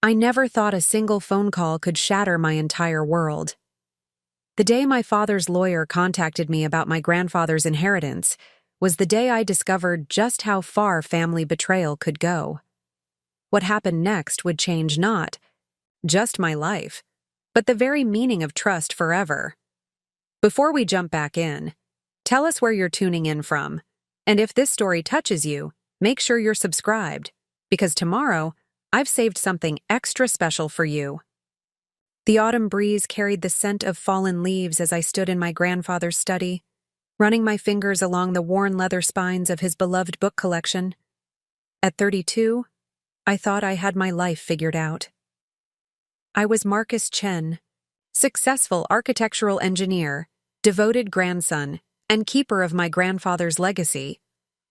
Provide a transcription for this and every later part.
I never thought a single phone call could shatter my entire world. The day my father's lawyer contacted me about my grandfather's inheritance was the day I discovered just how far family betrayal could go. What happened next would change not just my life, but the very meaning of trust forever. Before we jump back in, tell us where you're tuning in from, and if this story touches you, make sure you're subscribed, because tomorrow, I've saved something extra special for you. The autumn breeze carried the scent of fallen leaves as I stood in my grandfather's study, running my fingers along the worn leather spines of his beloved book collection. At 32, I thought I had my life figured out. I was Marcus Chen, successful architectural engineer, devoted grandson, and keeper of my grandfather's legacy,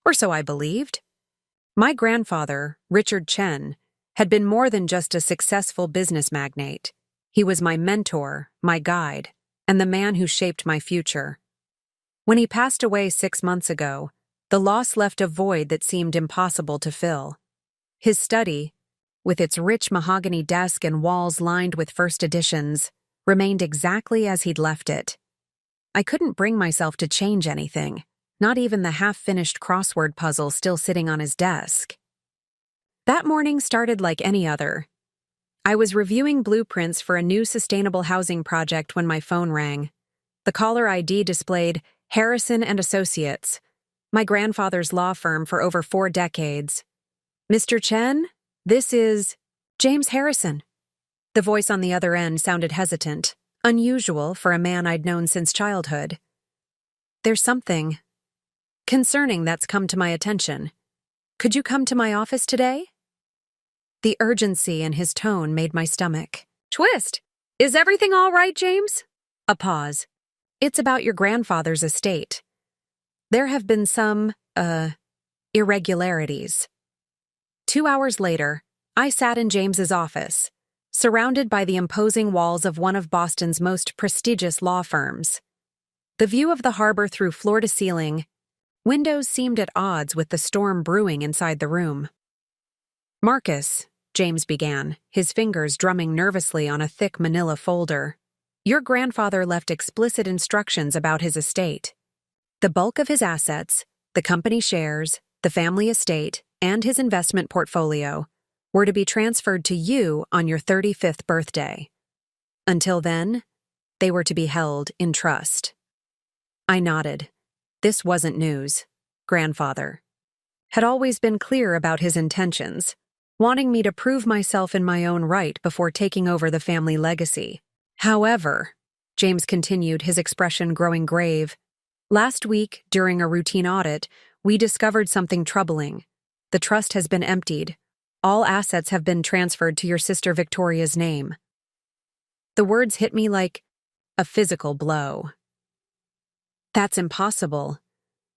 or so I believed. My grandfather, Richard Chen, had been more than just a successful business magnate. He was my mentor, my guide, and the man who shaped my future. When he passed away 6 months ago, the loss left a void that seemed impossible to fill. His study, with its rich mahogany desk and walls lined with first editions, remained exactly as he'd left it. I couldn't bring myself to change anything, not even the half-finished crossword puzzle still sitting on his desk. That morning started like any other. I was reviewing blueprints for a new sustainable housing project when my phone rang. The caller ID displayed Harrison and Associates, my grandfather's law firm for over 4 decades. "Mr. Chen, this is James Harrison." The voice on the other end sounded hesitant, unusual for a man I'd known since childhood. "There's something concerning that's come to my attention. Could you come to my office today?" The urgency in his tone made my stomach twist. "Is everything all right, James?" A pause. "It's about your grandfather's estate. There have been some, irregularities." 2 hours later, I sat in James's office, surrounded by the imposing walls of one of Boston's most prestigious law firms. The view of the harbor through floor-to-ceiling windows seemed at odds with the storm brewing inside the room. "Marcus," James began, his fingers drumming nervously on a thick manila folder, "your grandfather left explicit instructions about his estate. The bulk of his assets, the company shares, the family estate, and his investment portfolio were to be transferred to you on your 35th birthday. Until then, they were to be held in trust." I nodded. This wasn't news. Grandfather had always been clear about his intentions, wanting me to prove myself in my own right before taking over the family legacy. "However," James continued, his expression growing grave, "last week, during a routine audit, we discovered something troubling. The trust has been emptied. All assets have been transferred to your sister Victoria's name." The words hit me like a physical blow. "That's impossible.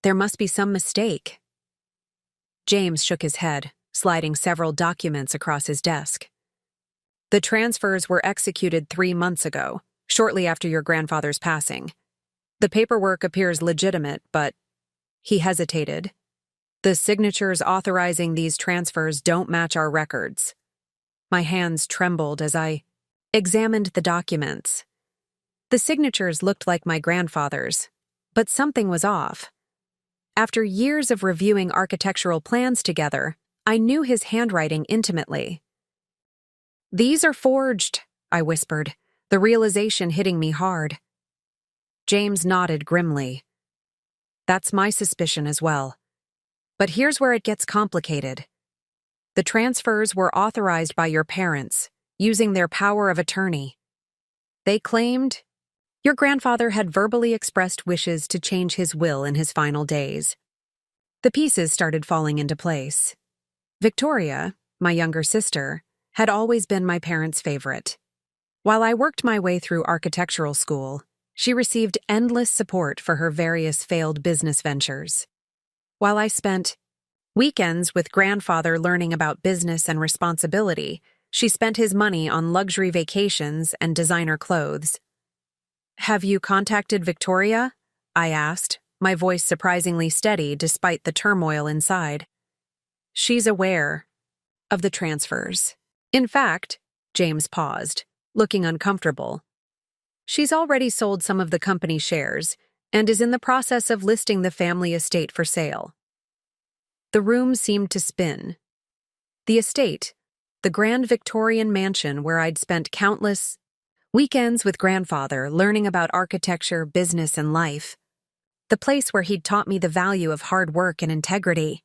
There must be some mistake." James shook his head, sliding several documents across his desk. "The transfers were executed 3 months ago, shortly after your grandfather's passing. The paperwork appears legitimate, but..." He hesitated. "The signatures authorizing these transfers don't match our records." My hands trembled as I examined the documents. The signatures looked like my grandfather's, but something was off. After years of reviewing architectural plans together, I knew his handwriting intimately. "These are forged," I whispered, the realization hitting me hard. James nodded grimly. "That's my suspicion as well. But here's where it gets complicated. The transfers were authorized by your parents, using their power of attorney. They claimed your grandfather had verbally expressed wishes to change his will in his final days." The pieces started falling into place. Victoria, my younger sister, had always been my parents' favorite. While I worked my way through architectural school, she received endless support for her various failed business ventures. While I spent weekends with grandfather learning about business and responsibility, she spent his money on luxury vacations and designer clothes. "Have you contacted Victoria?" I asked, my voice surprisingly steady despite the turmoil inside. "She's aware of the transfers. In fact, James paused, looking uncomfortable. She's already sold some of the company shares and is in the process of listing the family estate for sale. The room seemed to spin. The estate, the grand Victorian mansion where I'd spent countless weekends with grandfather learning about architecture, business, and life. The place where he'd taught me the value of hard work and integrity.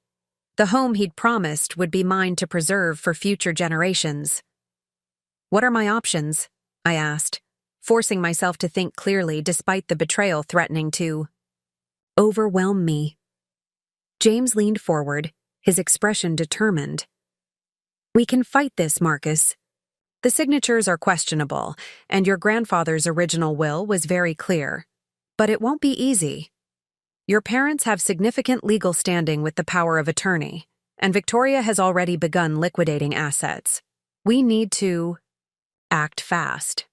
The home he'd promised would be mine to preserve for future generations. "What are my options?" I asked, forcing myself to think clearly despite the betrayal threatening to overwhelm me. James leaned forward, his expression determined. "We can fight this, Marcus. The signatures are questionable, and your grandfather's original will was very clear. But it won't be easy. Your parents have significant legal standing with the power of attorney, and Victoria has already begun liquidating assets. We need to act fast."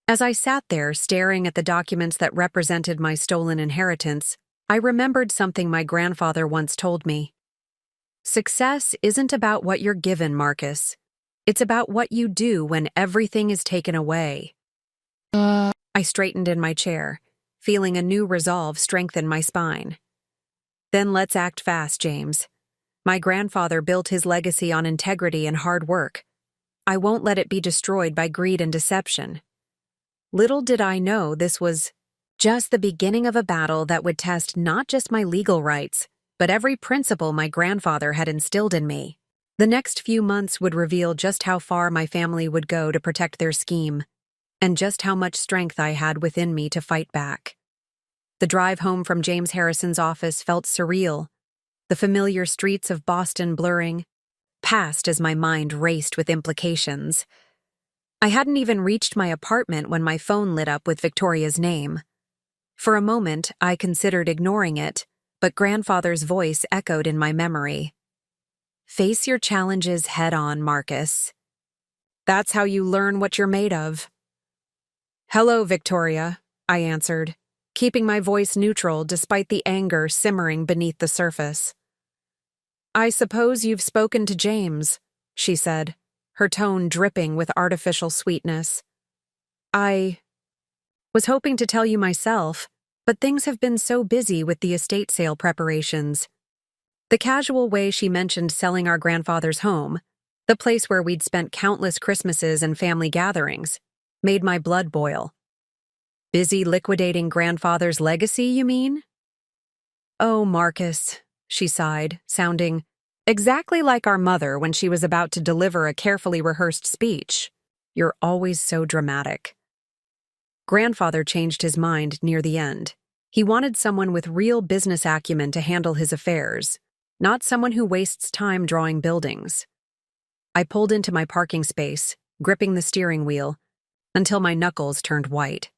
As I sat there staring at the documents that represented my stolen inheritance, I remembered something my grandfather once told me. "Success isn't about what you're given, Marcus. It's about what you do when everything is taken away." I straightened in my chair, feeling a new resolve strengthen my spine. "Then let's act fast, James. My grandfather built his legacy on integrity and hard work. I won't let it be destroyed by greed and deception." Little did I know this was just the beginning of a battle that would test not just my legal rights, but every principle my grandfather had instilled in me. The next few months would reveal just how far my family would go to protect their scheme, and just how much strength I had within me to fight back. The drive home from James Harrison's office felt surreal, the familiar streets of Boston blurring past as my mind raced with implications. I hadn't even reached my apartment when my phone lit up with Victoria's name. For a moment, I considered ignoring it, but grandfather's voice echoed in my memory. "Face your challenges head-on, Marcus. That's how you learn what you're made of." "Hello, Victoria," I answered, keeping my voice neutral despite the anger simmering beneath the surface. "I suppose you've spoken to James," she said, her tone dripping with artificial sweetness. "I was hoping to tell you myself, but things have been so busy with the estate sale preparations." The casual way she mentioned selling our grandfather's home, the place where we'd spent countless Christmases and family gatherings, made my blood boil. "Busy liquidating grandfather's legacy, you mean?" "Oh, Marcus," she sighed, sounding exactly like our mother when she was about to deliver a carefully rehearsed speech. "You're always so dramatic." Grandfather changed his mind near the end. He wanted someone with real business acumen to handle his affairs, not someone who wastes time drawing buildings. I pulled into my parking space, gripping the steering wheel, until my knuckles turned white.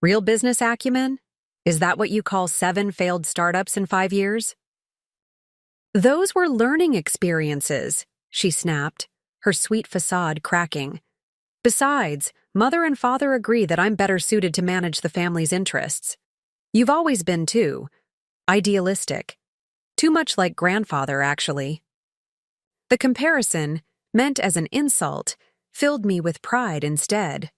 "Real business acumen? Is that what you call 7 failed startups in 5 years? "Those were learning experiences," she snapped, her sweet facade cracking. "Besides, Mother and Father agree that I'm better suited to manage the family's interests. You've always been, too. Idealistic. Too much like Grandfather, actually." The comparison, meant as an insult, filled me with pride instead.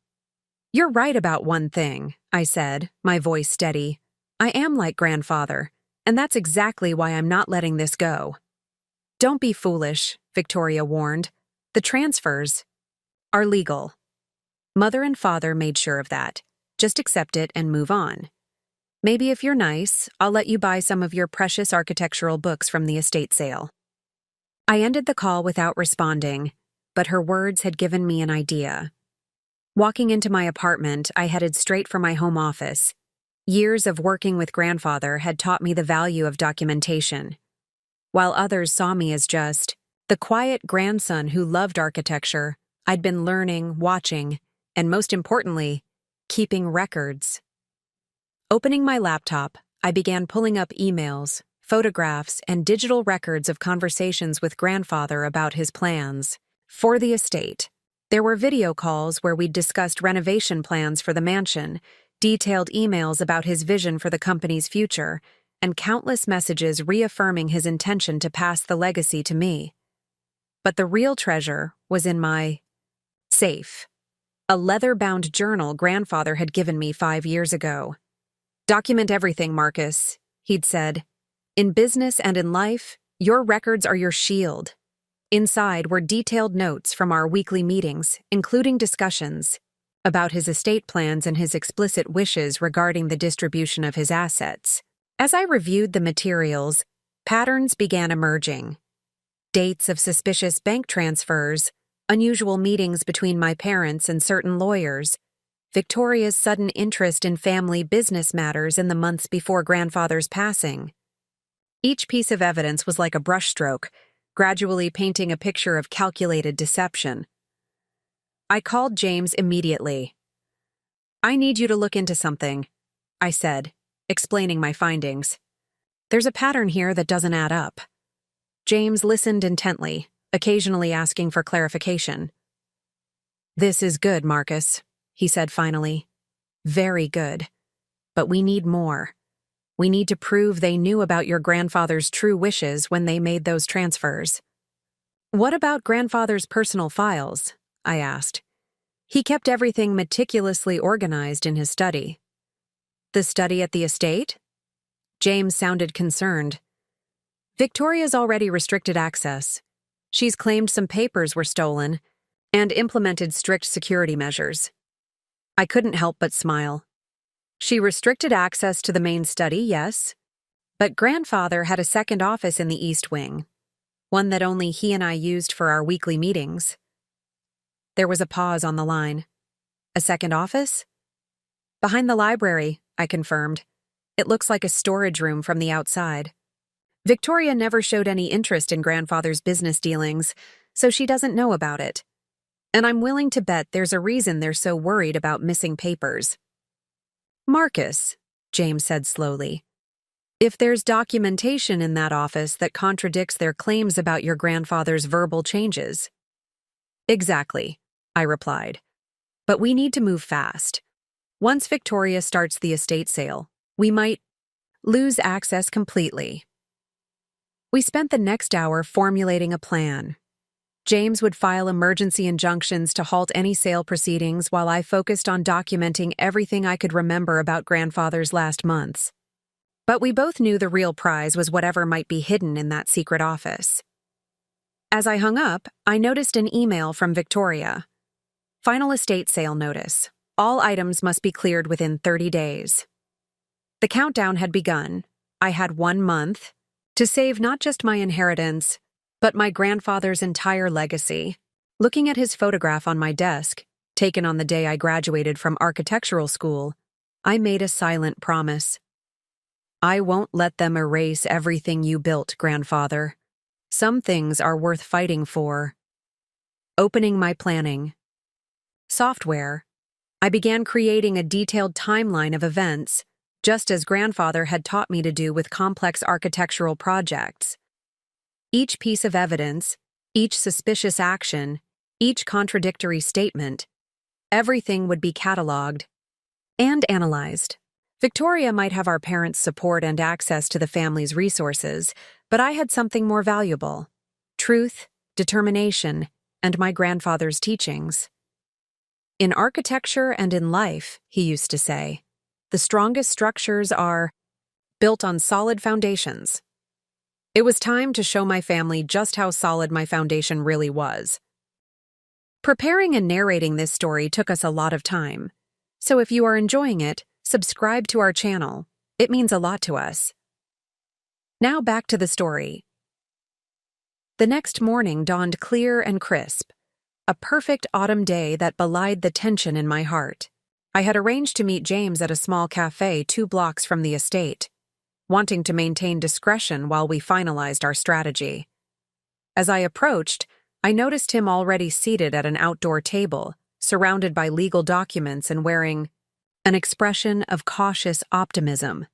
"You're right about one thing," I said, my voice steady. "I am like Grandfather, and that's exactly why I'm not letting this go." "Don't be foolish," Victoria warned. "The transfers are legal. Mother and Father made sure of that. Just accept it and move on. Maybe if you're nice, I'll let you buy some of your precious architectural books from the estate sale." I ended the call without responding, but her words had given me an idea. Walking into my apartment, I headed straight for my home office. Years of working with Grandfather had taught me the value of documentation. While others saw me as just the quiet grandson who loved architecture, I'd been learning, watching, and most importantly, keeping records. Opening my laptop, I began pulling up emails, photographs, and digital records of conversations with Grandfather about his plans for the estate. There were video calls where we'd discussed renovation plans for the mansion, detailed emails about his vision for the company's future, and countless messages reaffirming his intention to pass the legacy to me. But the real treasure was in my Safe. A leather-bound journal grandfather had given me 5 years ago. "Document everything, Marcus," he'd said. "In business and in life, your records are your shield." Inside were detailed notes from our weekly meetings, including discussions about his estate plans and his explicit wishes regarding the distribution of his assets. As I reviewed the materials, patterns began emerging. Dates of suspicious bank transfers, unusual meetings between my parents and certain lawyers, Victoria's sudden interest in family business matters in the months before grandfather's passing. Each piece of evidence was like a brushstroke, gradually painting a picture of calculated deception. I called James immediately. "I need you to look into something," I said, explaining my findings. "There's a pattern here that doesn't add up." James listened intently, occasionally asking for clarification. "This is good, Marcus," he said finally. "Very good. But we need more. We need to prove they knew about your grandfather's true wishes when they made those transfers." "What about grandfather's personal files?" I asked. "He kept everything meticulously organized in his study." "The study at the estate?" James sounded concerned. "Victoria's already restricted access. She's claimed some papers were stolen and implemented strict security measures." I couldn't help but smile. She restricted access to the main study, yes, but grandfather had a second office in the East Wing, one that only he and I used for our weekly meetings. There was a pause on the line. "A second office?" "Behind the library," I confirmed. "It looks like a storage room from the outside." "Victoria never showed any interest in grandfather's business dealings, so she doesn't know about it. And I'm willing to bet there's a reason they're so worried about missing papers." "Marcus," James said slowly, "if there's documentation in that office that contradicts their claims about your grandfather's verbal changes." "Exactly," I replied. "But we need to move fast. Once Victoria starts the estate sale, we might lose access completely." We spent the next hour formulating a plan. James would file emergency injunctions to halt any sale proceedings while I focused on documenting everything I could remember about grandfather's last months. But we both knew the real prize was whatever might be hidden in that secret office. As I hung up, I noticed an email from Victoria. "Final estate sale notice. All items must be cleared within 30 days. The countdown had begun. I had 1 month to save not just my inheritance, but my grandfather's entire legacy. Looking at his photograph on my desk, taken on the day I graduated from architectural school, I made a silent promise. "I won't let them erase everything you built, grandfather. Some things are worth fighting for." Opening my planning software, I began creating a detailed timeline of events, just as grandfather had taught me to do with complex architectural projects. Each piece of evidence, each suspicious action, each contradictory statement, everything would be cataloged and analyzed. Victoria might have our parents' support and access to the family's resources, but I had something more valuable: truth, determination, and my grandfather's teachings. "In architecture and in life," he used to say, "the strongest structures are built on solid foundations." It was time to show my family just how solid my foundation really was. Preparing and narrating this story took us a lot of time, so if you are enjoying it, subscribe to our channel. It means a lot to us. Now back to the story. The next morning dawned clear and crisp, a perfect autumn day that belied the tension in my heart. I had arranged to meet James at a small cafe 2 blocks from the estate, wanting to maintain discretion while we finalized our strategy. As I approached, I noticed him already seated at an outdoor table, surrounded by legal documents and wearing an expression of cautious optimism.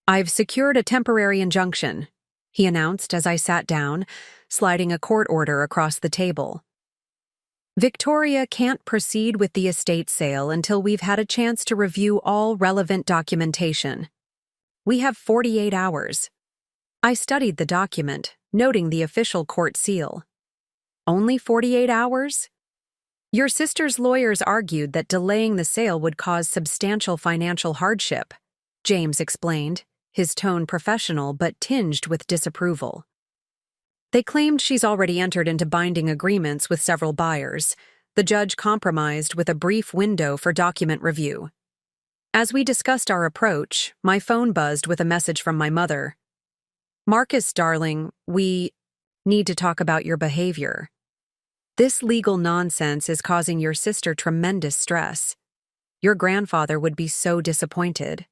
"I've secured a temporary injunction," he announced as I sat down, sliding a court order across the table. "Victoria can't proceed with the estate sale until we've had a chance to review all relevant documentation. We have 48 hours. I studied the document, noting the official court seal. Only 48 hours? Your sister's lawyers argued that delaying the sale would cause substantial financial hardship, James explained, his tone professional but tinged with disapproval. They claimed she's already entered into binding agreements with several buyers. The judge compromised with a brief window for document review. As we discussed our approach, my phone buzzed with a message from my mother. "Marcus, darling, we need to talk about your behavior. This legal nonsense is causing your sister tremendous stress. Your grandfather would be so disappointed."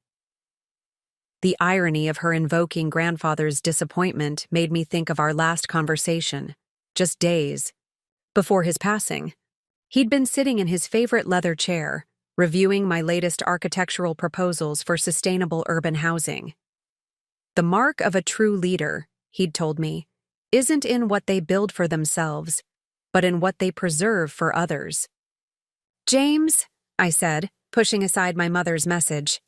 The irony of her invoking grandfather's disappointment made me think of our last conversation, just days before his passing. He'd been sitting in his favorite leather chair, reviewing my latest architectural proposals for sustainable urban housing. "The mark of a true leader," he'd told me, "isn't in what they build for themselves, but in what they preserve for others." "James," I said, pushing aside my mother's message,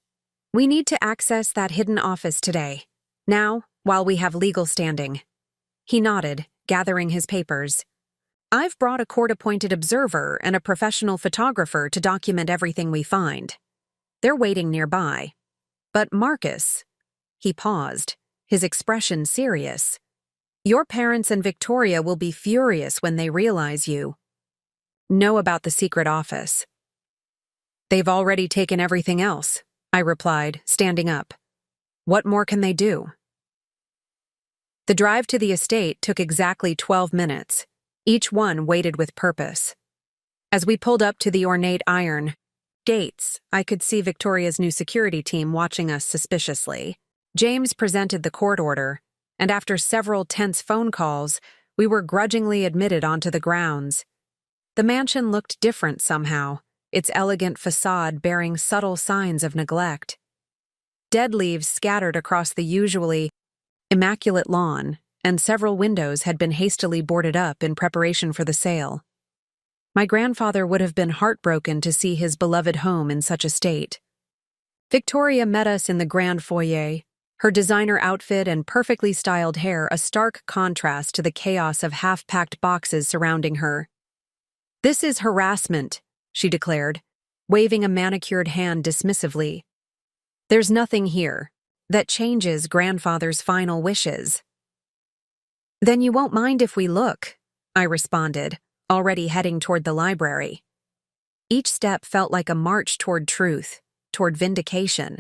"we need to access that hidden office today. Now, while we have legal standing." He nodded, gathering his papers. "I've brought a court-appointed observer and a professional photographer to document everything we find. They're waiting nearby. But Marcus," he paused, his expression serious, "your parents and Victoria will be furious when they realize you know about the secret office." "They've already taken everything else," I replied, standing up. "What more can they do?" The drive to the estate took exactly 12 minutes, each one weighted with purpose. As we pulled up to the ornate iron gates, I could see Victoria's new security team watching us suspiciously. James presented the court order, and after several tense phone calls, we were grudgingly admitted onto the grounds. The mansion looked different somehow, its elegant facade bearing subtle signs of neglect. Dead leaves scattered across the usually immaculate lawn, and several windows had been hastily boarded up in preparation for the sale. My grandfather would have been heartbroken to see his beloved home in such a state. Victoria met us in the grand foyer, her designer outfit and perfectly styled hair a stark contrast to the chaos of half-packed boxes surrounding her. "This is harassment," she declared, waving a manicured hand dismissively. "There's nothing here that changes grandfather's final wishes." "Then you won't mind if we look," I responded, already heading toward the library. Each step felt like a march toward truth, toward vindication.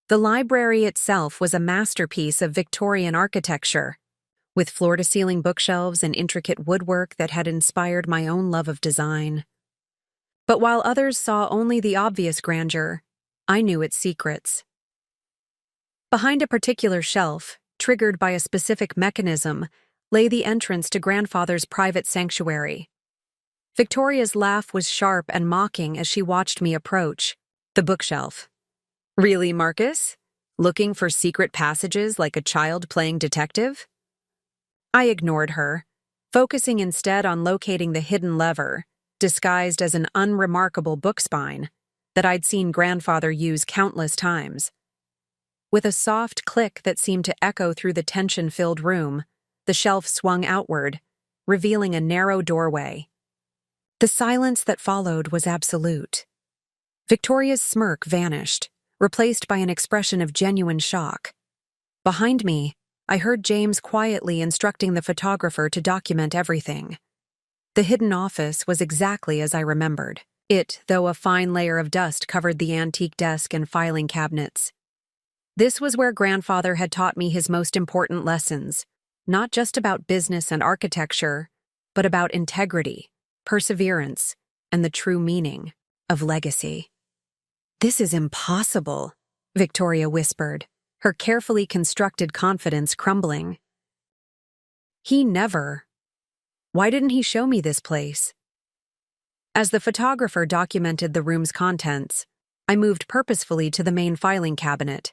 The library itself was a masterpiece of Victorian architecture, with floor-to-ceiling bookshelves and intricate woodwork that had inspired my own love of design. But while others saw only the obvious grandeur, I knew its secrets. Behind a particular shelf, triggered by a specific mechanism, lay the entrance to grandfather's private sanctuary. Victoria's laugh was sharp and mocking as she watched me approach the bookshelf. "Really, Marcus? Looking for secret passages like a child playing detective?" I ignored her, focusing instead on locating the hidden lever, disguised as an unremarkable book spine, that I'd seen grandfather use countless times. With a soft click that seemed to echo through the tension-filled room, the shelf swung outward, revealing a narrow doorway. The silence that followed was absolute. Victoria's smirk vanished, replaced by an expression of genuine shock. Behind me, I heard James quietly instructing the photographer to document everything. The hidden office was exactly as I remembered. It, though a fine layer of dust covered the antique desk and filing cabinets. This was where grandfather had taught me his most important lessons, not just about business and architecture, but about integrity, perseverance, and the true meaning of legacy. "This is impossible," Victoria whispered, her carefully constructed confidence crumbling. "He never. Why didn't he show me this place?" As the photographer documented the room's contents, I moved purposefully to the main filing cabinet.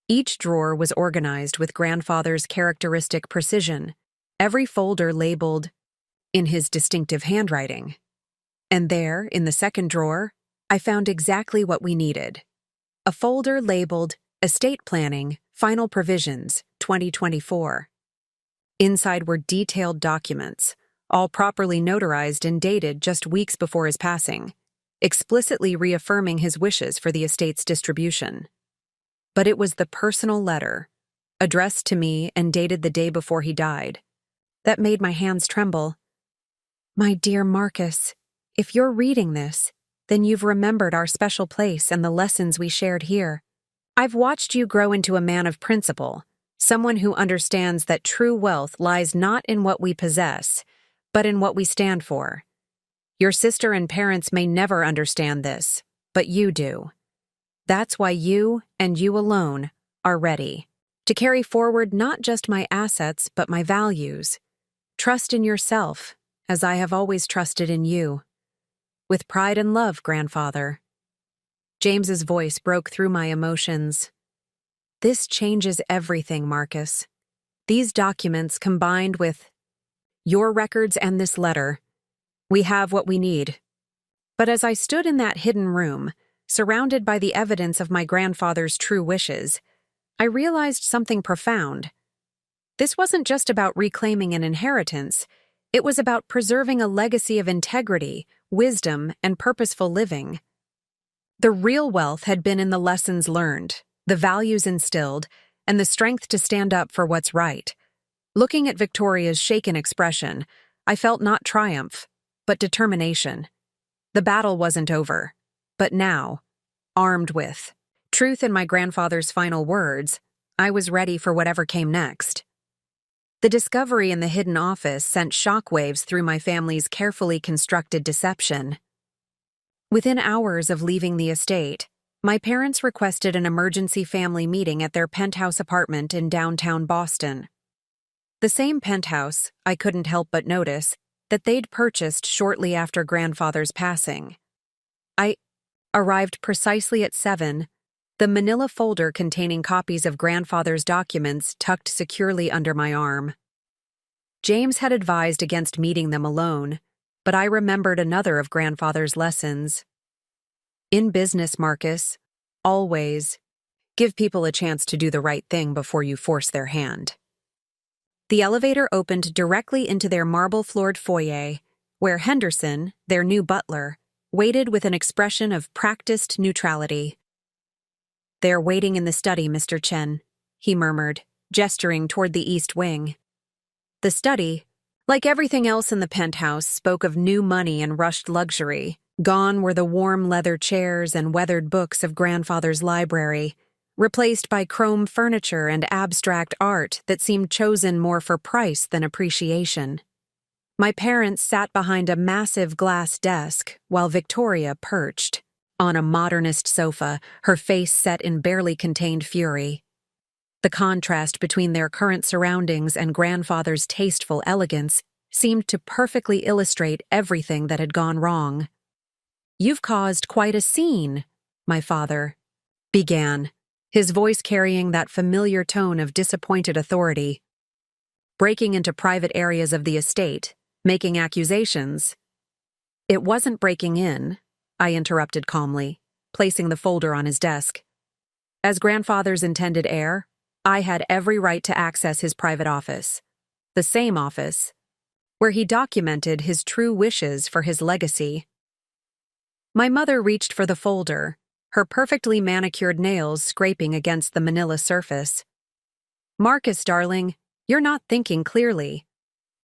Each drawer was organized with grandfather's characteristic precision, every folder labeled in his distinctive handwriting. And there, in the second drawer, I found exactly what we needed. A folder labeled Estate Planning, Final Provisions, 2024. Inside were detailed documents, all properly notarized and dated just weeks before his passing, explicitly reaffirming his wishes for the estate's distribution. But it was the personal letter, addressed to me and dated the day before he died, that made my hands tremble. My dear Marcus, if you're reading this, then you've remembered our special place and the lessons we shared here. I've watched you grow into a man of principle, someone who understands that true wealth lies not in what we possess, but in what we stand for. Your sister and parents may never understand this, but you do. That's why you, and you alone, are ready to carry forward not just my assets, but my values. Trust in yourself, as I have always trusted in you. With pride and love, grandfather. James's voice broke through my emotions. This changes everything, Marcus. These documents combined with your records and this letter, we have what we need. But as I stood in that hidden room, surrounded by the evidence of my grandfather's true wishes, I realized something profound. This wasn't just about reclaiming an inheritance. It was about preserving a legacy of integrity, wisdom, and purposeful living. The real wealth had been in the lessons learned, the values instilled, and the strength to stand up for what's right. Looking at Victoria's shaken expression, I felt not triumph, but determination. The battle wasn't over. But now, armed with truth in my grandfather's final words, I was ready for whatever came next. The discovery in the hidden office sent shockwaves through my family's carefully constructed deception. Within hours of leaving the estate, my parents requested an emergency family meeting at their penthouse apartment in downtown Boston. The same penthouse, I couldn't help but notice, that they'd purchased shortly after grandfather's passing. I arrived precisely at 7, the manila folder containing copies of grandfather's documents tucked securely under my arm. James had advised against meeting them alone, but I remembered another of grandfather's lessons. In business, Marcus, always give people a chance to do the right thing before you force their hand. The elevator opened directly into their marble-floored foyer, where Henderson, their new butler, waited with an expression of practiced neutrality. "They're waiting in the study, Mr. Chen," he murmured, gesturing toward the east wing. The study, like everything else in the penthouse, spoke of new money and rushed luxury. Gone were the warm leather chairs and weathered books of grandfather's library, replaced by chrome furniture and abstract art that seemed chosen more for price than appreciation. My parents sat behind a massive glass desk, while Victoria perched on a modernist sofa, her face set in barely contained fury. The contrast between their current surroundings and grandfather's tasteful elegance seemed to perfectly illustrate everything that had gone wrong. "You've caused quite a scene," my father began, his voice carrying that familiar tone of disappointed authority. "Breaking into private areas of the estate, making accusations." "It wasn't breaking in," I interrupted calmly, placing the folder on his desk. As grandfather's intended heir, I had every right to access his private office, the same office, where he documented his true wishes for his legacy. My mother reached for the folder, her perfectly manicured nails scraping against the manila surface. "Marcus, darling, you're not thinking clearly.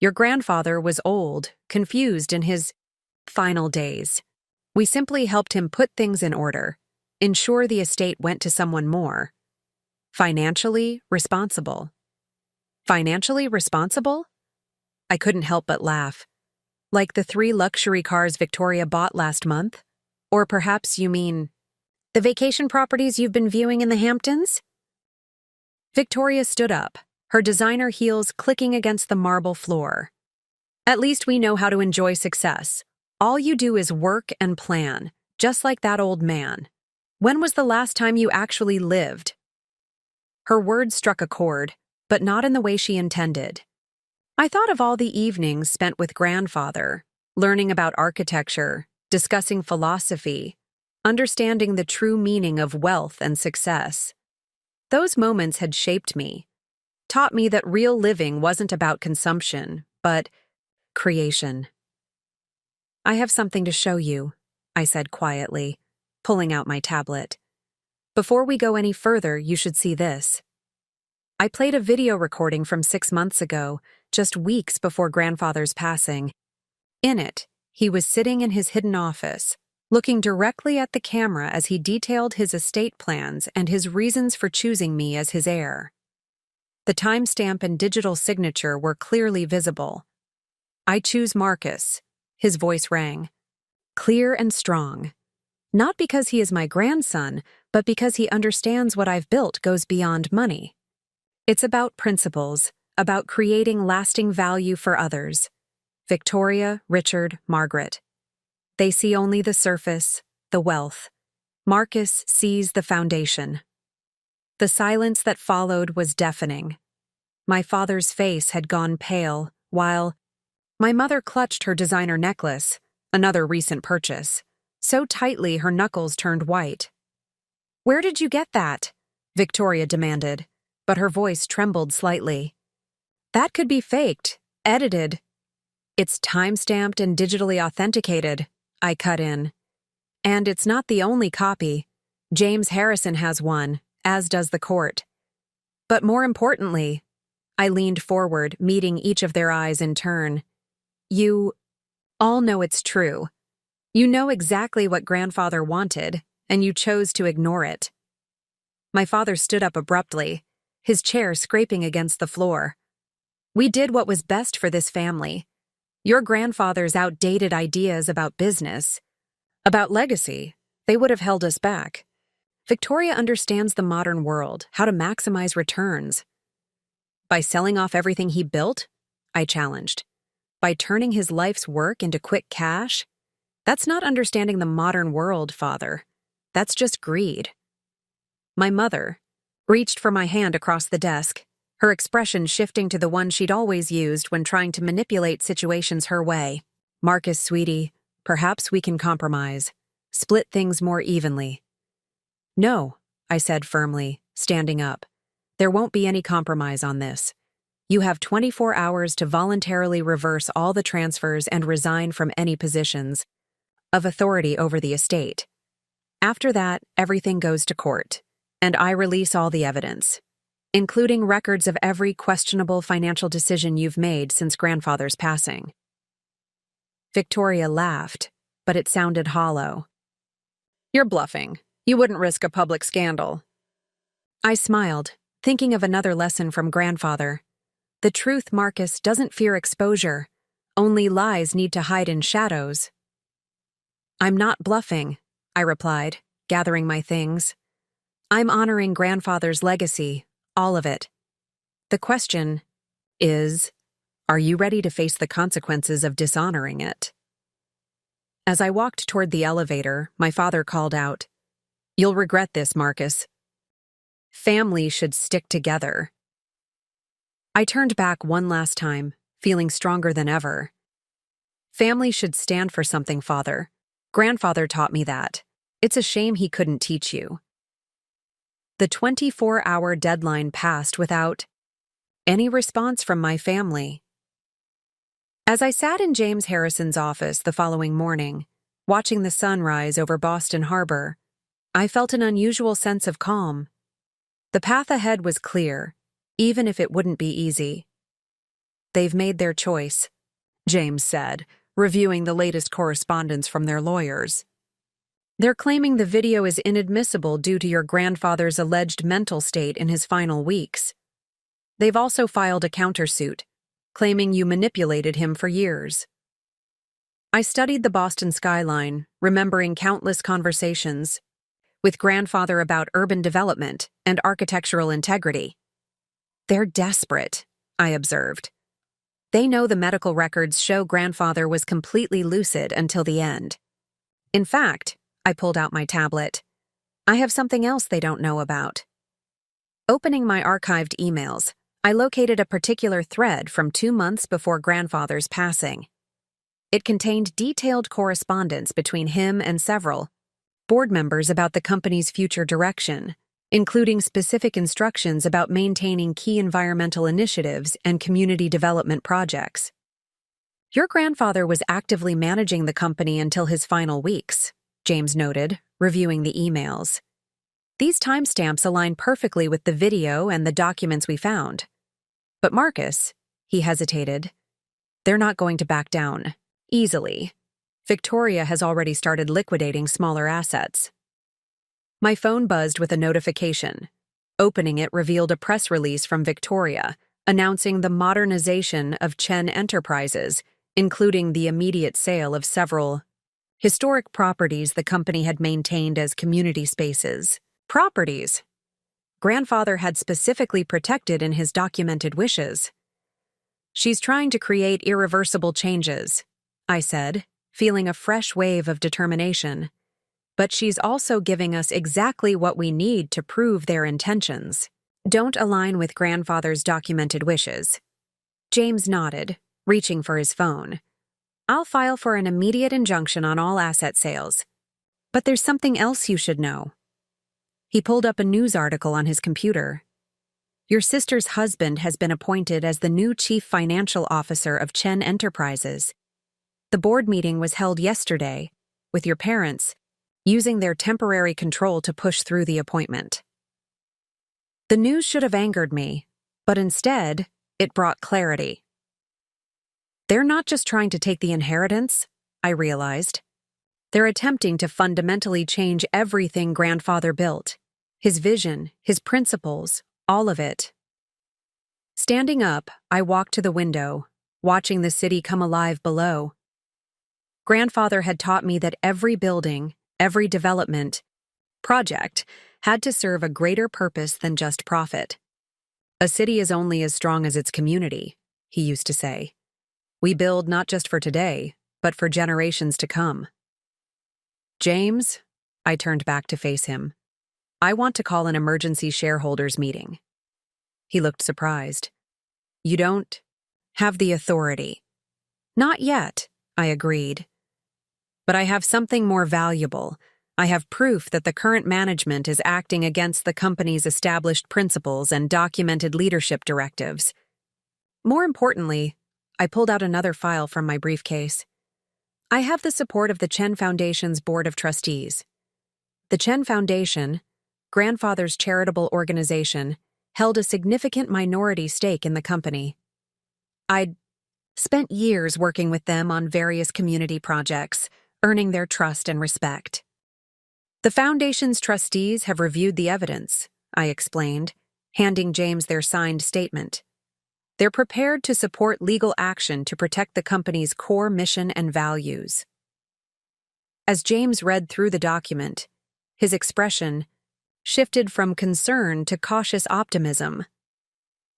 Your grandfather was old, confused in his final days. We simply helped him put things in order, ensure the estate went to someone more financially responsible." Financially responsible? I couldn't help but laugh. Like the 3 luxury cars Victoria bought last month? Or perhaps you mean the vacation properties you've been viewing in the Hamptons? Victoria stood up, her designer heels clicking against the marble floor. "At least we know how to enjoy success. All you do is work and plan, just like that old man. When was the last time you actually lived?" Her words struck a chord, but not in the way she intended. I thought of all the evenings spent with grandfather, learning about architecture, discussing philosophy, understanding the true meaning of wealth and success. Those moments had shaped me, taught me that real living wasn't about consumption, but Creation. I have something to show you, I said quietly, pulling out my tablet. Before we go any further, you should see this. I played a video recording from 6 months ago, just weeks before Grandfather's passing. In it, he was sitting in his hidden office, looking directly at the camera as he detailed his estate plans and his reasons for choosing me as his heir. The timestamp and digital signature were clearly visible. I choose Marcus, his voice rang. Clear and strong. Not because he is my grandson, but because he understands what I've built goes beyond money. It's about principles, about creating lasting value for others. Victoria, Richard, Margaret. They see only the surface, the wealth. Marcus sees the foundation. The silence that followed was deafening. My father's face had gone pale, while my mother clutched her designer necklace, another recent purchase, so tightly her knuckles turned white. "Where did you get that?" Victoria demanded, but her voice trembled slightly. "That could be faked, edited." "It's time-stamped and digitally authenticated," I cut in. "And it's not the only copy. James Harrison has one, as does the court. But more importantly," I leaned forward, meeting each of their eyes in turn, "you all know it's true. You know exactly what Grandfather wanted, and you chose to ignore it." My father stood up abruptly, his chair scraping against the floor. "We did what was best for this family. Your grandfather's outdated ideas about business, about legacy, they would have held us back. Victoria understands the modern world, how to maximize returns." "By selling off everything he built?" I challenged. "By turning his life's work into quick cash? That's not understanding the modern world, Father. That's just greed." My mother reached for my hand across the desk, her expression shifting to the one she'd always used when trying to manipulate situations her way. "Marcus, sweetie, perhaps we can compromise. Split things more evenly." "No," I said firmly, standing up. "There won't be any compromise on this. You have 24 hours to voluntarily reverse all the transfers and resign from any positions of authority over the estate. After that, everything goes to court, and I release all the evidence, including records of every questionable financial decision you've made since Grandfather's passing." Victoria laughed, but it sounded hollow. "You're bluffing. You wouldn't risk a public scandal." I smiled, thinking of another lesson from Grandfather. The truth, Marcus, doesn't fear exposure. Only lies need to hide in shadows. "I'm not bluffing," I replied, gathering my things. "I'm honoring Grandfather's legacy, all of it. The question is, are you ready to face the consequences of dishonoring it?" As I walked toward the elevator, my father called out, "You'll regret this, Marcus. Family should stick together." I turned back one last time, feeling stronger than ever. Family should stand for something, Father. Grandfather taught me that. It's a shame he couldn't teach you. The 24-hour deadline passed without any response from my family. As I sat in James Harrison's office the following morning, watching the sun rise over Boston Harbor, I felt an unusual sense of calm. The path ahead was clear, even if it wouldn't be easy. "They've made their choice," James said, reviewing the latest correspondence from their lawyers. "They're claiming the video is inadmissible due to your grandfather's alleged mental state in his final weeks. They've also filed a countersuit, claiming you manipulated him for years." I studied the Boston skyline, remembering countless conversations with Grandfather about urban development and architectural integrity. "They're desperate," I observed. "They know the medical records show Grandfather was completely lucid until the end. In fact," I pulled out my tablet, "I have something else they don't know about." Opening my archived emails, I located a particular thread from 2 months before Grandfather's passing. It contained detailed correspondence between him and several board members about the company's future direction, including specific instructions about maintaining key environmental initiatives and community development projects. Your grandfather was actively managing the company until his final weeks, James noted, reviewing the emails. These timestamps align perfectly with the video and the documents we found. But Marcus, he hesitated, they're not going to back down easily. Victoria has already started liquidating smaller assets. My phone buzzed with a notification. Opening it revealed a press release from Victoria announcing the modernization of Chen Enterprises, including the immediate sale of several historic properties the company had maintained as community spaces. Properties Grandfather had specifically protected in his documented wishes. She's trying to create irreversible changes, I said, feeling a fresh wave of determination. But she's also giving us exactly what we need to prove their intentions. Don't align with grandfather's documented wishes. James nodded, reaching for his phone. I'll file for an immediate injunction on all asset sales. But there's something else you should know. He pulled up a news article on his computer. Your sister's husband has been appointed as the new chief financial officer of Chen Enterprises. The board meeting was held yesterday, with your parents, using their temporary control to push through the appointment. The news should have angered me, but instead, it brought clarity. They're not just trying to take the inheritance, I realized. They're attempting to fundamentally change everything grandfather built. His vision, his principles, all of it. Standing up, I walked to the window, watching the city come alive below. Grandfather had taught me that every building, every development, project had to serve a greater purpose than just profit. A city is only as strong as its community, he used to say. We build not just for today, but for generations to come. James, I turned back to face him. I want to call an emergency shareholders meeting. He looked surprised. You don't have the authority. Not yet, I agreed. But I have something more valuable. I have proof that the current management is acting against the company's established principles and documented leadership directives. More importantly, I pulled out another file from my briefcase. I have the support of the Chen Foundation's Board of Trustees. The Chen Foundation, grandfather's charitable organization, held a significant minority stake in the company. I'd spent years working with them on various community projects, earning their trust and respect. The Foundation's trustees have reviewed the evidence, I explained, handing James their signed statement. They're prepared to support legal action to protect the company's core mission and values. As James read through the document, his expression shifted from concern to cautious optimism.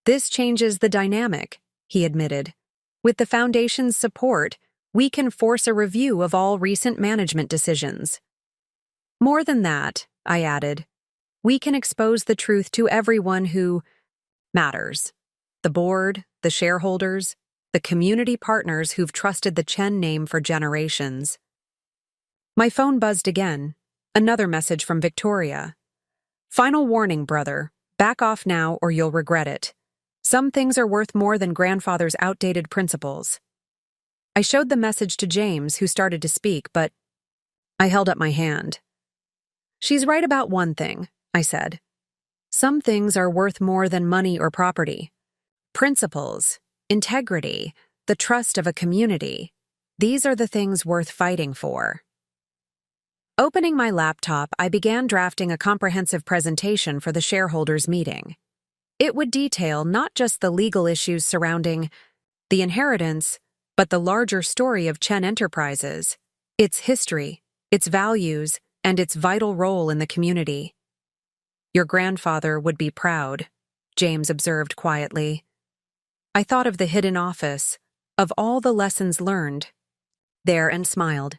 This changes the dynamic, he admitted. With the Foundation's support, we can force a review of all recent management decisions. More than that, I added, we can expose the truth to everyone who matters. The board, the shareholders, the community partners who've trusted the Chen name for generations. My phone buzzed again. Another message from Victoria. Final warning, brother. Back off now or you'll regret it. Some things are worth more than grandfather's outdated principles. I showed the message to James, who started to speak, but I held up my hand. She's right about one thing, I said. Some things are worth more than money or property. Principles, integrity, the trust of a community. These are the things worth fighting for. Opening my laptop, I began drafting a comprehensive presentation for the shareholders' meeting. It would detail not just the legal issues surrounding the inheritance, but the larger story of Chen Enterprises, its history, its values, and its vital role in the community. Your grandfather would be proud, James observed quietly. I thought of the hidden office, of all the lessons learned there, and smiled.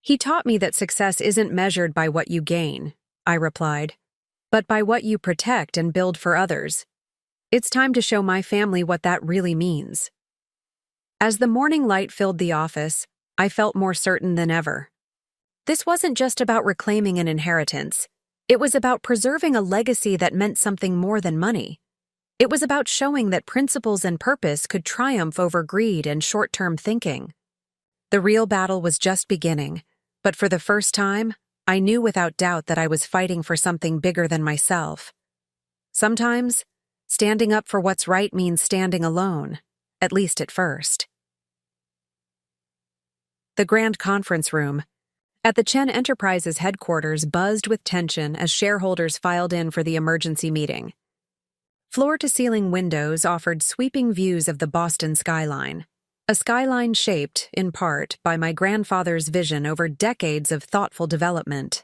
He taught me that success isn't measured by what you gain, I replied, but by what you protect and build for others. It's time to show my family what that really means. As the morning light filled the office, I felt more certain than ever. This wasn't just about reclaiming an inheritance. It was about preserving a legacy that meant something more than money. It was about showing that principles and purpose could triumph over greed and short-term thinking. The real battle was just beginning, but for the first time, I knew without doubt that I was fighting for something bigger than myself. Sometimes, standing up for what's right means standing alone, at least at first. The Grand Conference Room at the Chen Enterprises headquarters buzzed with tension as shareholders filed in for the emergency meeting. Floor-to-ceiling windows offered sweeping views of the Boston skyline, a skyline shaped, in part, by my grandfather's vision over decades of thoughtful development.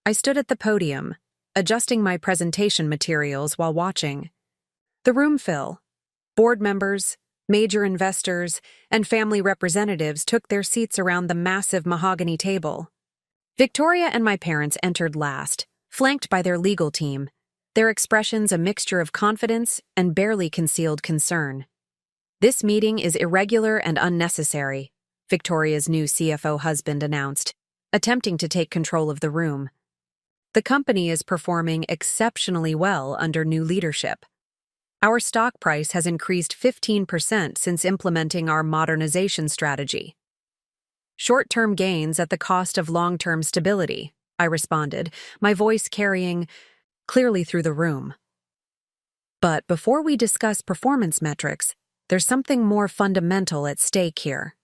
I stood at the podium, adjusting my presentation materials while watching. The room fill. Board members, major investors, and family representatives took their seats around the massive mahogany table. Victoria and my parents entered last, flanked by their legal team, their expressions a mixture of confidence and barely concealed concern. "This meeting is irregular and unnecessary," Victoria's new CFO husband announced, attempting to take control of the room. "The company is performing exceptionally well under new leadership. Our stock price has increased 15% since implementing our modernization strategy." "Short-term gains at the cost of long-term stability," I responded, my voice carrying clearly through the room. "But before we discuss performance metrics, there's something more fundamental at stake here."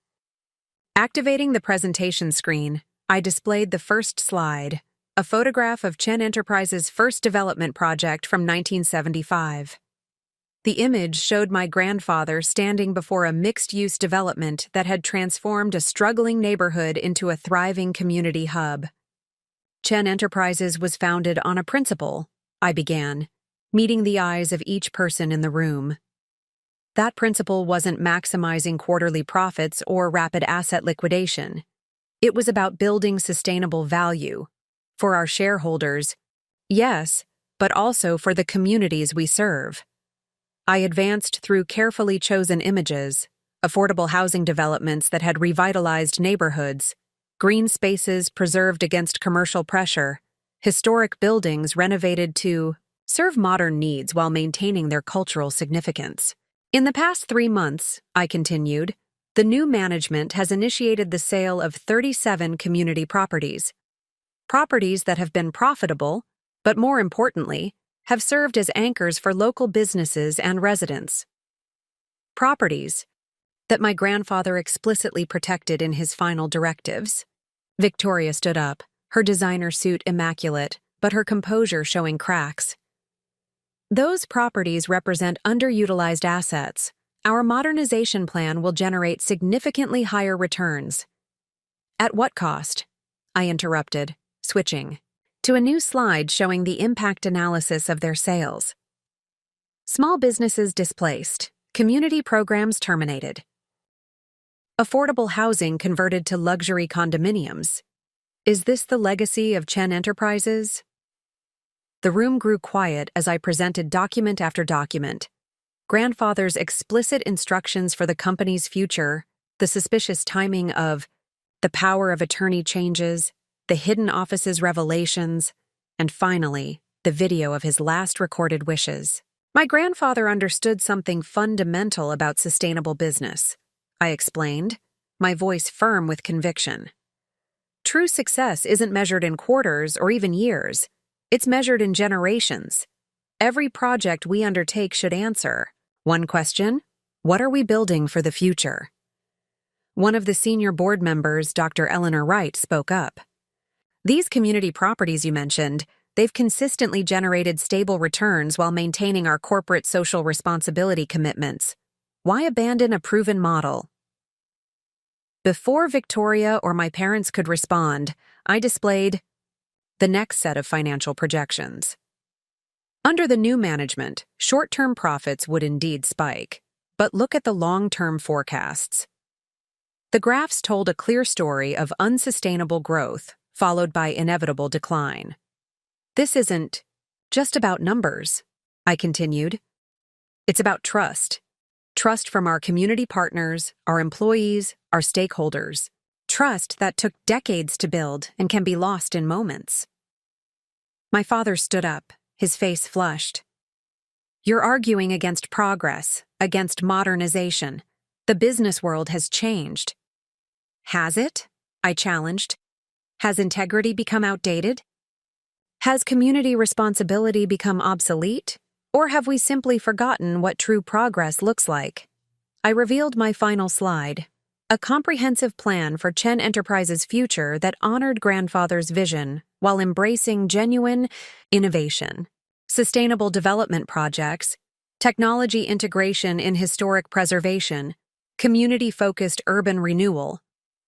Activating the presentation screen, I displayed the first slide, a photograph of Chen Enterprises' first development project from 1975. The image showed my grandfather standing before a mixed-use development that had transformed a struggling neighborhood into a thriving community hub. Chen Enterprises was founded on a principle, I began, meeting the eyes of each person in the room. That principle wasn't maximizing quarterly profits or rapid asset liquidation. It was about building sustainable value for our shareholders, yes, but also for the communities we serve. I advanced through carefully chosen images, affordable housing developments that had revitalized neighborhoods, green spaces preserved against commercial pressure, historic buildings renovated to serve modern needs while maintaining their cultural significance. In the past 3 months, I continued, the new management has initiated the sale of 37 community properties. Properties that have been profitable, but more importantly, have served as anchors for local businesses and residents. Properties that my grandfather explicitly protected in his final directives. Victoria stood up, her designer suit immaculate, but her composure showing cracks. "Those properties represent underutilized assets. Our modernization plan will generate significantly higher returns." "At what cost?" I interrupted, switching to a new slide showing the impact analysis of their sales. Small businesses displaced, community programs terminated. Affordable housing converted to luxury condominiums. Is this the legacy of Chen Enterprises? The room grew quiet as I presented document after document. Grandfather's explicit instructions for the company's future, the suspicious timing of the power of attorney changes, the hidden office's revelations, and finally, the video of his last recorded wishes. My grandfather understood something fundamental about sustainable business, I explained, my voice firm with conviction. True success isn't measured in quarters or even years. It's measured in generations. Every project we undertake should answer one question: what are we building for the future? One of the senior board members, Dr. Eleanor Wright, spoke up. "These community properties you mentioned, they've consistently generated stable returns while maintaining our corporate social responsibility commitments. Why abandon a proven model?" Before Victoria or my parents could respond, I displayed the next set of financial projections. Under the new management, short-term profits would indeed spike, but look at the long-term forecasts. The graphs told a clear story of unsustainable growth, followed by inevitable decline. "This isn't just about numbers," I continued. "It's about trust. Trust from our community partners, our employees, our stakeholders. Trust that took decades to build and can be lost in moments." My father stood up, his face flushed. You're arguing against progress, against modernization. The business world has changed. Has it? I challenged. Has integrity become outdated? Has community responsibility become obsolete? Or have we simply forgotten what true progress looks like? I revealed my final slide, a comprehensive plan for Chen Enterprises' future that honored grandfather's vision while embracing genuine innovation, sustainable development projects, technology integration in historic preservation, community-focused urban renewal,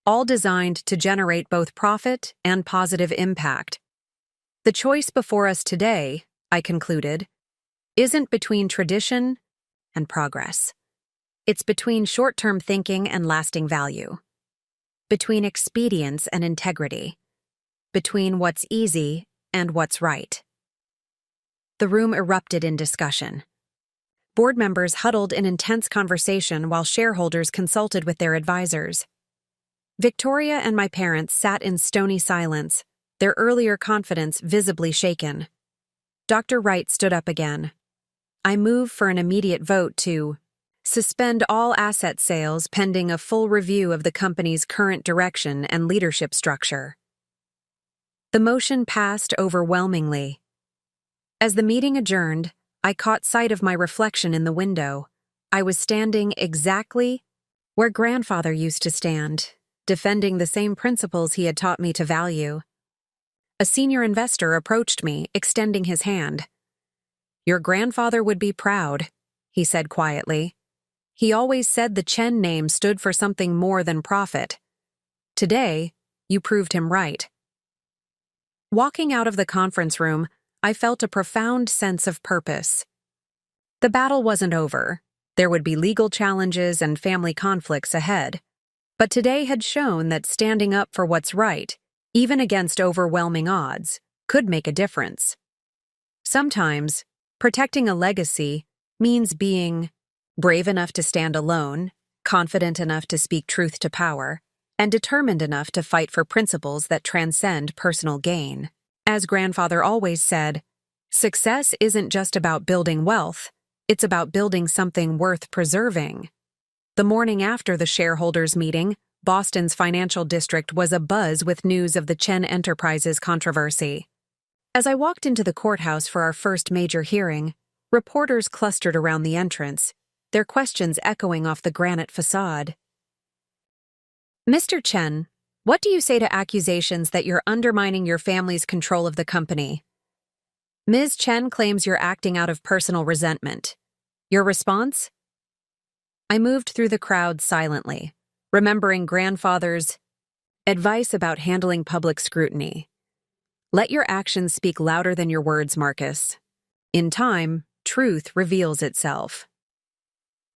all designed to generate both profit and positive impact. The choice before us today, I concluded, isn't between tradition and progress. It's between short-term thinking and lasting value, between expedience and integrity, between what's easy and what's right. The room erupted in discussion. Board members huddled in intense conversation while shareholders consulted with their advisors. Victoria and my parents sat in stony silence, their earlier confidence visibly shaken. Dr. Wright stood up again. I move for an immediate vote to suspend all asset sales pending a full review of the company's current direction and leadership structure. The motion passed overwhelmingly. As the meeting adjourned, I caught sight of my reflection in the window. I was standing exactly where grandfather used to stand, defending the same principles he had taught me to value. A senior investor approached me, extending his hand. "Your grandfather would be proud," he said quietly. "He always said the Chen name stood for something more than profit. Today, you proved him right." Walking out of the conference room, I felt a profound sense of purpose. The battle wasn't over. There would be legal challenges and family conflicts ahead. But today had shown that standing up for what's right, even against overwhelming odds, could make a difference. Sometimes, protecting a legacy means being brave enough to stand alone, confident enough to speak truth to power, and determined enough to fight for principles that transcend personal gain. As grandfather always said, success isn't just about building wealth, it's about building something worth preserving. The morning after the shareholders' meeting, Boston's financial district was abuzz with news of the Chen Enterprises controversy. As I walked into the courthouse for our first major hearing, reporters clustered around the entrance, their questions echoing off the granite facade. "Mr. Chen, what do you say to accusations that you're undermining your family's control of the company? Ms. Chen claims you're acting out of personal resentment. Your response?" I moved through the crowd silently, remembering grandfather's advice about handling public scrutiny. Let your actions speak louder than your words, Marcus. In time, truth reveals itself.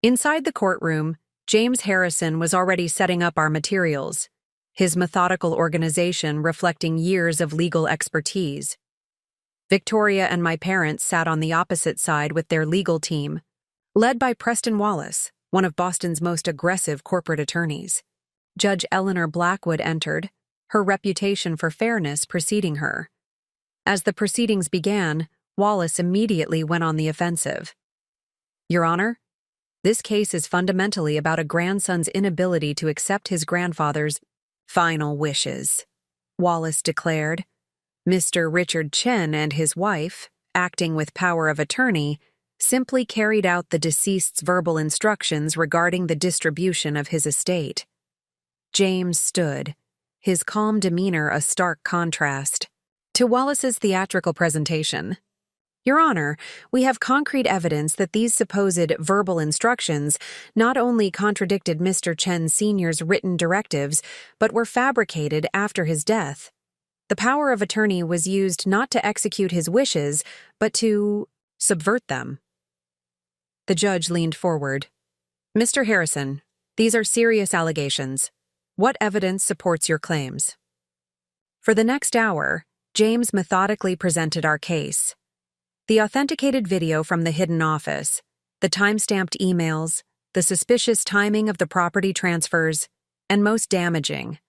Inside the courtroom, James Harrison was already setting up our materials, his methodical organization reflecting years of legal expertise. Victoria and my parents sat on the opposite side with their legal team, led by Preston Wallace, one of Boston's most aggressive corporate attorneys. Judge Eleanor Blackwood entered, her reputation for fairness preceding her. As the proceedings began, Wallace immediately went on the offensive. "Your Honor, this case is fundamentally about a grandson's inability to accept his grandfather's final wishes," Wallace declared. Mr. Richard Chen and his wife, acting with power of attorney, simply carried out the deceased's verbal instructions regarding the distribution of his estate. James stood, his calm demeanor a stark contrast to Wallace's theatrical presentation. "Your Honor, we have concrete evidence that these supposed verbal instructions not only contradicted Mr. Chen Sr.'s written directives, but were fabricated after his death. The power of attorney was used not to execute his wishes, but to subvert them." The judge leaned forward. "Mr. Harrison, these are serious allegations. What evidence supports your claims?" For the next hour, James methodically presented our case. The authenticated video from the hidden office, the time-stamped emails, the suspicious timing of the property transfers, and most damaging,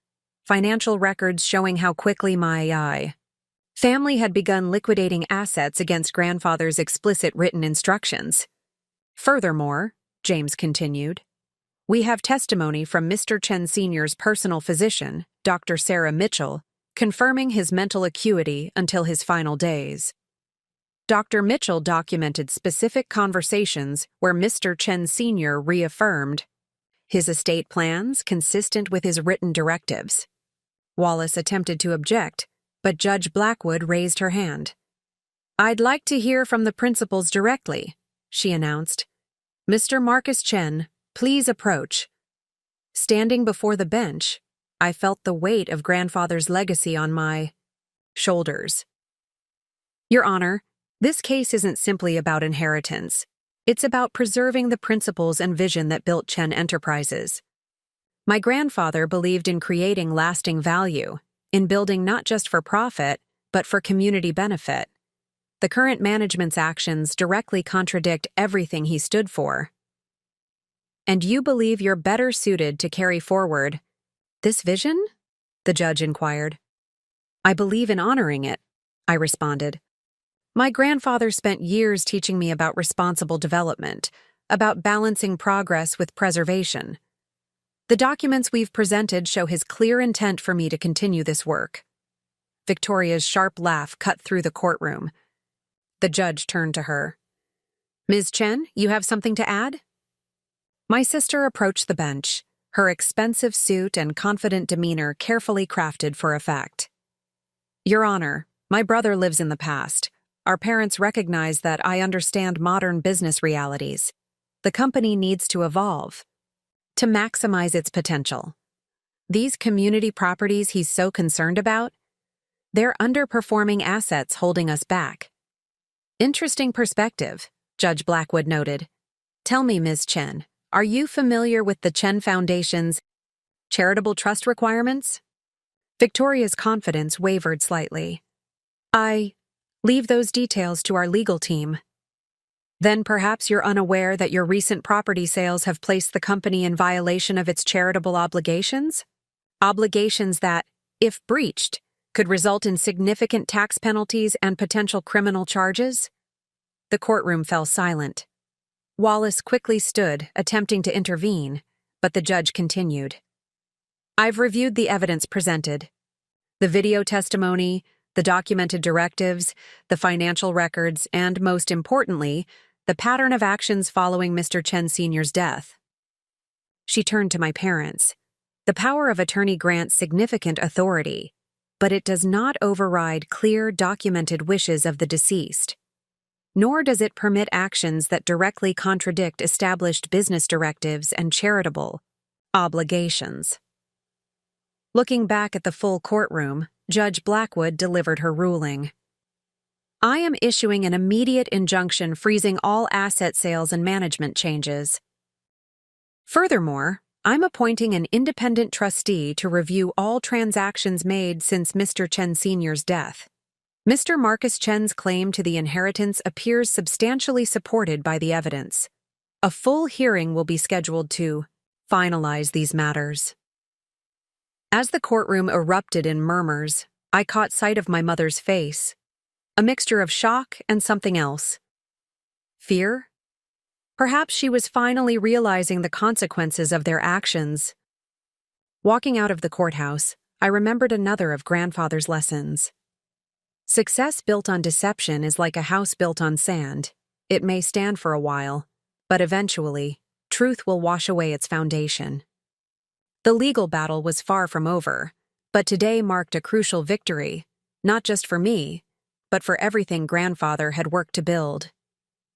financial records showing how quickly my Family had begun liquidating assets against grandfather's explicit written instructions. Furthermore, James continued, we have testimony from Mr. Chen Sr.'s personal physician, Dr. Sarah Mitchell, confirming his mental acuity until his final days. Dr. Mitchell documented specific conversations where Mr. Chen Sr. reaffirmed his estate plans consistent with his written directives. Wallace attempted to object, but Judge Blackwood raised her hand. I'd like to hear from the principals directly, she announced. Mr. Marcus Chen, please approach. Standing before the bench, I felt the weight of grandfather's legacy on my shoulders. Your Honor, this case isn't simply about inheritance. It's about preserving the principles and vision that built Chen Enterprises. My grandfather believed in creating lasting value, in building not just for profit, but for community benefit. The current management's actions directly contradict everything he stood for. And you believe you're better suited to carry forward this vision? The judge inquired. I believe in honoring it, I responded. My grandfather spent years teaching me about responsible development, about balancing progress with preservation. The documents we've presented show his clear intent for me to continue this work. Victoria's sharp laugh cut through the courtroom. The judge turned to her. Ms. Chen, you have something to add? My sister approached the bench, her expensive suit and confident demeanor carefully crafted for effect. Your Honor, my brother lives in the past. Our parents recognize that I understand modern business realities. The company needs to evolve, to maximize its potential. These community properties he's so concerned about, they're underperforming assets holding us back. Interesting perspective, Judge Blackwood noted. Tell me, Ms. Chen, are you familiar with the Chen Foundation's charitable trust requirements? Victoria's confidence wavered slightly. I leave those details to our legal team. Then perhaps you're unaware that your recent property sales have placed the company in violation of its charitable obligations? Obligations that, if breached, could result in significant tax penalties and potential criminal charges? The courtroom fell silent. Wallace quickly stood, attempting to intervene, but the judge continued. I've reviewed the evidence presented. The video testimony, the documented directives, the financial records, and, most importantly, the pattern of actions following Mr. Chen Sr.'s death. She turned to my parents. The power of attorney grants significant authority, but it does not override clear, documented wishes of the deceased. Nor does it permit actions that directly contradict established business directives and charitable obligations. Looking back at the full courtroom, Judge Blackwood delivered her ruling. I am issuing an immediate injunction freezing all asset sales and management changes. Furthermore, I'm appointing an independent trustee to review all transactions made since Mr. Chen Sr.'s death. Mr. Marcus Chen's claim to the inheritance appears substantially supported by the evidence. A full hearing will be scheduled to finalize these matters. As the courtroom erupted in murmurs, I caught sight of my mother's face, a mixture of shock and something else. Fear? Perhaps she was finally realizing the consequences of their actions. Walking out of the courthouse, I remembered another of grandfather's lessons. Success built on deception is like a house built on sand. It may stand for a while, but eventually, truth will wash away its foundation. The legal battle was far from over, but today marked a crucial victory, not just for me, but for everything grandfather had worked to build.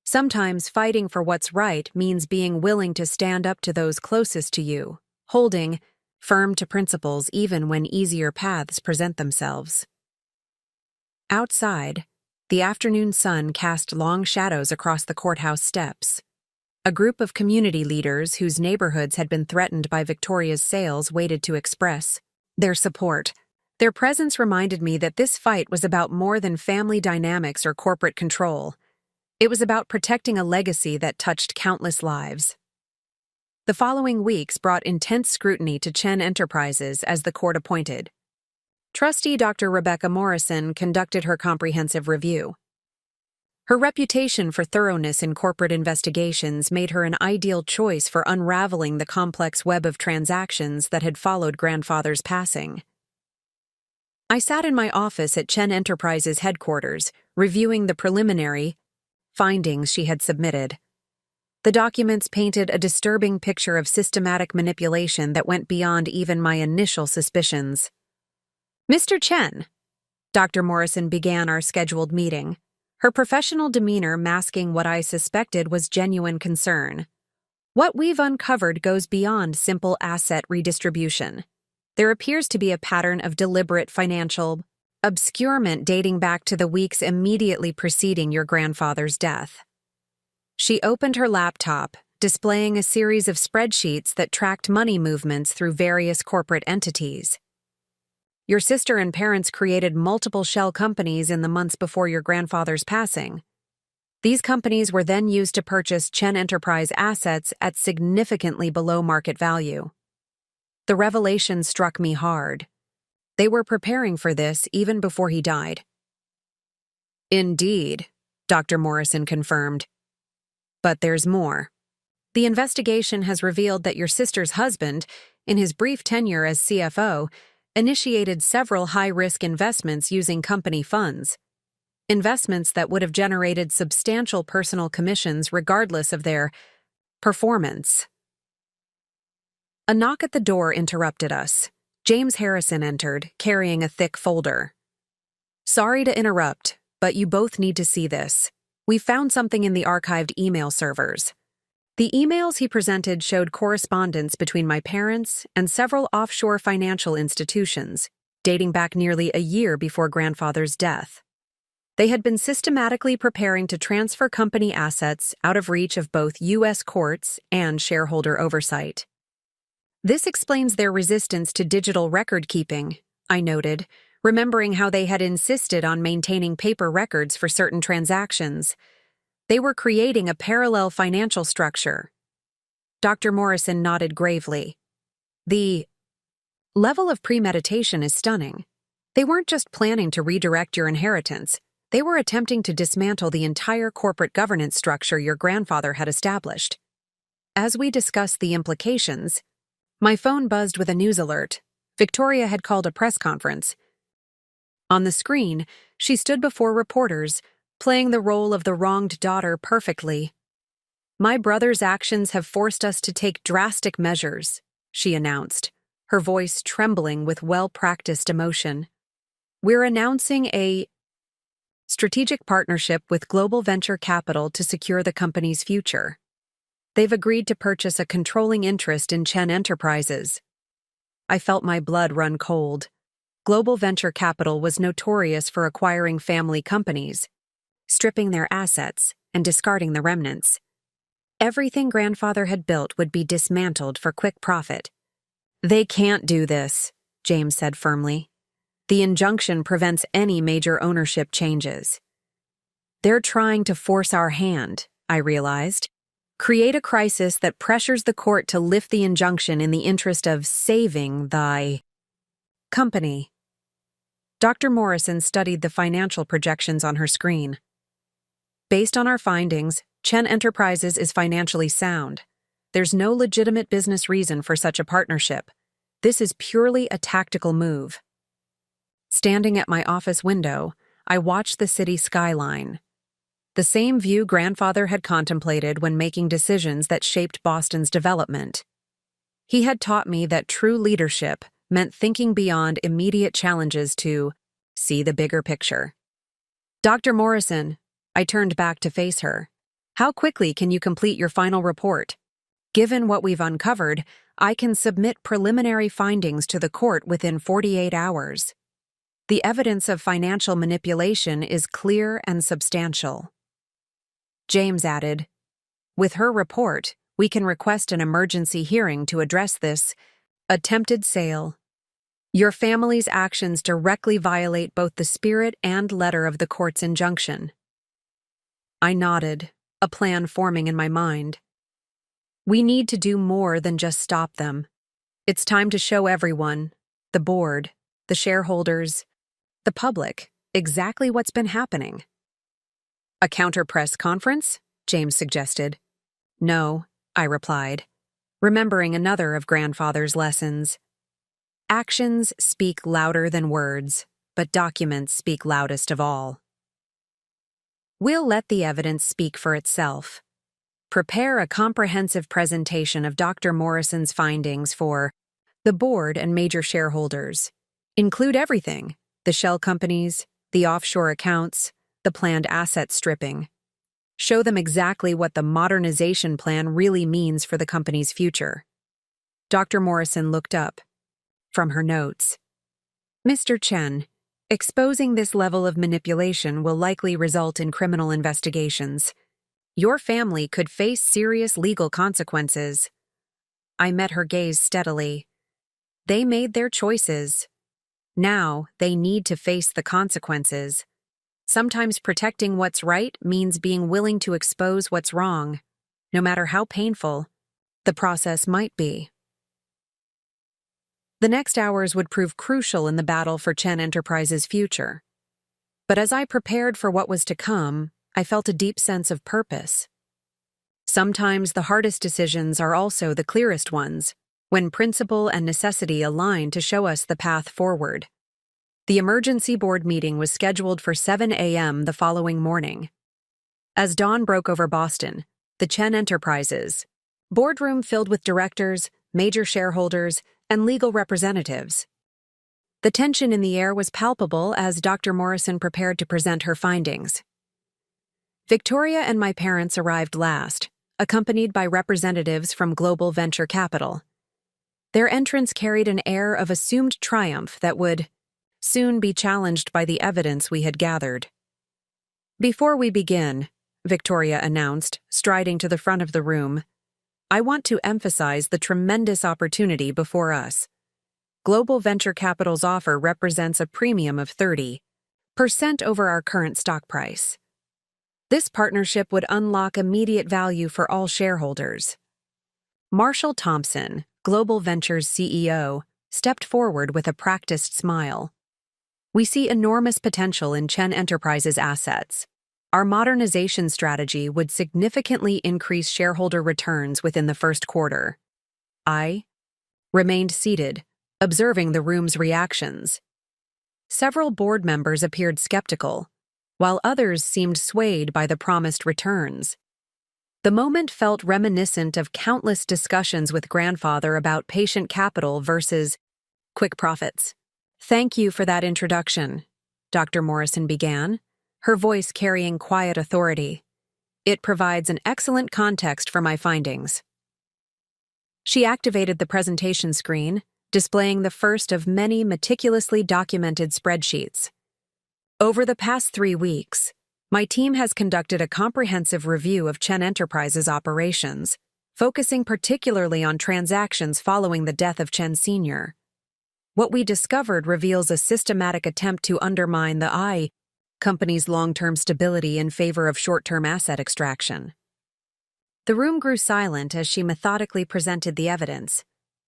Sometimes fighting for what's right means being willing to stand up to those closest to you, holding firm to principles even when easier paths present themselves. Outside, the afternoon sun cast long shadows across the courthouse steps. A group of community leaders whose neighborhoods had been threatened by Victoria's sales waited to express their support. Their presence reminded me that this fight was about more than family dynamics or corporate control. It was about protecting a legacy that touched countless lives. The following weeks brought intense scrutiny to Chen Enterprises as the court appointed Trustee Dr. Rebecca Morrison conducted her comprehensive review. Her reputation for thoroughness in corporate investigations made her an ideal choice for unraveling the complex web of transactions that had followed grandfather's passing. I sat in my office at Chen Enterprises headquarters, reviewing the preliminary findings she had submitted. The documents painted a disturbing picture of systematic manipulation that went beyond even my initial suspicions. "Mr. Chen," Dr. Morrison began our scheduled meeting, her professional demeanor masking what I suspected was genuine concern. "What we've uncovered goes beyond simple asset redistribution. There appears to be a pattern of deliberate financial obscurement dating back to the weeks immediately preceding your grandfather's death." She opened her laptop, displaying a series of spreadsheets that tracked money movements through various corporate entities. "Your sister and parents created multiple shell companies in the months before your grandfather's passing. These companies were then used to purchase Chen Enterprise assets at significantly below market value. The revelation struck me hard. They were preparing for this even before he died." "Indeed," Dr. Morrison confirmed. "But there's more. The investigation has revealed that your sister's husband, in his brief tenure as CFO, initiated several high-risk investments using company funds. Investments that would have generated substantial personal commissions regardless of their performance." A knock at the door interrupted us. James Harrison entered, carrying a thick folder. "Sorry to interrupt, but you both need to see this. We found something in the archived email servers." The emails he presented showed correspondence between my parents and several offshore financial institutions, dating back nearly a year before grandfather's death. They had been systematically preparing to transfer company assets out of reach of both U.S. courts and shareholder oversight. "This explains their resistance to digital record-keeping," I noted, remembering how they had insisted on maintaining paper records for certain transactions. They were creating a parallel financial structure. Dr. Morrison nodded gravely. "The level of premeditation is stunning. They weren't just planning to redirect your inheritance, they were attempting to dismantle the entire corporate governance structure your grandfather had established." As we discussed the implications, my phone buzzed with a news alert. Victoria had called a press conference. On the screen, she stood before reporters, playing the role of the wronged daughter perfectly. "My brother's actions have forced us to take drastic measures," she announced, her voice trembling with well-practiced emotion. "We're announcing a strategic partnership with global venture capital to secure the company's future. They've agreed to purchase a controlling interest in Chen Enterprises." I felt my blood run cold. Global venture capital was notorious for acquiring family companies, stripping their assets, and discarding the remnants. Everything grandfather had built would be dismantled for quick profit. "They can't do this," James said firmly. "The injunction prevents any major ownership changes." "They're trying to force our hand," I realized. "Create a crisis that pressures the court to lift the injunction in the interest of saving thy company." Dr. Morrison studied the financial projections on her screen. "Based on our findings, Chen Enterprises is financially sound. There's no legitimate business reason for such a partnership. This is purely a tactical move." Standing at my office window, I watched the city skyline. The same view grandfather had contemplated when making decisions that shaped Boston's development. He had taught me that true leadership meant thinking beyond immediate challenges to see the bigger picture. "Dr. Morrison," I turned back to face her, "how quickly can you complete your final report? Given what we've uncovered, I can submit preliminary findings to the court within 48 hours. The evidence of financial manipulation is clear and substantial." James added, "With her report, we can request an emergency hearing to address this attempted sale. Your family's actions directly violate both the spirit and letter of the court's injunction." I nodded, a plan forming in my mind. "We need to do more than just stop them. It's time to show everyone, the board, the shareholders, the public, exactly what's been happening. A counter-press conference? James suggested. No, I replied, remembering another of grandfather's lessons. Actions speak louder than words, but documents speak loudest of all. We'll let the evidence speak for itself. Prepare a comprehensive presentation of Dr. Morrison's findings for the board and major shareholders. Include everything: the shell companies, the offshore accounts, the planned asset stripping. Show them exactly what the modernization plan really means for the company's future. Dr. Morrison looked up from her notes. Mr. Chen, exposing this level of manipulation will likely result in criminal investigations. Your family could face serious legal consequences. I met her gaze steadily. They made their choices. Now they need to face the consequences. Sometimes protecting what's right means being willing to expose what's wrong, no matter how painful the process might be. The next hours would prove crucial in the battle for Chen Enterprises' future. But as I prepared for what was to come, I felt a deep sense of purpose. Sometimes the hardest decisions are also the clearest ones, when principle and necessity align to show us the path forward. The emergency board meeting was scheduled for 7 a.m. the following morning. As dawn broke over Boston, the Chen Enterprises boardroom filled with directors, major shareholders, and legal representatives. The tension in the air was palpable as Dr. Morrison prepared to present her findings. Victoria and my parents arrived last, accompanied by representatives from Global Venture Capital. Their entrance carried an air of assumed triumph that would soon be challenged by the evidence we had gathered. Before we begin, Victoria announced, striding to the front of the room, I want to emphasize the tremendous opportunity before us. Global Venture Capital's offer represents a premium of 30% over our current stock price. This partnership would unlock immediate value for all shareholders. Marshall Thompson, Global Ventures CEO, stepped forward with a practiced smile. We see enormous potential in Chen Enterprises' assets. Our modernization strategy would significantly increase shareholder returns within the first quarter. I remained seated, observing the room's reactions. Several board members appeared skeptical, while others seemed swayed by the promised returns. The moment felt reminiscent of countless discussions with grandfather about patient capital versus quick profits. Thank you for that introduction, Dr. Morrison began, her voice carrying quiet authority. It provides an excellent context for my findings. She activated the presentation screen, displaying the first of many meticulously documented spreadsheets. Over the past 3 weeks, my team has conducted a comprehensive review of Chen Enterprises' operations, focusing particularly on transactions following the death of Chen Sr. What we discovered reveals a systematic attempt to undermine the company's long-term stability in favor of short-term asset extraction. The room grew silent as she methodically presented the evidence.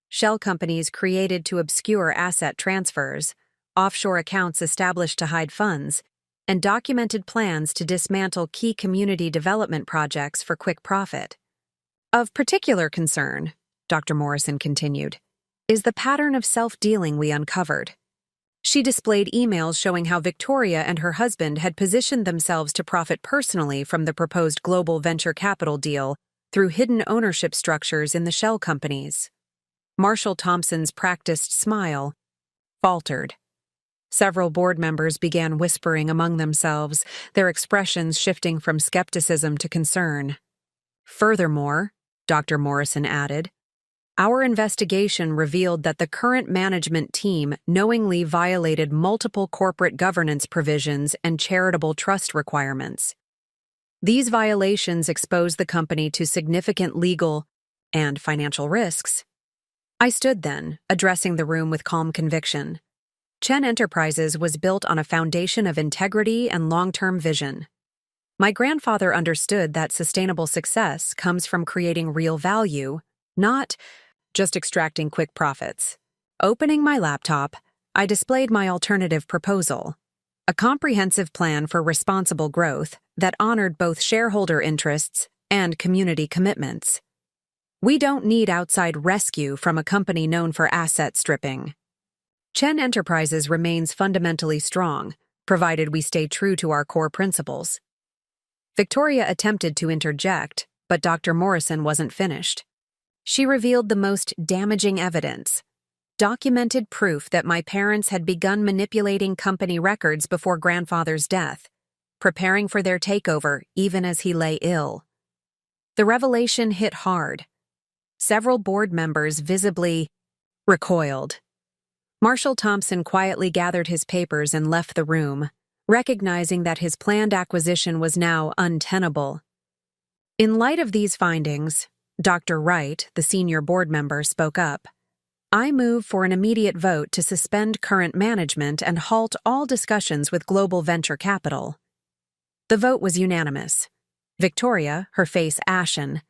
Shell companies created to obscure asset transfers, offshore accounts established to hide funds, and documented plans to dismantle key community development projects for quick profit. Of particular concern, Dr. Morrison continued, is the pattern of self-dealing we uncovered. She displayed emails showing how Victoria and her husband had positioned themselves to profit personally from the proposed global venture capital deal through hidden ownership structures in the shell companies. Marshall Thompson's practiced smile faltered. Several board members began whispering among themselves, their expressions shifting from skepticism to concern. Furthermore, Dr. Morrison added, our investigation revealed that the current management team knowingly violated multiple corporate governance provisions and charitable trust requirements. These violations expose the company to significant legal and financial risks. I stood then, addressing the room with calm conviction. Chen Enterprises was built on a foundation of integrity and long-term vision. My grandfather understood that sustainable success comes from creating real value, not just extracting quick profits. Opening my laptop, I displayed my alternative proposal, a comprehensive plan for responsible growth that honored both shareholder interests and community commitments. We don't need outside rescue from a company known for asset stripping. Chen Enterprises remains fundamentally strong, provided we stay true to our core principles. Victoria attempted to interject, but Dr. Morrison wasn't finished. She revealed the most damaging evidence, documented proof that my parents had begun manipulating company records before grandfather's death, preparing for their takeover even as he lay ill. The revelation hit hard. Several board members visibly recoiled. Marshall Thompson quietly gathered his papers and left the room, recognizing that his planned acquisition was now untenable. In light of these findings, Dr. Wright, the senior board member, spoke up. I move for an immediate vote to suspend current management and halt all discussions with global venture capital. The vote was unanimous. Victoria, her face ashen,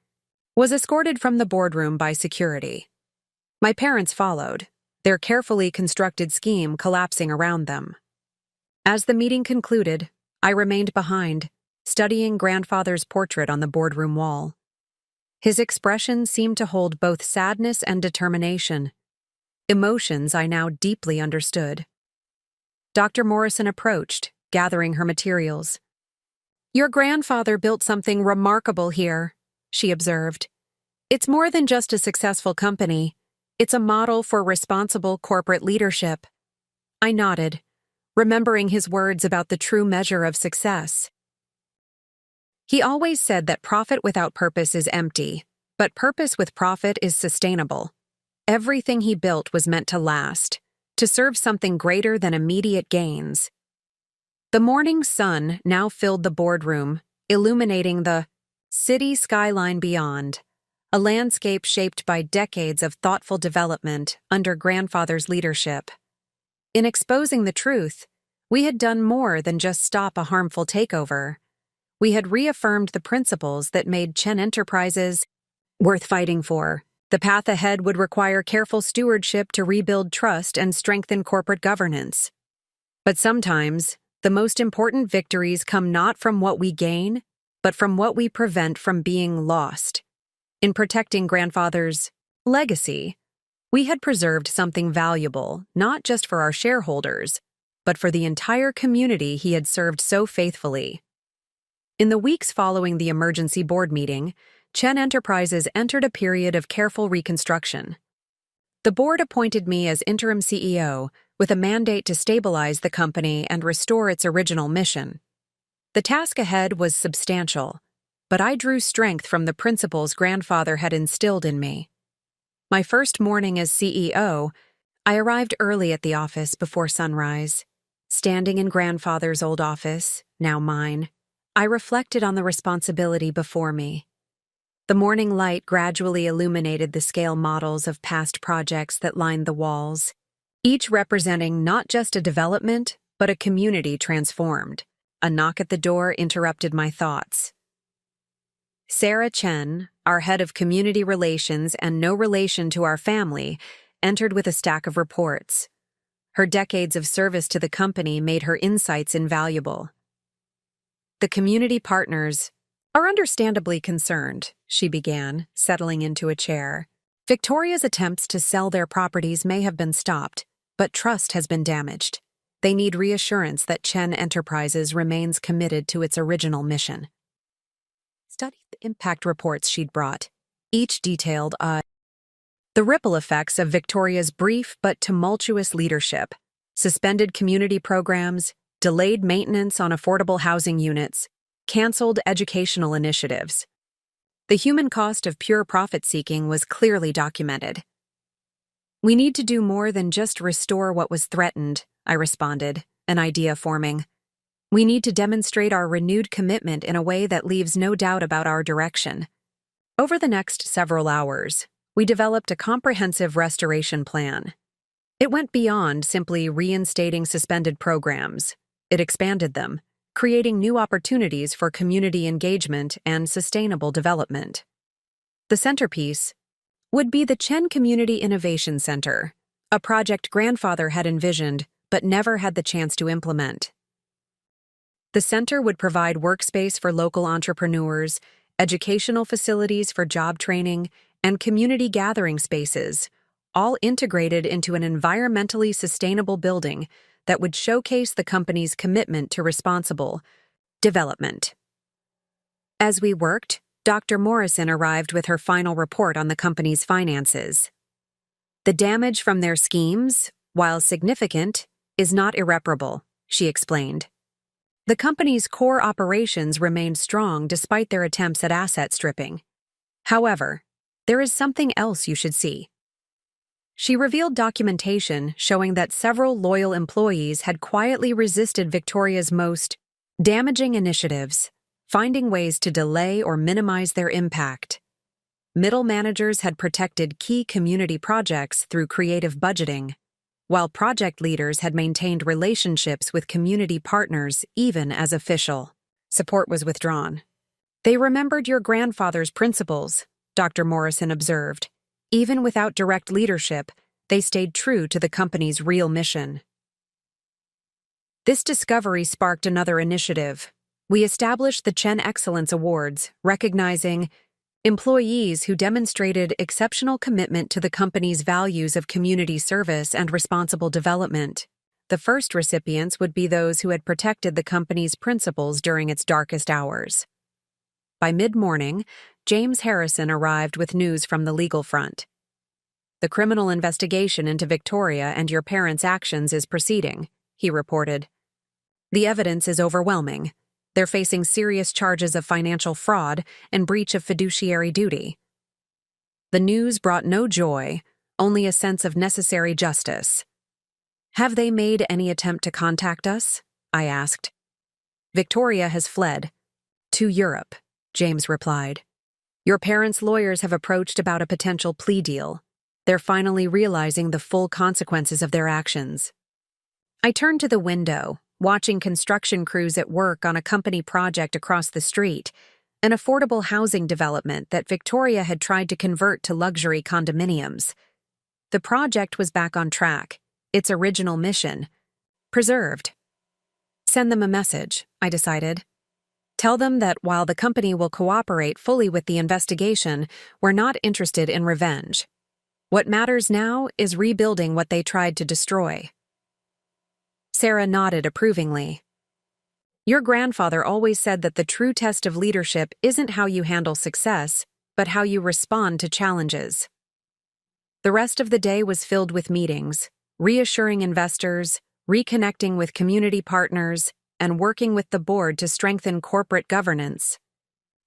was escorted from the boardroom by security. My parents followed, their carefully constructed scheme collapsing around them. As the meeting concluded, I remained behind, studying grandfather's portrait on the boardroom wall. His expression seemed to hold both sadness and determination, emotions I now deeply understood. Dr. Morrison approached, gathering her materials. Your grandfather built something remarkable here, she observed. It's more than just a successful company. It's a model for responsible corporate leadership. I nodded, remembering his words about the true measure of success. He always said that profit without purpose is empty, but purpose with profit is sustainable. Everything he built was meant to last, to serve something greater than immediate gains. The morning sun now filled the boardroom, illuminating the city skyline beyond, a landscape shaped by decades of thoughtful development under grandfather's leadership. In exposing the truth, we had done more than just stop a harmful takeover. We had reaffirmed the principles that made Chen Enterprises worth fighting for. The path ahead would require careful stewardship to rebuild trust and strengthen corporate governance. But sometimes, the most important victories come not from what we gain, but from what we prevent from being lost. In protecting grandfather's legacy, we had preserved something valuable, not just for our shareholders, but for the entire community he had served so faithfully. In the weeks following the emergency board meeting, Chen Enterprises entered a period of careful reconstruction. The board appointed me as interim CEO with a mandate to stabilize the company and restore its original mission. The task ahead was substantial, but I drew strength from the principles grandfather had instilled in me. My first morning as CEO, I arrived early at the office before sunrise. Standing in grandfather's old office, now mine, I reflected on the responsibility before me. The morning light gradually illuminated the scale models of past projects that lined the walls, each representing not just a development, but a community transformed. A knock at the door interrupted my thoughts. Sarah Chen, our head of community relations and no relation to our family, entered with a stack of reports. Her decades of service to the company made her insights invaluable. The community partners are understandably concerned, she began, settling into a chair. Victoria's attempts to sell their properties may have been stopped, but trust has been damaged. They need reassurance that Chen Enterprises remains committed to its original mission. Studied the impact reports she'd brought. Each detailed the ripple effects of Victoria's brief but tumultuous leadership, suspended community programs, delayed maintenance on affordable housing units, canceled educational initiatives. The human cost of pure profit-seeking was clearly documented. We need to do more than just restore what was threatened, I responded, an idea forming. We need to demonstrate our renewed commitment in a way that leaves no doubt about our direction. Over the next several hours, we developed a comprehensive restoration plan. It went beyond simply reinstating suspended programs. It expanded them, creating new opportunities for community engagement and sustainable development. The centerpiece would be the Chen Community Innovation Center, a project grandfather had envisioned but never had the chance to implement. The center would provide workspace for local entrepreneurs, educational facilities for job training, and community gathering spaces, all integrated into an environmentally sustainable building that would showcase the company's commitment to responsible development. As we worked, Dr. Morrison arrived with her final report on the company's finances. The damage from their schemes, while significant, is not irreparable, she explained. The company's core operations remained strong despite their attempts at asset stripping. However, there is something else you should see. She revealed documentation showing that several loyal employees had quietly resisted Victoria's most damaging initiatives, finding ways to delay or minimize their impact. Middle managers had protected key community projects through creative budgeting, while project leaders had maintained relationships with community partners even as official support was withdrawn. They remembered your grandfather's principles, Dr. Morrison observed. Even without direct leadership, they stayed true to the company's real mission. This discovery sparked another initiative. We established the Chen Excellence Awards, recognizing employees who demonstrated exceptional commitment to the company's values of community service and responsible development. The first recipients would be those who had protected the company's principles during its darkest hours. By mid-morning, James Harrison arrived with news from the legal front. The criminal investigation into Victoria and your parents' actions is proceeding, he reported. The evidence is overwhelming. They're facing serious charges of financial fraud and breach of fiduciary duty. The news brought no joy, only a sense of necessary justice. Have they made any attempt to contact us? I asked. Victoria has fled. To Europe, James replied. Your parents' lawyers have approached about a potential plea deal. They're finally realizing the full consequences of their actions. I turned to the window, watching construction crews at work on a company project across the street, an affordable housing development that Victoria had tried to convert to luxury condominiums. The project was back on track, its original mission preserved. Send them a message, I decided. Tell them that while the company will cooperate fully with the investigation, we're not interested in revenge. What matters now is rebuilding what they tried to destroy. Sarah nodded approvingly. Your grandfather always said that the true test of leadership isn't how you handle success, but how you respond to challenges. The rest of the day was filled with meetings, reassuring investors, reconnecting with community partners, and working with the board to strengthen corporate governance.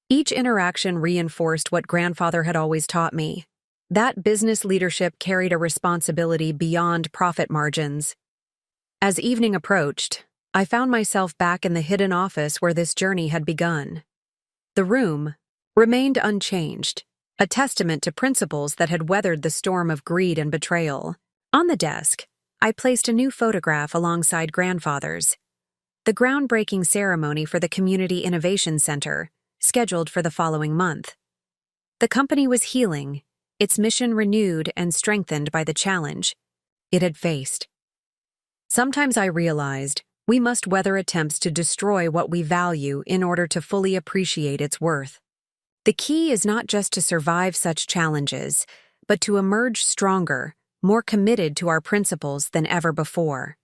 Each interaction reinforced what grandfather had always taught me, that business leadership carried a responsibility beyond profit margins. As evening approached, I found myself back in the hidden office where this journey had begun. The room remained unchanged, a testament to principles that had weathered the storm of greed and betrayal. On the desk, I placed a new photograph alongside grandfather's. The groundbreaking ceremony for the Community Innovation Center, scheduled for the following month. The company was healing, its mission renewed and strengthened by the challenge it had faced. Sometimes I realized we must weather attempts to destroy what we value in order to fully appreciate its worth. The key is not just to survive such challenges, but to emerge stronger, more committed to our principles than ever before.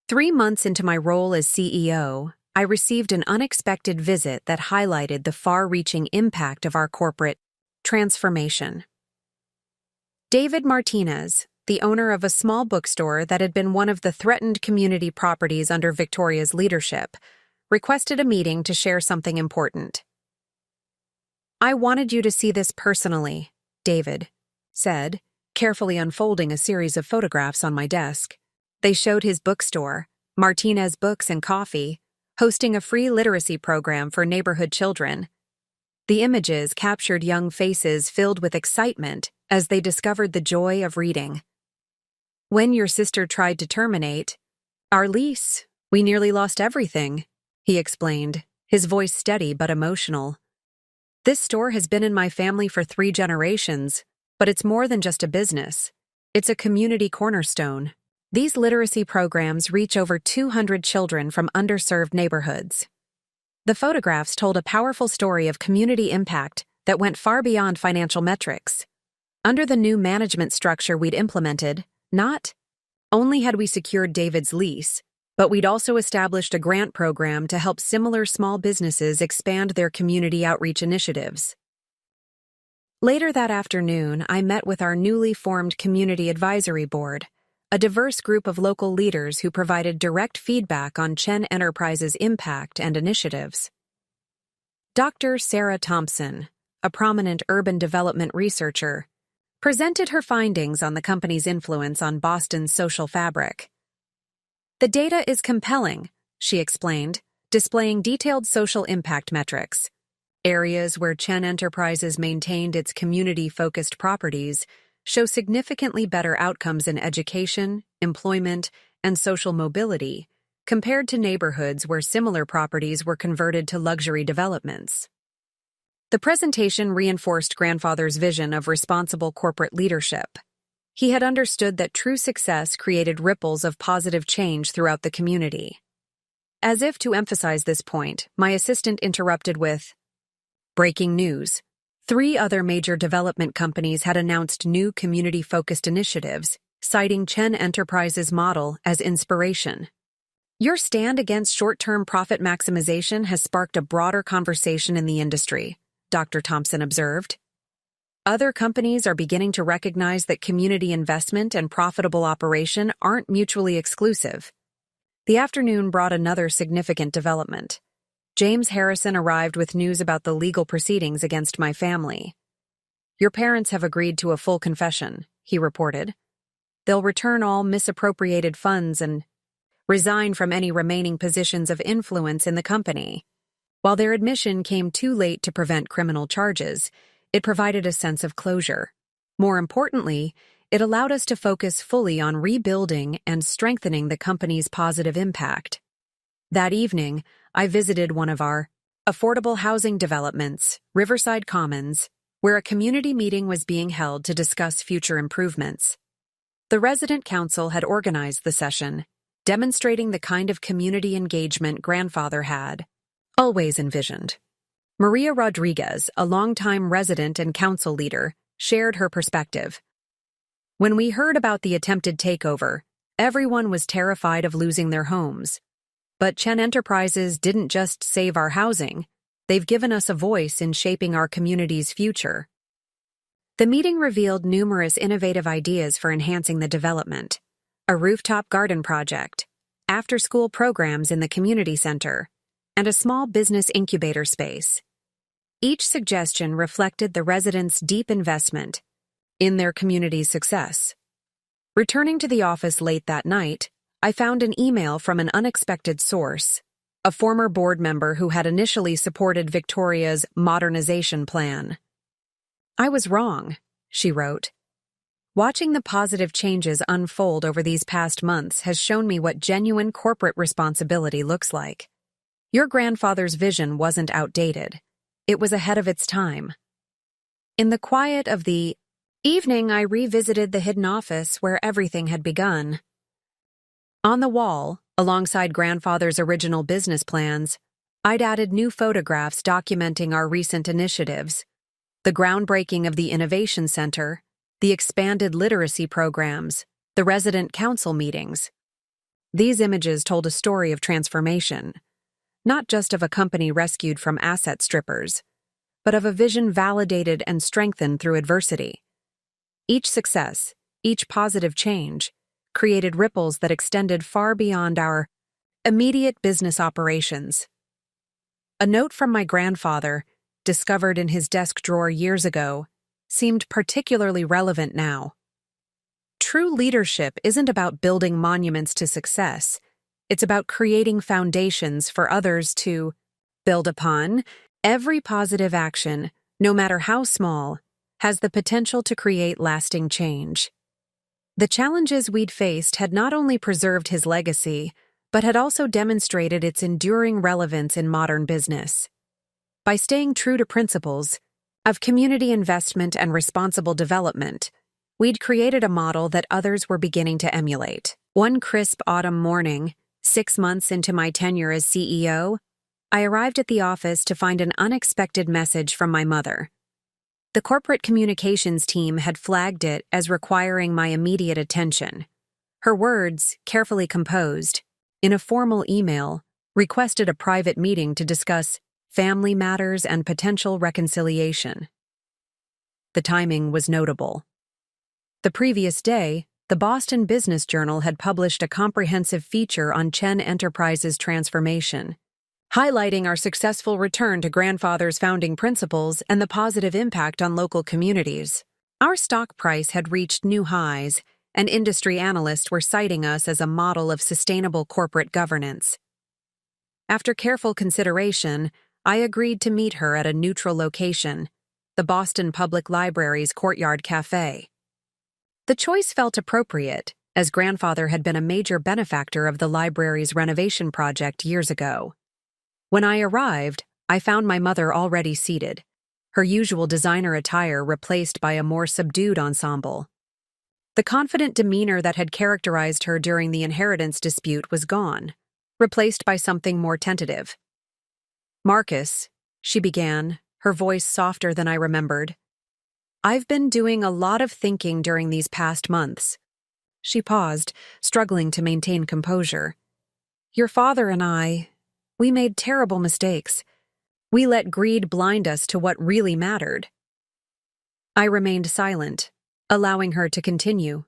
3 months into my role as CEO, I received an unexpected visit that highlighted the far-reaching impact of our corporate transformation. David Martinez, the owner of a small bookstore that had been one of the threatened community properties under Victoria's leadership, requested a meeting to share something important. I wanted you to see this personally, David said, carefully unfolding a series of photographs on my desk. They showed his bookstore, Martinez Books and Coffee, hosting a free literacy program for neighborhood children. The images captured young faces filled with excitement as they discovered the joy of reading. When your sister tried to terminate our lease, we nearly lost everything, he explained, his voice steady but emotional. This store has been in my family for 3 generations, but it's more than just a business. It's a community cornerstone. These literacy programs reach over 200 children from underserved neighborhoods. The photographs told a powerful story of community impact that went far beyond financial metrics. Under the new management structure we'd implemented, not only had we secured David's lease, but we'd also established a grant program to help similar small businesses expand their community outreach initiatives. Later that afternoon, I met with our newly formed Community Advisory Board, a diverse group of local leaders who provided direct feedback on Chen Enterprises' impact and initiatives. Dr. Sarah Thompson, a prominent urban development researcher, presented her findings on the company's influence on Boston's social fabric. The data is compelling, she explained, displaying detailed social impact metrics. Areas where Chen Enterprises maintained its community-focused properties show significantly better outcomes in education, employment, and social mobility compared to neighborhoods where similar properties were converted to luxury developments. The presentation reinforced grandfather's vision of responsible corporate leadership. He had understood that true success created ripples of positive change throughout the community. As if to emphasize this point, my assistant interrupted with, "Breaking news. 3 other major development companies had announced new community-focused initiatives, citing Chen Enterprises' model as inspiration. Your stand against short-term profit maximization has sparked a broader conversation in the industry," Dr. Thompson observed. Other companies are beginning to recognize that community investment and profitable operation aren't mutually exclusive. The afternoon brought another significant development. James Harrison arrived with news about the legal proceedings against my family. "Your parents have agreed to a full confession," he reported. "They'll return all misappropriated funds and resign from any remaining positions of influence in the company." While their admission came too late to prevent criminal charges, it provided a sense of closure. More importantly, it allowed us to focus fully on rebuilding and strengthening the company's positive impact. That evening, I visited one of our affordable housing developments, Riverside Commons, where a community meeting was being held to discuss future improvements. The resident council had organized the session, demonstrating the kind of community engagement grandfather had always envisioned. Maria Rodriguez, a longtime resident and council leader, shared her perspective. "When we heard about the attempted takeover, everyone was terrified of losing their homes. But Chen Enterprises didn't just save our housing, they've given us a voice in shaping our community's future." The meeting revealed numerous innovative ideas for enhancing the development: a rooftop garden project, after-school programs in the community center, and a small business incubator space. Each suggestion reflected the residents' deep investment in their community's success. Returning to the office late that night, I found an email from an unexpected source, a former board member who had initially supported Victoria's modernization plan. "I was wrong," she wrote. "Watching the positive changes unfold over these past months has shown me what genuine corporate responsibility looks like. Your grandfather's vision wasn't outdated. It was ahead of its time." In the quiet of the evening, I revisited the hidden office where everything had begun. On the wall, alongside grandfather's original business plans, I'd added new photographs documenting our recent initiatives: the groundbreaking of the Innovation Center, the expanded literacy programs, the resident council meetings. These images told a story of transformation, not just of a company rescued from asset strippers, but of a vision validated and strengthened through adversity. Each success, each positive change, created ripples that extended far beyond our immediate business operations. A note from my grandfather, discovered in his desk drawer years ago, seemed particularly relevant now. True leadership isn't about building monuments to success. It's about creating foundations for others to build upon. Every positive action, no matter how small, has the potential to create lasting change. The challenges we'd faced had not only preserved his legacy, but had also demonstrated its enduring relevance in modern business. By staying true to principles of community investment and responsible development, We'd created a model that others were beginning to emulate. One crisp autumn morning, 6 months into my tenure as CEO, I arrived at the office to find an unexpected message from my mother. The corporate communications team had flagged it as requiring my immediate attention. Her words, carefully composed, in a formal email, requested a private meeting to discuss family matters and potential reconciliation. The timing was notable. The previous day, the Boston Business Journal had published a comprehensive feature on Chen Enterprises' transformation, highlighting our successful return to grandfather's founding principles and the positive impact on local communities. Our stock price had reached new highs, and industry analysts were citing us as a model of sustainable corporate governance. After careful consideration, I agreed to meet her at a neutral location, the Boston Public Library's Courtyard Cafe. The choice felt appropriate, as grandfather had been a major benefactor of the library's renovation project years ago. When I arrived, I found my mother already seated, her usual designer attire replaced by a more subdued ensemble. The confident demeanor that had characterized her during the inheritance dispute was gone, replaced by something more tentative. "Marcus," she began, her voice softer than I remembered, "I've been doing a lot of thinking during these past months." She paused, struggling to maintain composure. "Your father and we made terrible mistakes. We let greed blind us to what really mattered." I remained silent, allowing her to continue.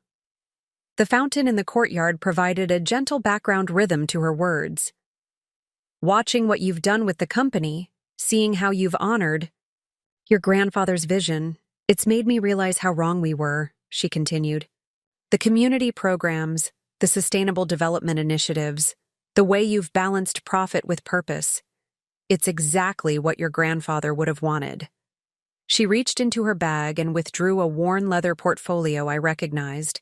The fountain in the courtyard provided a gentle background rhythm to her words. "Watching what you've done with the company, seeing how you've honored your grandfather's vision, it's made me realize how wrong we were," she continued. "The community programs, the sustainable development initiatives, the way you've balanced profit with purpose. It's exactly what your grandfather would have wanted." She reached into her bag and withdrew a worn leather portfolio I recognized.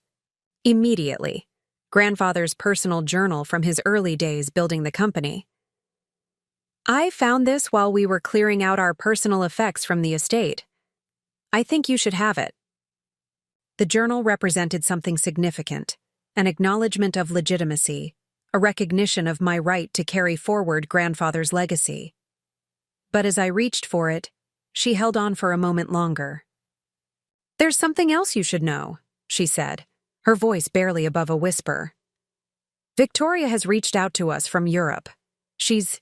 Immediately, grandfather's personal journal from his early days building the company. "I found this while we were clearing out our personal effects from the estate. I think you should have it." The journal represented something significant, an acknowledgement of legitimacy, a recognition of my right to carry forward grandfather's legacy. But as I reached for it, she held on for a moment longer. "There's something else you should know," she said, her voice barely above a whisper. "Victoria has reached out to us from Europe. She's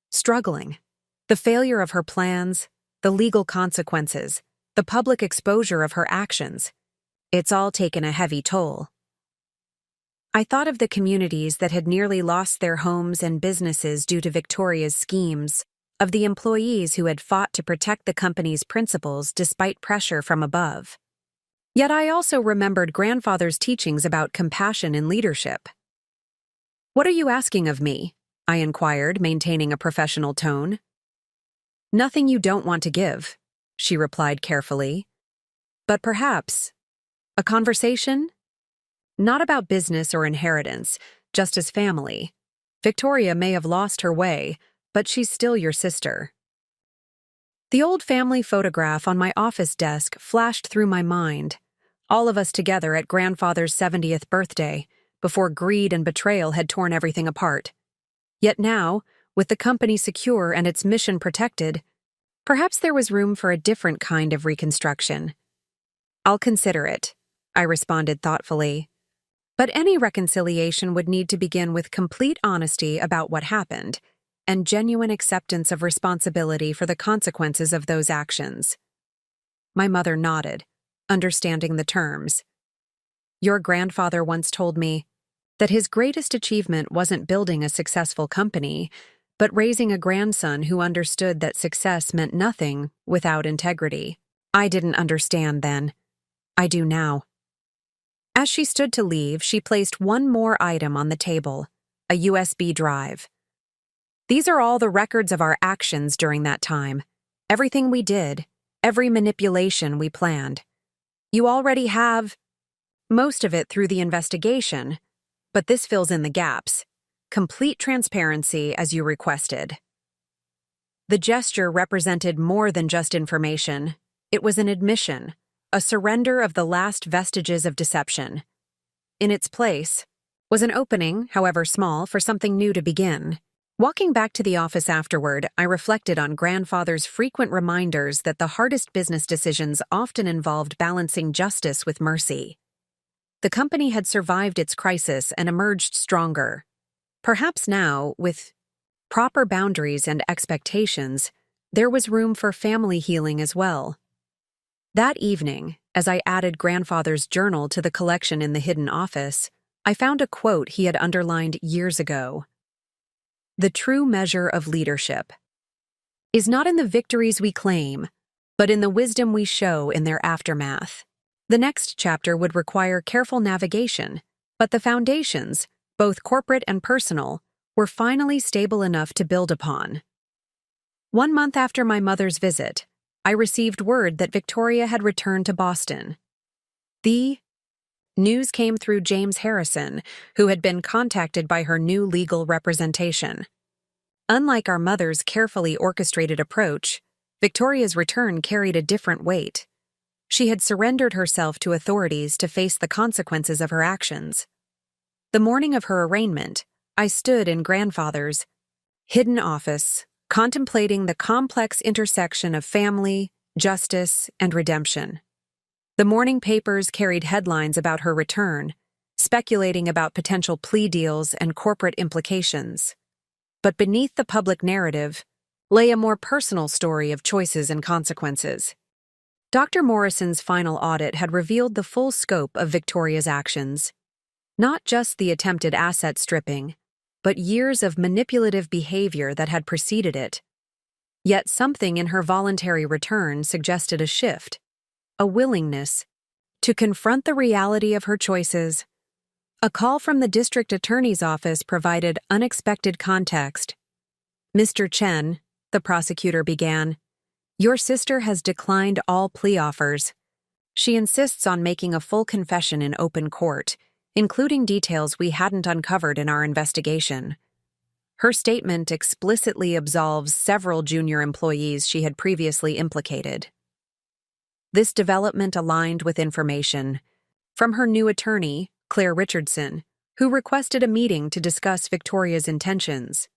struggling. The failure of her plans, the legal consequences, the public exposure of her actions. It's all taken a heavy toll." I thought of the communities that had nearly lost their homes and businesses due to Victoria's schemes, of the employees who had fought to protect the company's principles despite pressure from above. Yet I also remembered grandfather's teachings about compassion in leadership. "What are you asking of me?" I inquired, maintaining a professional tone. "Nothing you don't want to give," she replied carefully. "But perhaps a conversation? Not about business or inheritance, just as family. Victoria may have lost her way, but she's still your sister." The old family photograph on my office desk flashed through my mind, all of us together at grandfather's 70th birthday, before greed and betrayal had torn everything apart. Yet now, with the company secure and its mission protected, perhaps there was room for a different kind of reconstruction. "I'll consider it," I responded thoughtfully. "But any reconciliation would need to begin with complete honesty about what happened, and genuine acceptance of responsibility for the consequences of those actions." My mother nodded, understanding the terms. "Your grandfather once told me that his greatest achievement wasn't building a successful company, but raising a grandson who understood that success meant nothing without integrity." I didn't understand then. I do now. As she stood to leave, she placed one more item on the table, a USB drive. "These are all the records of our actions during that time. Everything we did, every manipulation we planned. You already have most of it through the investigation, but this fills in the gaps. Complete transparency as you requested." The gesture represented more than just information. It was an admission, a surrender of the last vestiges of deception. In its place was an opening, however small, for something new to begin. Walking back to the office afterward, I reflected on grandfather's frequent reminders that the hardest business decisions often involved balancing justice with mercy. The company had survived its crisis and emerged stronger. Perhaps now, with proper boundaries and expectations, there was room for family healing as well. That evening, as I added grandfather's journal to the collection in the hidden office, I found a quote he had underlined years ago. "The true measure of leadership is not in the victories we claim, but in the wisdom we show in their aftermath." The next chapter would require careful navigation, but the foundations, both corporate and personal, were finally stable enough to build upon. 1 month after my mother's visit, I received word that Victoria had returned to Boston. The news came through James Harrison, who had been contacted by her new legal representation. Unlike our mother's carefully orchestrated approach, Victoria's return carried a different weight. She had surrendered herself to authorities to face the consequences of her actions. The morning of her arraignment, I stood in grandfather's hidden office, contemplating the complex intersection of family, justice, and redemption. The morning papers carried headlines about her return, speculating about potential plea deals and corporate implications. But beneath the public narrative lay a more personal story of choices and consequences. Dr. Morrison's final audit had revealed the full scope of Victoria's actions, not just the attempted asset stripping, but years of manipulative behavior that had preceded it. Yet something in her voluntary return suggested a shift, a willingness to confront the reality of her choices. A call from the district attorney's office provided unexpected context. "Mr. Chen," the prosecutor began, "your sister has declined all plea offers. She insists on making a full confession in open court, including details we hadn't uncovered in our investigation. Her statement explicitly absolves several junior employees she had previously implicated." This development aligned with information from her new attorney, Claire Richardson, who requested a meeting to discuss Victoria's intentions.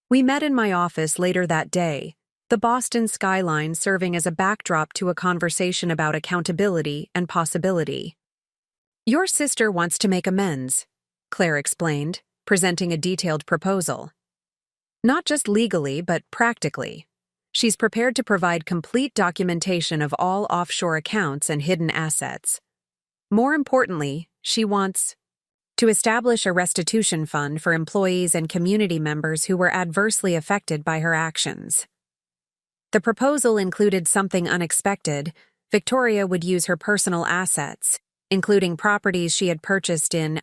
We met in my office later that day, the Boston skyline serving as a backdrop to a conversation about accountability and possibility. "Your sister wants to make amends," Claire explained, presenting a detailed proposal. "Not just legally, but practically. She's prepared to provide complete documentation of all offshore accounts and hidden assets. More importantly, she wants to establish a restitution fund for employees and community members who were adversely affected by her actions." The proposal included something unexpected. Victoria would use her personal assets, including properties she had purchased in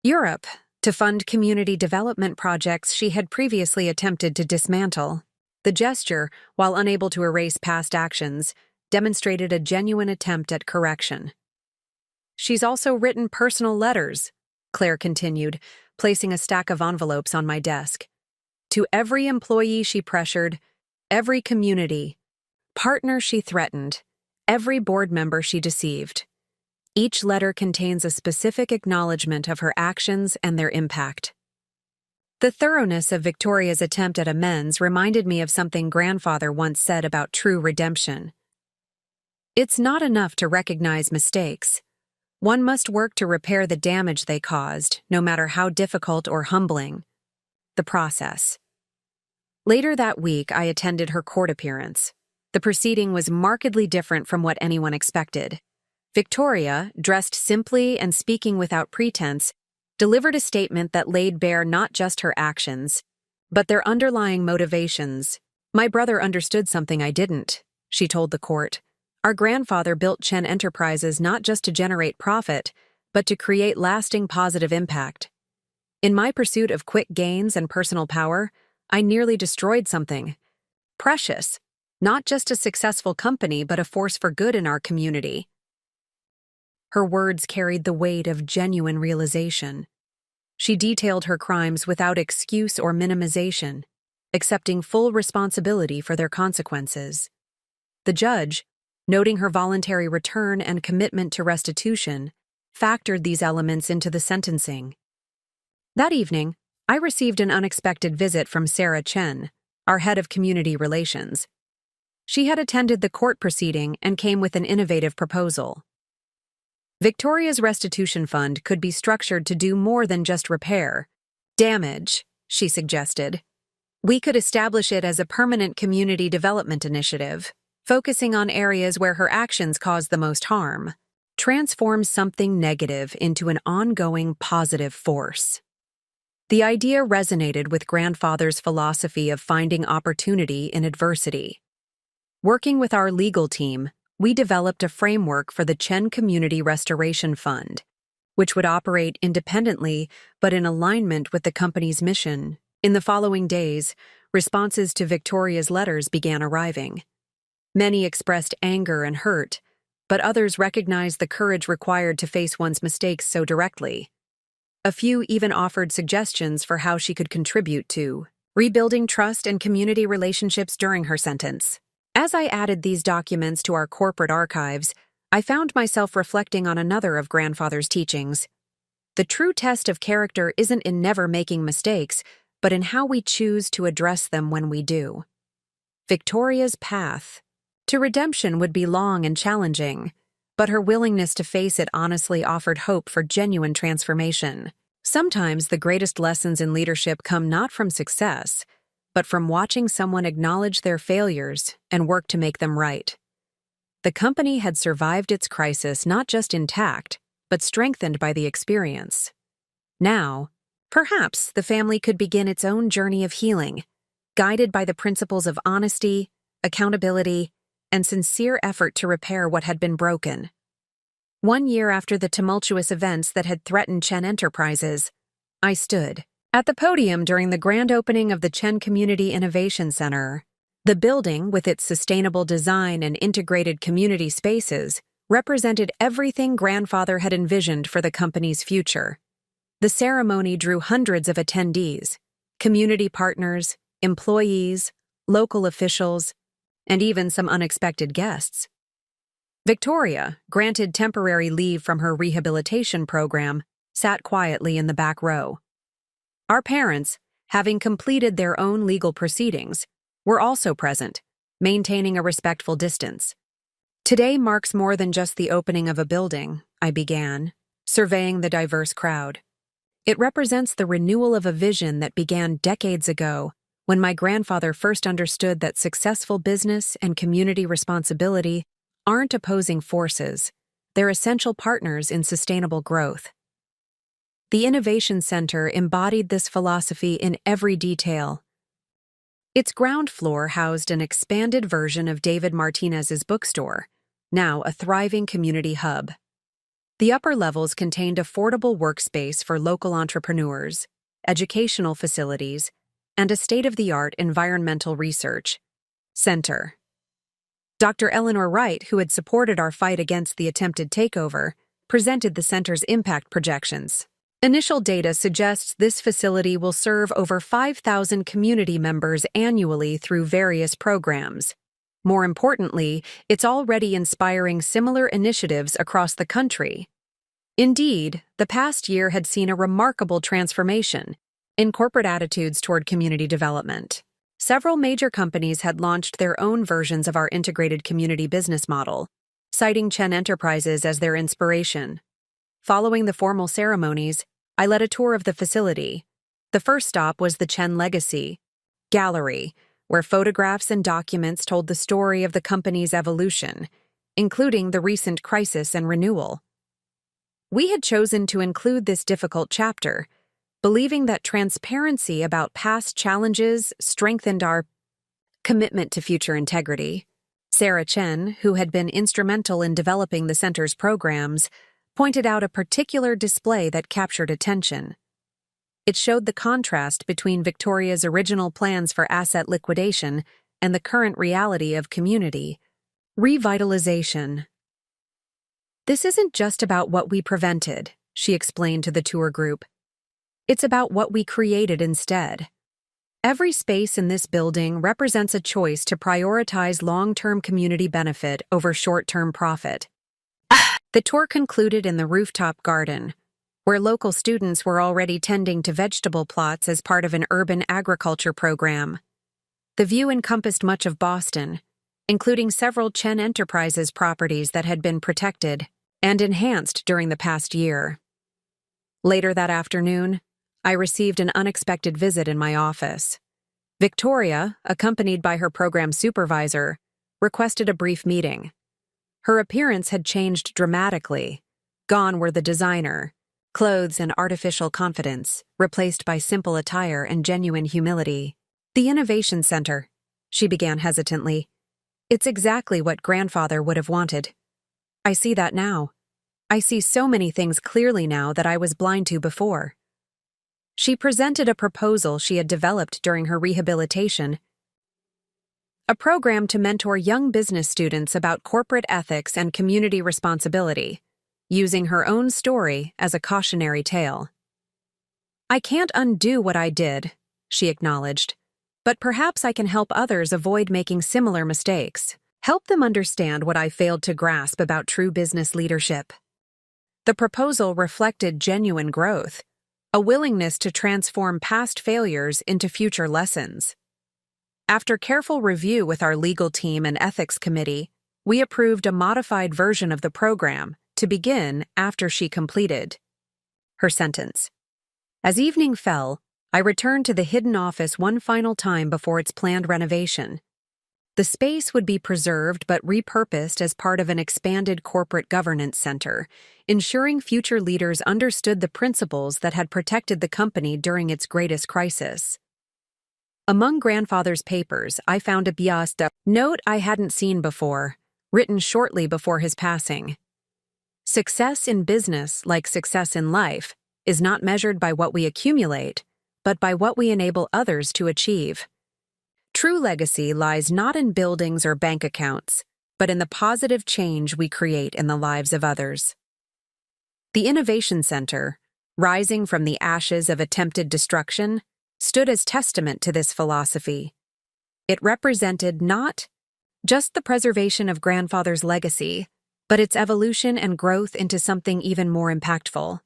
Europe, to fund community development projects she had previously attempted to dismantle. The gesture, while unable to erase past actions, demonstrated a genuine attempt at correction. "She's also written personal letters," Claire continued, placing a stack of envelopes on my desk. "To every employee she pressured, every community partner she threatened, every board member she deceived. Each letter contains a specific acknowledgement of her actions and their impact." The thoroughness of Victoria's attempt at amends reminded me of something grandfather once said about true redemption. "It's not enough to recognize mistakes. One must work to repair the damage they caused, no matter how difficult or humbling the process." Later that week, I attended her court appearance. The proceeding was markedly different from what anyone expected. Victoria, dressed simply and speaking without pretense, delivered a statement that laid bare not just her actions, but their underlying motivations. "My brother understood something I didn't," she told the court. "Our grandfather built Chen Enterprises not just to generate profit, but to create lasting positive impact. In my pursuit of quick gains and personal power, I nearly destroyed something precious, not just a successful company, but a force for good in our community." Her words carried the weight of genuine realization. She detailed her crimes without excuse or minimization, accepting full responsibility for their consequences. The judge, Noting her voluntary return and commitment to restitution factored these elements into the sentencing. That evening, I received an unexpected visit from Sarah Chen, our head of community relations. She had attended the court proceeding and came with an innovative proposal. Victoria's restitution fund could be structured to do more than just repair damage, she suggested. We could establish it as a permanent community development initiative, focusing on areas where her actions caused the most harm, transform something negative into an ongoing positive force. The idea resonated with grandfather's philosophy of finding opportunity in adversity. Working with our legal team, we developed a framework for the Chen Community Restoration Fund, which would operate independently but in alignment with the company's mission. In the following days, responses to Victoria's letters began arriving. Many expressed anger and hurt, but others recognized the courage required to face one's mistakes so directly. A few even offered suggestions for how she could contribute to rebuilding trust and community relationships during her sentence. As I added these documents to our corporate archives, I found myself reflecting on another of grandfather's teachings. The true test of character isn't in never making mistakes, but in how we choose to address them when we do. Victoria's path to redemption would be long and challenging, but her willingness to face it honestly offered hope for genuine transformation. Sometimes the greatest lessons in leadership come not from success, but from watching someone acknowledge their failures and work to make them right. The company had survived its crisis not just intact, but strengthened by the experience. Now, perhaps the family could begin its own journey of healing, guided by the principles of honesty, accountability, and sincere effort to repair what had been broken. 1 year after the tumultuous events that had threatened Chen Enterprises, I stood at the podium during the grand opening of the Chen Community Innovation Center. The building, with its sustainable design and integrated community spaces, represented everything grandfather had envisioned for the company's future. The ceremony drew hundreds of attendees, community partners, employees, local officials, and even some unexpected guests. Victoria, granted temporary leave from her rehabilitation program, sat quietly in the back row. Our parents, having completed their own legal proceedings, were also present, maintaining a respectful distance. Today marks more than just the opening of a building, I began, surveying the diverse crowd. It represents the renewal of a vision that began decades ago, when my grandfather first understood that successful business and community responsibility aren't opposing forces, they're essential partners in sustainable growth. The Innovation Center embodied this philosophy in every detail. Its ground floor housed an expanded version of David Martinez's bookstore, now a thriving community hub. The upper levels contained affordable workspace for local entrepreneurs, educational facilities, and a state-of-the-art environmental research center. Dr. Eleanor Wright, who had supported our fight against the attempted takeover, presented the center's impact projections. Initial data suggests this facility will serve over 5,000 community members annually through various programs. More importantly, it's already inspiring similar initiatives across the country. Indeed, the past year had seen a remarkable transformation in corporate attitudes toward community development. Several major companies had launched their own versions of our integrated community business model, citing Chen Enterprises as their inspiration. Following the formal ceremonies, I led a tour of the facility. The first stop was the Chen Legacy Gallery, where photographs and documents told the story of the company's evolution, including the recent crisis and renewal. We had chosen to include this difficult chapter, believing that transparency about past challenges strengthened our commitment to future integrity. Sarah Chen, who had been instrumental in developing the center's programs, pointed out a particular display that captured attention. It showed the contrast between Victoria's original plans for asset liquidation and the current reality of community revitalization. "This isn't just about what we prevented," she explained to the tour group. "It's about what we created instead." Every space in this building represents a choice to prioritize long-term community benefit over short-term profit. The tour concluded in the rooftop garden, where local students were already tending to vegetable plots as part of an urban agriculture program. The view encompassed much of Boston, including several Chen Enterprises properties that had been protected and enhanced during the past year. Later that afternoon, I received an unexpected visit in my office. Victoria, accompanied by her program supervisor, requested a brief meeting. Her appearance had changed dramatically. Gone were the designer, clothes, and artificial confidence, replaced by simple attire and genuine humility. "The Innovation Center," she began hesitantly. "It's exactly what Grandfather would have wanted. I see that now. I see so many things clearly now that I was blind to before." She presented a proposal she had developed during her rehabilitation, a program to mentor young business students about corporate ethics and community responsibility, using her own story as a cautionary tale. "I can't undo what I did," she acknowledged, "but perhaps I can help others avoid making similar mistakes, help them understand what I failed to grasp about true business leadership." The proposal reflected genuine growth, a willingness to transform past failures into future lessons. After careful review with our legal team and ethics committee, we approved a modified version of the program to begin after she completed her sentence. As evening fell, I returned to the hidden office one final time before its planned renovation. The space would be preserved but repurposed as part of an expanded corporate governance center, ensuring future leaders understood the principles that had protected the company during its greatest crisis. Among Grandfather's papers, I found a biasta note I hadn't seen before, written shortly before his passing. "Success in business, like success in life, is not measured by what we accumulate, but by what we enable others to achieve. True legacy lies not in buildings or bank accounts, but in the positive change we create in the lives of others." The Innovation Center, rising from the ashes of attempted destruction, stood as testament to this philosophy. It represented not just the preservation of Grandfather's legacy, but its evolution and growth into something even more impactful.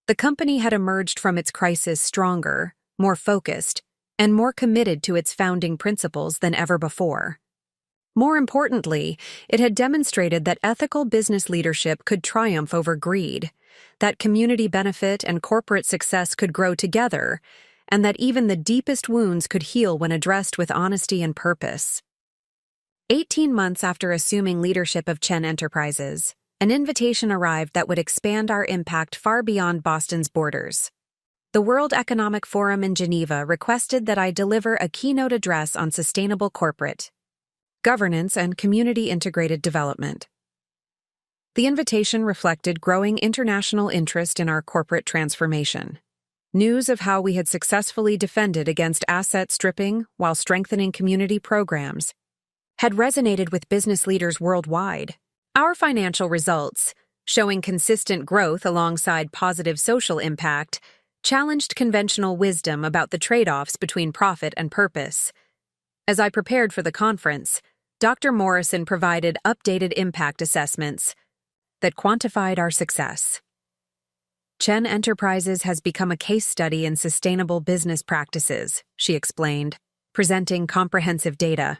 The company had emerged from its crisis stronger, more focused, and more committed to its founding principles than ever before. More importantly, it had demonstrated that ethical business leadership could triumph over greed, that community benefit and corporate success could grow together, and that even the deepest wounds could heal when addressed with honesty and purpose. 18 months after assuming leadership of Chen Enterprises, an invitation arrived that would expand our impact far beyond Boston's borders. The World Economic Forum in Geneva requested that I deliver a keynote address on sustainable corporate governance and community-integrated development. The invitation reflected growing international interest in our corporate transformation. News of how we had successfully defended against asset stripping while strengthening community programs had resonated with business leaders worldwide. Our financial results, showing consistent growth alongside positive social impact, challenged conventional wisdom about the trade-offs between profit and purpose. As I prepared for the conference, Dr. Morrison provided updated impact assessments that quantified our success. Chen Enterprises has become a case study in sustainable business practices, she explained, presenting comprehensive data.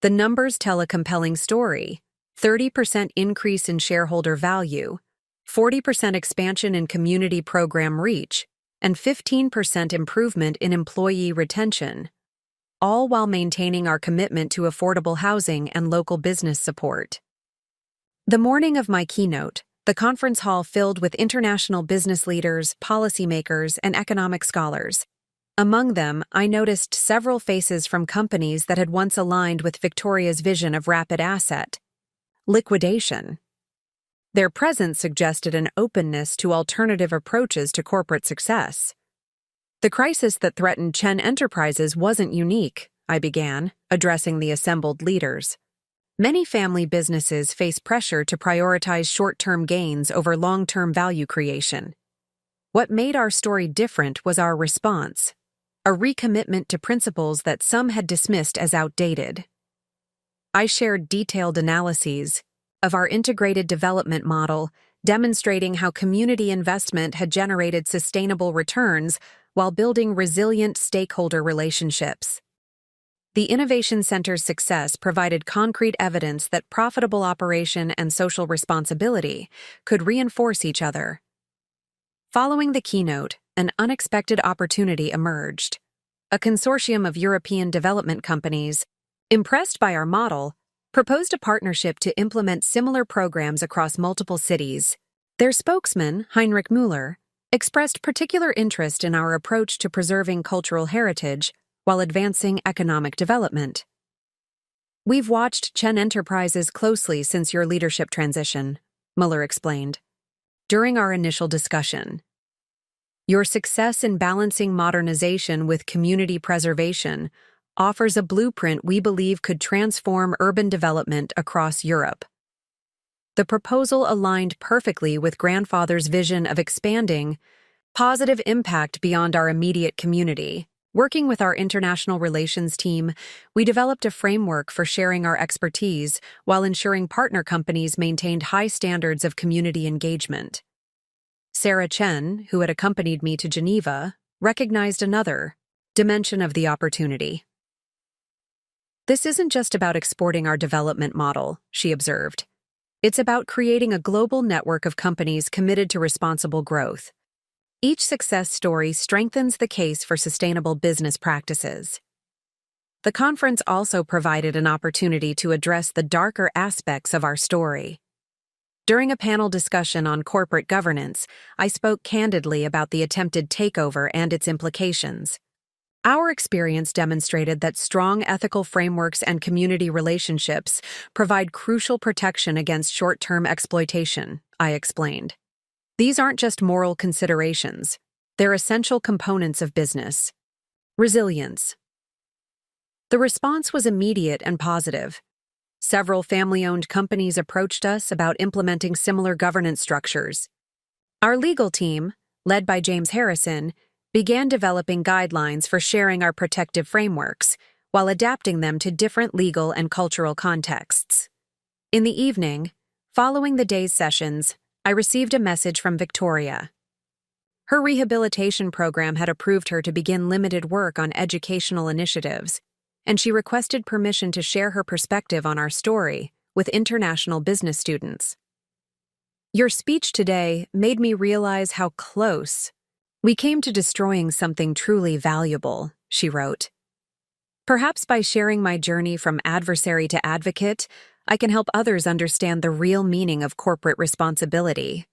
The numbers tell a compelling story: 30% increase in shareholder value, 40% expansion in community program reach, and 15% improvement in employee retention, all while maintaining our commitment to affordable housing and local business support. The morning of my keynote, the conference hall filled with international business leaders, policymakers, and economic scholars. Among them, I noticed several faces from companies that had once aligned with Victoria's vision of rapid asset liquidation. Their presence suggested an openness to alternative approaches to corporate success. "The crisis that threatened Chen Enterprises wasn't unique," I began, addressing the assembled leaders. "Many family businesses face pressure to prioritize short-term gains over long-term value creation. What made our story different was our response. a recommitment to principles that some had dismissed as outdated. I shared detailed analyses of our integrated development model, demonstrating how community investment had generated sustainable returns while building resilient stakeholder relationships. The Innovation Center's success provided concrete evidence that profitable operation and social responsibility could reinforce each other. Following the keynote, an unexpected opportunity emerged. A consortium of European development companies, impressed by our model, proposed a partnership to implement similar programs across multiple cities. Their spokesman, Heinrich Müller, expressed particular interest in our approach to preserving cultural heritage while advancing economic development. "We've watched Chen Enterprises closely since your leadership transition," Müller explained. "During our initial discussion, your success in balancing modernization with community preservation offers a blueprint we believe could transform urban development across Europe." The proposal aligned perfectly with Grandfather's vision of expanding positive impact beyond our immediate community. Working with our international relations team, we developed a framework for sharing our expertise while ensuring partner companies maintained high standards of community engagement. Sarah Chen, who had accompanied me to Geneva, recognized another dimension of the opportunity. "This isn't just about exporting our development model," she observed. "It's about creating a global network of companies committed to responsible growth. Each success story strengthens the case for sustainable business practices." The conference also provided an opportunity to address the darker aspects of our story. During a panel discussion on corporate governance, I spoke candidly about the attempted takeover and its implications. Our experience demonstrated that strong ethical frameworks and community relationships provide crucial protection against short-term exploitation, I explained. These aren't just moral considerations, they're essential components of business. Resilience. The response was immediate and positive. Several family-owned companies approached us about implementing similar governance structures. Our legal team, led by James Harrison, began developing guidelines for sharing our protective frameworks, while adapting them to different legal and cultural contexts. In the evening, following the day's sessions, I received a message from Victoria. Her rehabilitation program had approved her to begin limited work on educational initiatives, and she requested permission to share her perspective on our story with international business students. "Your speech today made me realize how close we came to destroying something truly valuable," she wrote. "Perhaps by sharing my journey from adversary to advocate, I can help others understand the real meaning of corporate responsibility."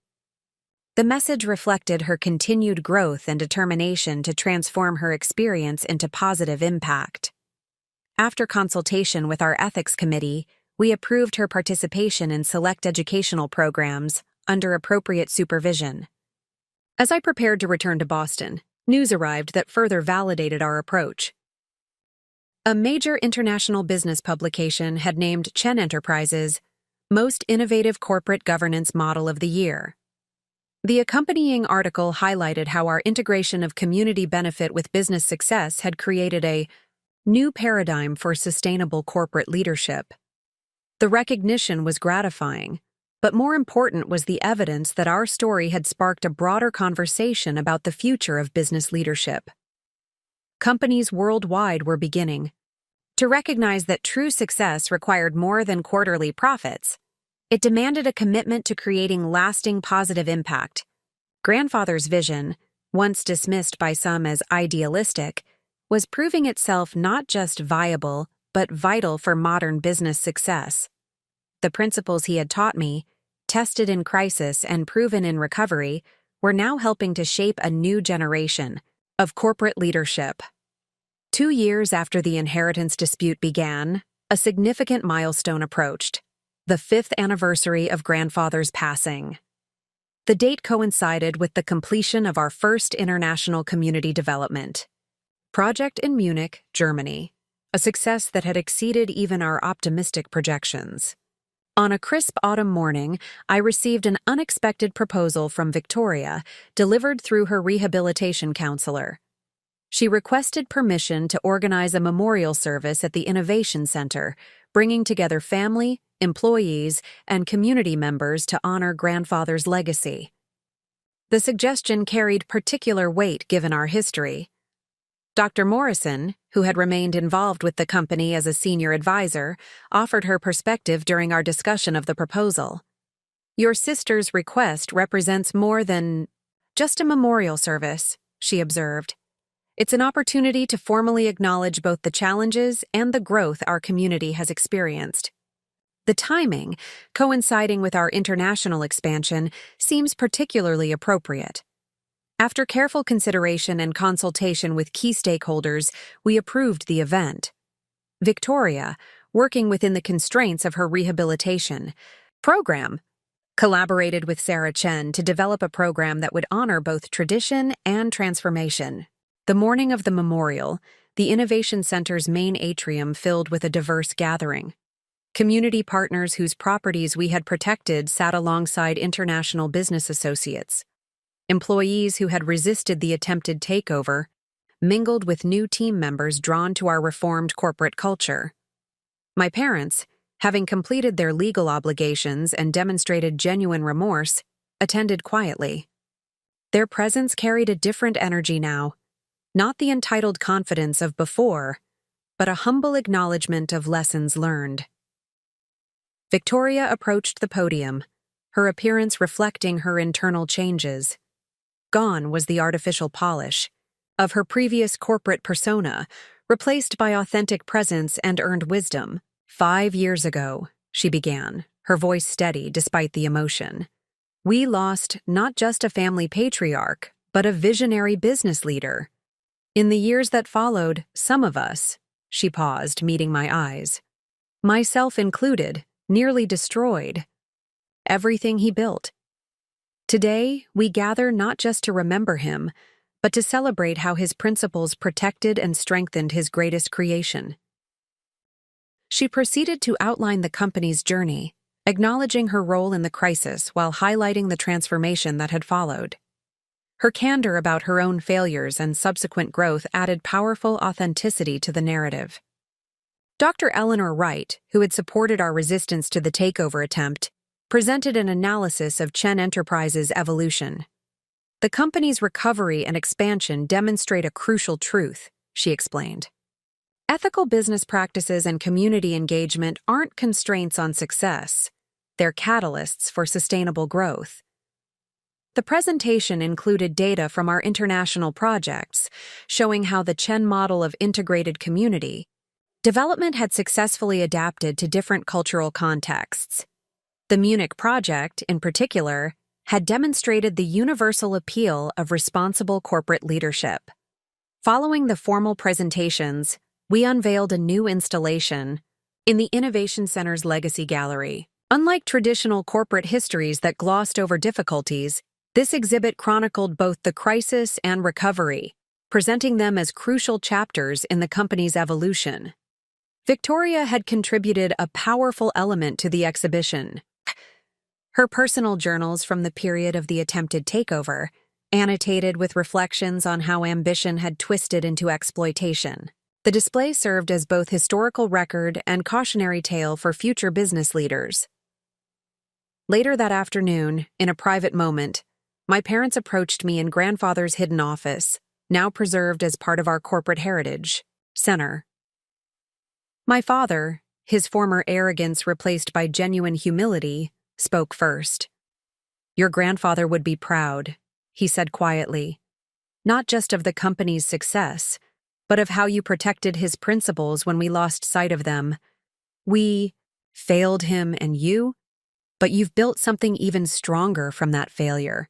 The message reflected her continued growth and determination to transform her experience into positive impact. After consultation with our ethics committee, we approved her participation in select educational programs under appropriate supervision. As I prepared to return to Boston, news arrived that further validated our approach. A major international business publication had named Chen Enterprises Most Innovative Corporate Governance Model of the Year. The accompanying article highlighted how our integration of community benefit with business success had created a new paradigm for sustainable corporate leadership. The recognition was gratifying, but more important was the evidence that our story had sparked a broader conversation about the future of business leadership. Companies worldwide were beginning to recognize that true success required more than quarterly profits. It demanded a commitment to creating lasting positive impact. Grandfather's vision, once dismissed by some as idealistic, was proving itself not just viable, but vital for modern business success. The principles he had taught me, tested in crisis and proven in recovery, were now helping to shape a new generation of corporate leadership. 2 years after the inheritance dispute began, a significant milestone approached: the 5th anniversary of Grandfather's passing. The date coincided with the completion of our first international community development project in Munich, Germany, a success that had exceeded even our optimistic projections. On a crisp autumn morning, I received an unexpected proposal from Victoria, delivered through her rehabilitation counselor. She requested permission to organize a memorial service at the Innovation Center, bringing together family, employees, and community members to honor grandfather's legacy. The suggestion carried particular weight given our history. Dr. Morrison, who had remained involved with the company as a senior advisor, offered her perspective during our discussion of the proposal. "Your sister's request represents more than just a memorial service," she observed. "It's an opportunity to formally acknowledge both the challenges and the growth our community has experienced. The timing, coinciding with our international expansion, seems particularly appropriate. After careful consideration and consultation with key stakeholders, we approved the event. Victoria, working within the constraints of her rehabilitation program, collaborated with Sarah Chen to develop a program that would honor both tradition and transformation. The morning of the memorial, the Innovation Center's main atrium filled with a diverse gathering. Community partners whose properties we had protected sat alongside international business associates. Employees who had resisted the attempted takeover mingled with new team members drawn to our reformed corporate culture. My parents, having completed their legal obligations and demonstrated genuine remorse, attended quietly. Their presence carried a different energy now, not the entitled confidence of before, but a humble acknowledgement of lessons learned. Victoria approached the podium, her appearance reflecting her internal changes. Gone was the artificial polish of her previous corporate persona, replaced by authentic presence and earned wisdom. 5 years ago, she began, her voice steady despite the emotion. We lost not just a family patriarch, but a visionary business leader. In the years that followed, some of us, she paused, meeting my eyes, myself included, nearly destroyed everything he built. Today, we gather not just to remember him, but to celebrate how his principles protected and strengthened his greatest creation. She proceeded to outline the company's journey, acknowledging her role in the crisis while highlighting the transformation that had followed. Her candor about her own failures and subsequent growth added powerful authenticity to the narrative. Dr. Eleanor Wright, who had supported our resistance to the takeover attempt, presented an analysis of Chen Enterprises' evolution. The company's recovery and expansion demonstrate a crucial truth, she explained. Ethical business practices and community engagement aren't constraints on success. They're catalysts for sustainable growth. The presentation included data from our international projects, showing how the Chen model of integrated community development had successfully adapted to different cultural contexts. The Munich project, in particular, had demonstrated the universal appeal of responsible corporate leadership. Following the formal presentations, we unveiled a new installation in the Innovation Center's Legacy Gallery. Unlike traditional corporate histories that glossed over difficulties, this exhibit chronicled both the crisis and recovery, presenting them as crucial chapters in the company's evolution. Victoria had contributed a powerful element to the exhibition. Her personal journals from the period of the attempted takeover, annotated with reflections on how ambition had twisted into exploitation. The display served as both historical record and cautionary tale for future business leaders. Later that afternoon, in a private moment, my parents approached me in grandfather's hidden office, now preserved as part of our corporate heritage center. My father, his former arrogance replaced by genuine humility, spoke first. "Your grandfather would be proud," he said quietly, "not just of the company's success, but of how you protected his principles when we lost sight of them. We failed him and you, but you've built something even stronger from that failure."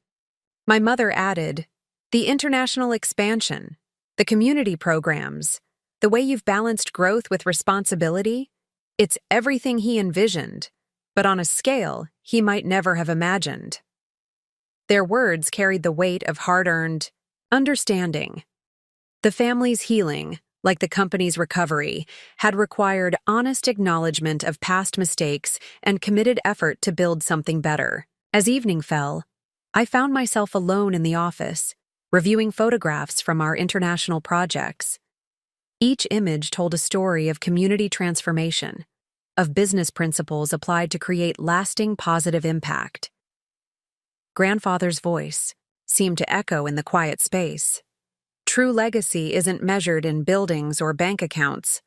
My mother added, "The international expansion, the community programs, the way you've balanced growth with responsibility, it's everything he envisioned, but on a scale he might never have imagined." Their words carried the weight of hard-earned understanding. The family's healing, like the company's recovery, had required honest acknowledgement of past mistakes and committed effort to build something better. As evening fell, I found myself alone in the office, reviewing photographs from our international projects. Each image told a story of community transformation, of business principles applied to create lasting positive impact. Grandfather's voice seemed to echo in the quiet space. True legacy isn't measured in buildings or bank accounts,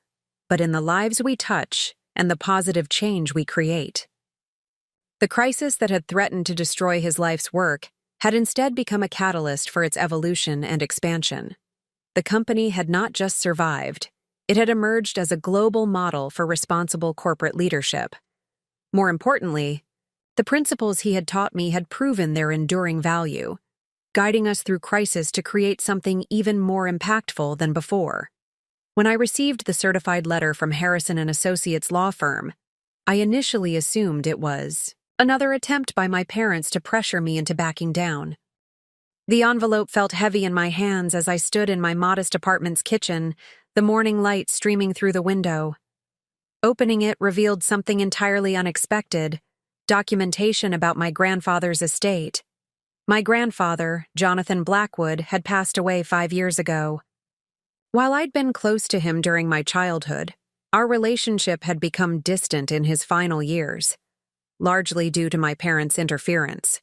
but in the lives we touch and the positive change we create. The crisis that had threatened to destroy his life's work had instead become a catalyst for its evolution and expansion. The company had not just survived, it had emerged as a global model for responsible corporate leadership. More importantly, the principles he had taught me had proven their enduring value, guiding us through crisis to create something even more impactful than before. When I received the certified letter from Harrison & Associates law firm, I initially assumed it was another attempt by my parents to pressure me into backing down. The envelope felt heavy in my hands as I stood in my modest apartment's kitchen, the morning light streaming through the window. Opening it revealed something entirely unexpected: documentation about my grandfather's estate. My grandfather, Jonathan Blackwood, had passed away 5 years ago. While I'd been close to him during my childhood, our relationship had become distant in his final years, largely due to my parents' interference.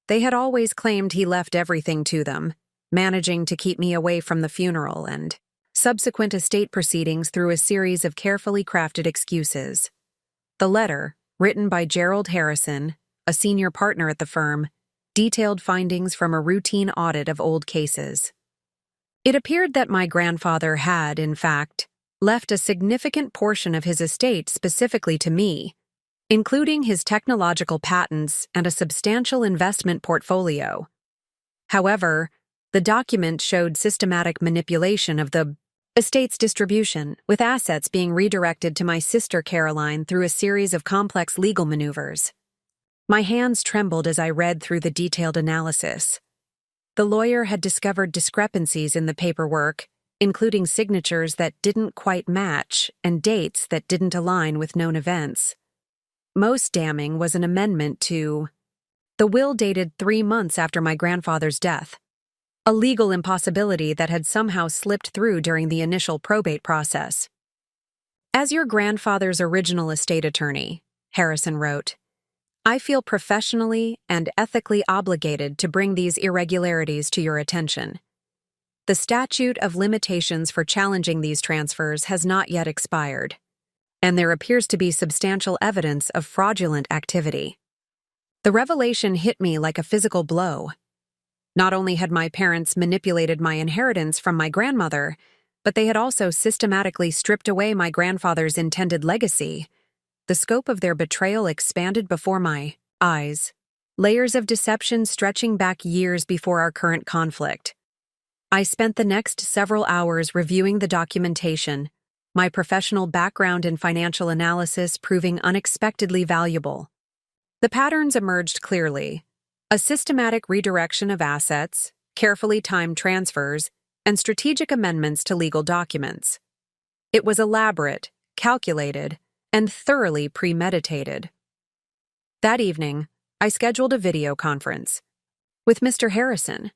They had always claimed he left everything to them, managing to keep me away from the funeral and subsequent estate proceedings through a series of carefully crafted excuses. The letter, written by Gerald Harrison, a senior partner at the firm, detailed findings from a routine audit of old cases. It appeared that my grandfather had, in fact, left a significant portion of his estate specifically to me, including his technological patents and a substantial investment portfolio. However, the document showed systematic manipulation of the estate's distribution, with assets being redirected to my sister Caroline through a series of complex legal maneuvers. My hands trembled as I read through the detailed analysis. The lawyer had discovered discrepancies in the paperwork, including signatures that didn't quite match and dates that didn't align with known events. Most damning was an amendment to the will dated 3 months after my grandfather's death, a legal impossibility that had somehow slipped through during the initial probate process. As your grandfather's original estate attorney, Harrison wrote, I feel professionally and ethically obligated to bring these irregularities to your attention. The statute of limitations for challenging these transfers has not yet expired, and there appears to be substantial evidence of fraudulent activity. The revelation hit me like a physical blow. Not only had my parents manipulated my inheritance from my grandmother, but they had also systematically stripped away my grandfather's intended legacy. The scope of their betrayal expanded before my eyes, layers of deception stretching back years before our current conflict. I spent the next several hours reviewing the documentation, my professional background in financial analysis proving unexpectedly valuable. The patterns emerged clearly: a systematic redirection of assets, carefully timed transfers, and strategic amendments to legal documents. It was elaborate, calculated, and thoroughly premeditated. That evening, I scheduled a video conference with Mr. Harrison.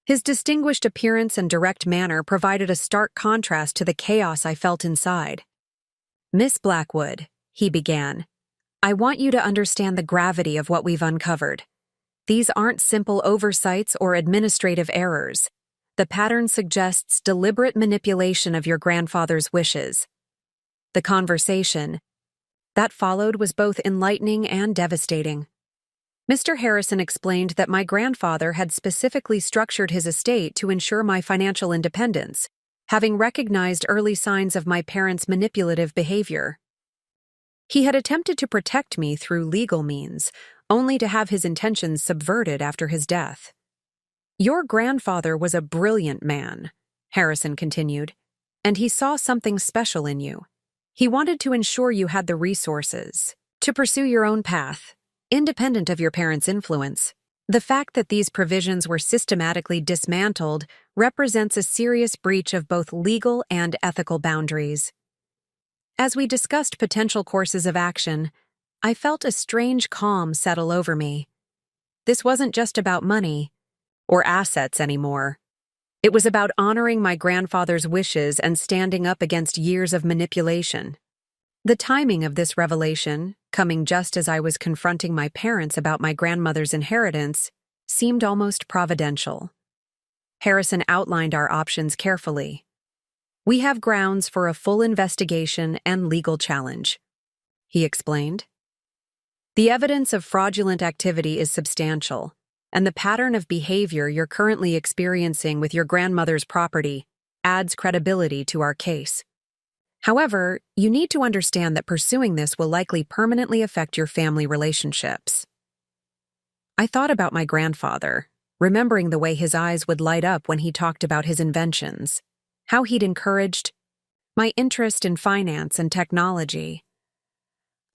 His distinguished appearance and direct manner provided a stark contrast to the chaos I felt inside. Miss Blackwood, he began, I want you to understand the gravity of what we've uncovered. These aren't simple oversights or administrative errors. The pattern suggests deliberate manipulation of your grandfather's wishes. The conversation that followed was both enlightening and devastating. Mr. Harrison explained that my grandfather had specifically structured his estate to ensure my financial independence, having recognized early signs of my parents' manipulative behavior. He had attempted to protect me through legal means, only to have his intentions subverted after his death. Your grandfather was a brilliant man, Harrison continued, and he saw something special in you. He wanted to ensure you had the resources to pursue your own path, independent of your parents' influence. The fact that these provisions were systematically dismantled represents a serious breach of both legal and ethical boundaries. As we discussed potential courses of action, I felt a strange calm settle over me. This wasn't just about money, or assets anymore. It was about honoring my grandfather's wishes and standing up against years of manipulation. The timing of this revelation, coming just as I was confronting my parents about my grandmother's inheritance, seemed almost providential. Harrison outlined our options carefully. "We have grounds for a full investigation and legal challenge," he explained. "The evidence of fraudulent activity is substantial, and the pattern of behavior you're currently experiencing with your grandmother's property adds credibility to our case. However, you need to understand that pursuing this will likely permanently affect your family relationships." I thought about my grandfather, remembering the way his eyes would light up when he talked about his inventions, how he'd encouraged my interest in finance and technology.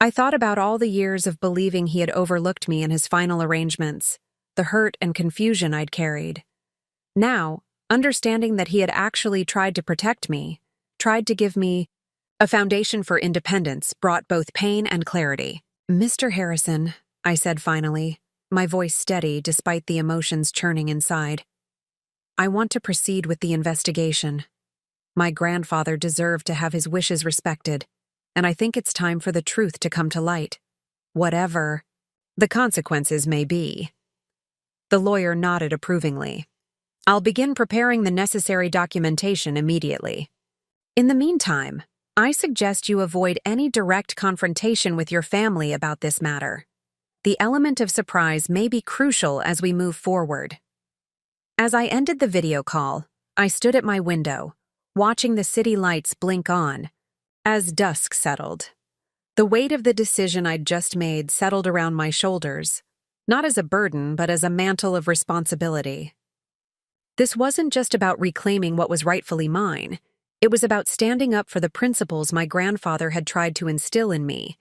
I thought about all the years of believing he had overlooked me in his final arrangements, the hurt and confusion I'd carried. Now, understanding that he had actually tried to protect me, tried to give me a foundation for independence, brought both pain and clarity. "Mr. Harrison," I said finally, my voice steady despite the emotions churning inside, "I want to proceed with the investigation. My grandfather deserved to have his wishes respected, and I think it's time for the truth to come to light, whatever the consequences may be." The lawyer nodded approvingly. "I'll begin preparing the necessary documentation immediately. In the meantime, I suggest you avoid any direct confrontation with your family about this matter. The element of surprise may be crucial as we move forward." As I ended the video call, I stood at my window, watching the city lights blink on. As dusk settled, the weight of the decision I'd just made settled around my shoulders, not as a burden but as a mantle of responsibility. This wasn't just about reclaiming what was rightfully mine. It was about standing up for the principles my grandfather had tried to instill in me,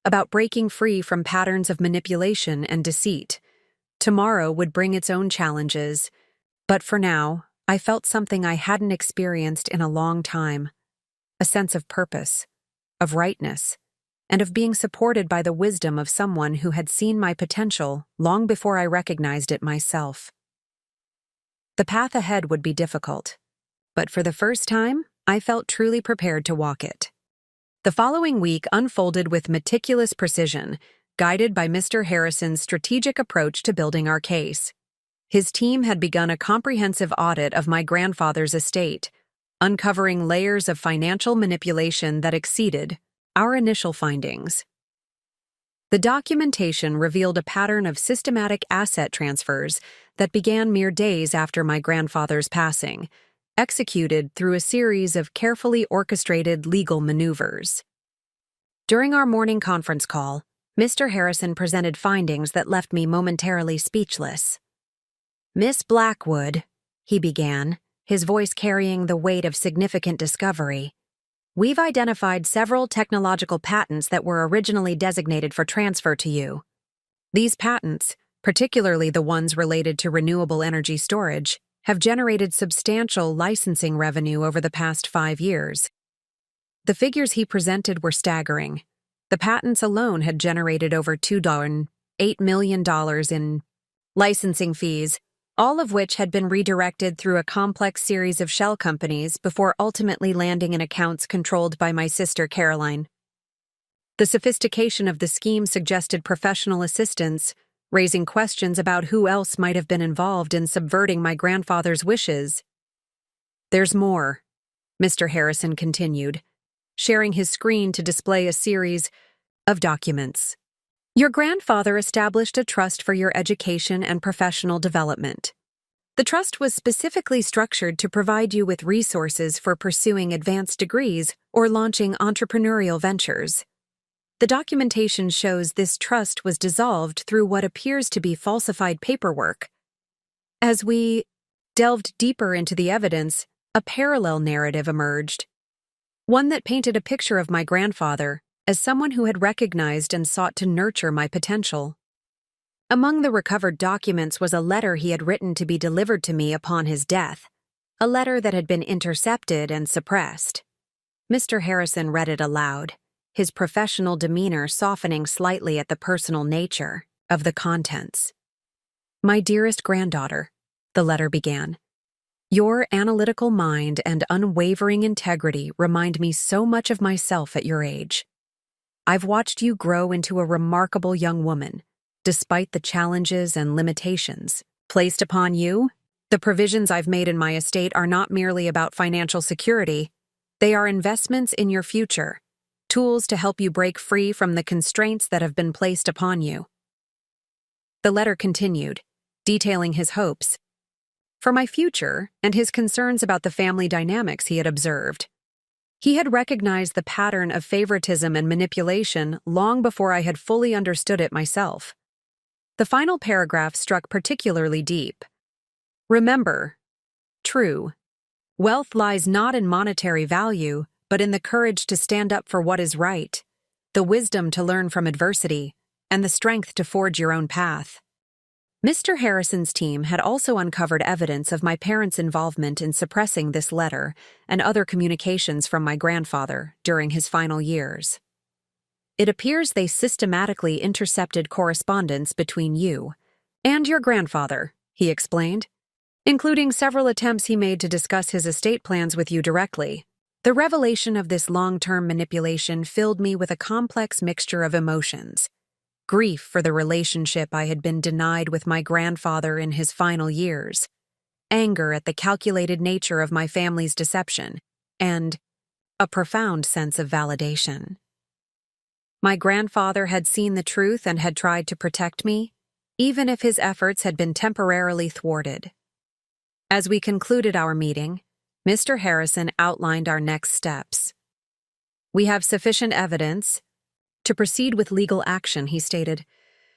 about breaking free from patterns of manipulation and deceit. Tomorrow would bring its own challenges, but for now, I felt something I hadn't experienced in a long time, a sense of purpose, of rightness, and of being supported by the wisdom of someone who had seen my potential long before I recognized it myself. The path ahead would be difficult, but for the first time, I felt truly prepared to walk it. The following week unfolded with meticulous precision, guided by Mr. Harrison's strategic approach to building our case. His team had begun a comprehensive audit of my grandfather's estate, uncovering layers of financial manipulation that exceeded our initial findings. The documentation revealed a pattern of systematic asset transfers that began mere days after my grandfather's passing, executed through a series of carefully orchestrated legal maneuvers. During our morning conference call, Mr. Harrison presented findings that left me momentarily speechless. "Miss Blackwood," he began, his voice carrying the weight of significant discovery, "we've identified several technological patents that were originally designated for transfer to you. These patents, particularly the ones related to renewable energy storage, have generated substantial licensing revenue over the past 5 years." The figures he presented were staggering. The patents alone had generated over $2.8 million in licensing fees, all of which had been redirected through a complex series of shell companies before ultimately landing in accounts controlled by my sister Caroline. The sophistication of the scheme suggested professional assistance, raising questions about who else might have been involved in subverting my grandfather's wishes. "There's more," Mr. Harrison continued, sharing his screen to display a series of documents. "Your grandfather established a trust for your education and professional development. The trust was specifically structured to provide you with resources for pursuing advanced degrees or launching entrepreneurial ventures. The documentation shows this trust was dissolved through what appears to be falsified paperwork. As we delved deeper into the evidence, a parallel narrative emerged, one that painted a picture of my grandfather as someone who had recognized and sought to nurture my potential. Among the recovered documents was a letter he had written to be delivered to me upon his death, a letter that had been intercepted and suppressed. Mr. Harrison read it aloud, his professional demeanor softening slightly at the personal nature of the contents. "My dearest granddaughter, the letter began. Your analytical mind and unwavering integrity remind me so much of myself at your age. I've watched you grow into a remarkable young woman, despite the challenges and limitations placed upon you. The provisions I've made in my estate are not merely about financial security, they are investments in your future, tools to help you break free from the constraints that have been placed upon you. The letter continued, detailing his hopes for my future and his concerns about the family dynamics he had observed. He had recognized the pattern of favoritism and manipulation long before I had fully understood it myself. The final paragraph struck particularly deep. Remember, true, wealth lies not in monetary value, but in the courage to stand up for what is right, the wisdom to learn from adversity, and the strength to forge your own path. Mr. Harrison's team had also uncovered evidence of my parents' involvement in suppressing this letter and other communications from my grandfather during his final years. It appears they systematically intercepted correspondence between you and your grandfather, he explained, including several attempts he made to discuss his estate plans with you directly. The revelation of this long-term manipulation filled me with a complex mixture of emotions. Grief for the relationship I had been denied with my grandfather in his final years, anger at the calculated nature of my family's deception, and a profound sense of validation. My grandfather had seen the truth and had tried to protect me, even if his efforts had been temporarily thwarted. As we concluded our meeting, Mr. Harrison outlined our next steps. We have sufficient evidence to proceed with legal action, he stated.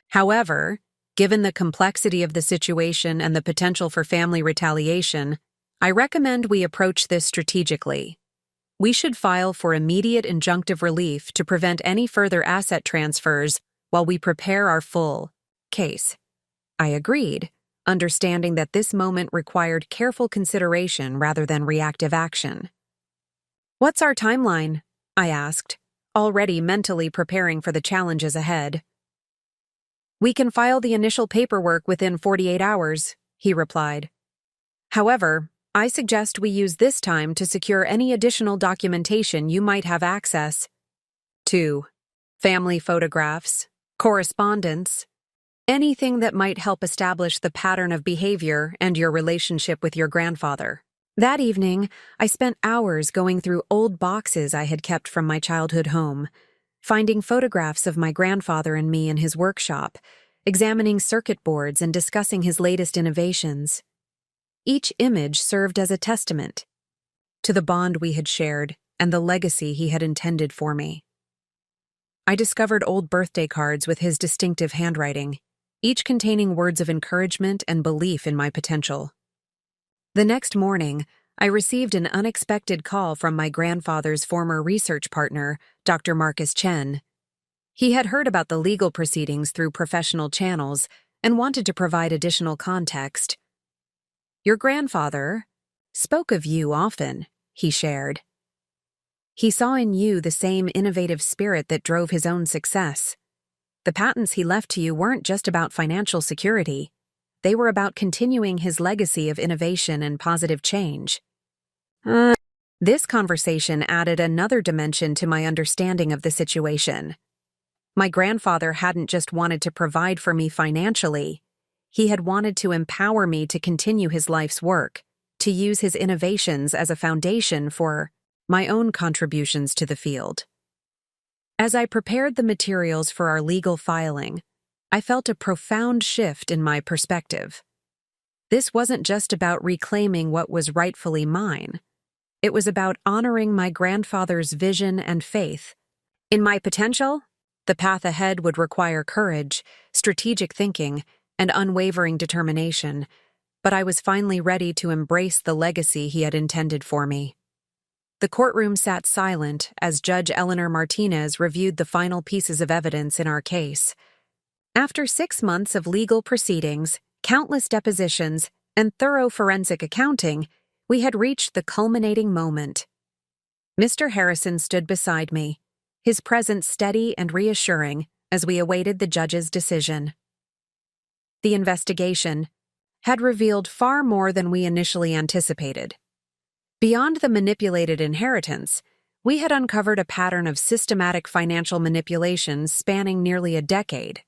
However, given the complexity of the situation and the potential for family retaliation, I recommend we approach this strategically. We should file for immediate injunctive relief to prevent any further asset transfers while we prepare our full case. I agreed, understanding that this moment required careful consideration rather than reactive action. What's our timeline? I asked, already mentally preparing for the challenges ahead. We can file the initial paperwork within 48 hours, he replied. However, I suggest we use this time to secure any additional documentation you might have access to: family photographs, correspondence, anything that might help establish the pattern of behavior and your relationship with your grandfather. That evening, I spent hours going through old boxes I had kept from my childhood home, finding photographs of my grandfather and me in his workshop, examining circuit boards and discussing his latest innovations. Each image served as a testament to the bond we had shared and the legacy he had intended for me. I discovered old birthday cards with his distinctive handwriting, each containing words of encouragement and belief in my potential. The next morning, I received an unexpected call from my grandfather's former research partner, Dr. Marcus Chen. He had heard about the legal proceedings through professional channels and wanted to provide additional context. Your grandfather spoke of you often, he shared. He saw in you the same innovative spirit that drove his own success. The patents he left to you weren't just about financial security. They were about continuing his legacy of innovation and positive change. This conversation added another dimension to my understanding of the situation. My grandfather hadn't just wanted to provide for me financially. He had wanted to empower me to continue his life's work, to use his innovations as a foundation for my own contributions to the field. As I prepared the materials for our legal filing, I felt a profound shift in my perspective. This wasn't just about reclaiming what was rightfully mine. It was about honoring my grandfather's vision and faith. In my potential, the path ahead would require courage, strategic thinking, and unwavering determination, but I was finally ready to embrace the legacy he had intended for me. The courtroom sat silent as Judge Eleanor Martinez reviewed the final pieces of evidence in our case. After 6 months of legal proceedings, countless depositions, and thorough forensic accounting, we had reached the culminating moment. Mr. Harrison stood beside me, his presence steady and reassuring as we awaited the judge's decision. The investigation, had revealed far more than we initially anticipated. Beyond the manipulated inheritance, we had uncovered a pattern of systematic financial manipulation spanning nearly a decade.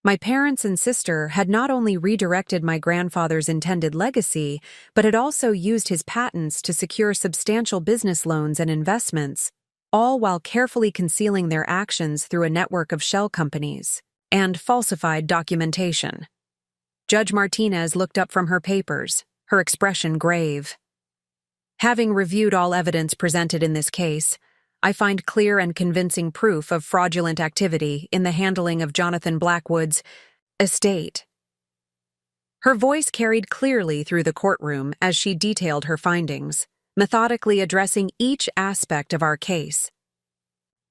My parents and sister had not only redirected my grandfather's intended legacy, but had also used his patents to secure substantial business loans and investments, all while carefully concealing their actions through a network of shell companies and falsified documentation. Judge Martinez looked up from her papers, her expression grave. Having reviewed all evidence presented in this case, I find clear and convincing proof of fraudulent activity in the handling of Jonathan Blackwood's estate. Her voice carried clearly through the courtroom as she detailed her findings, methodically addressing each aspect of our case.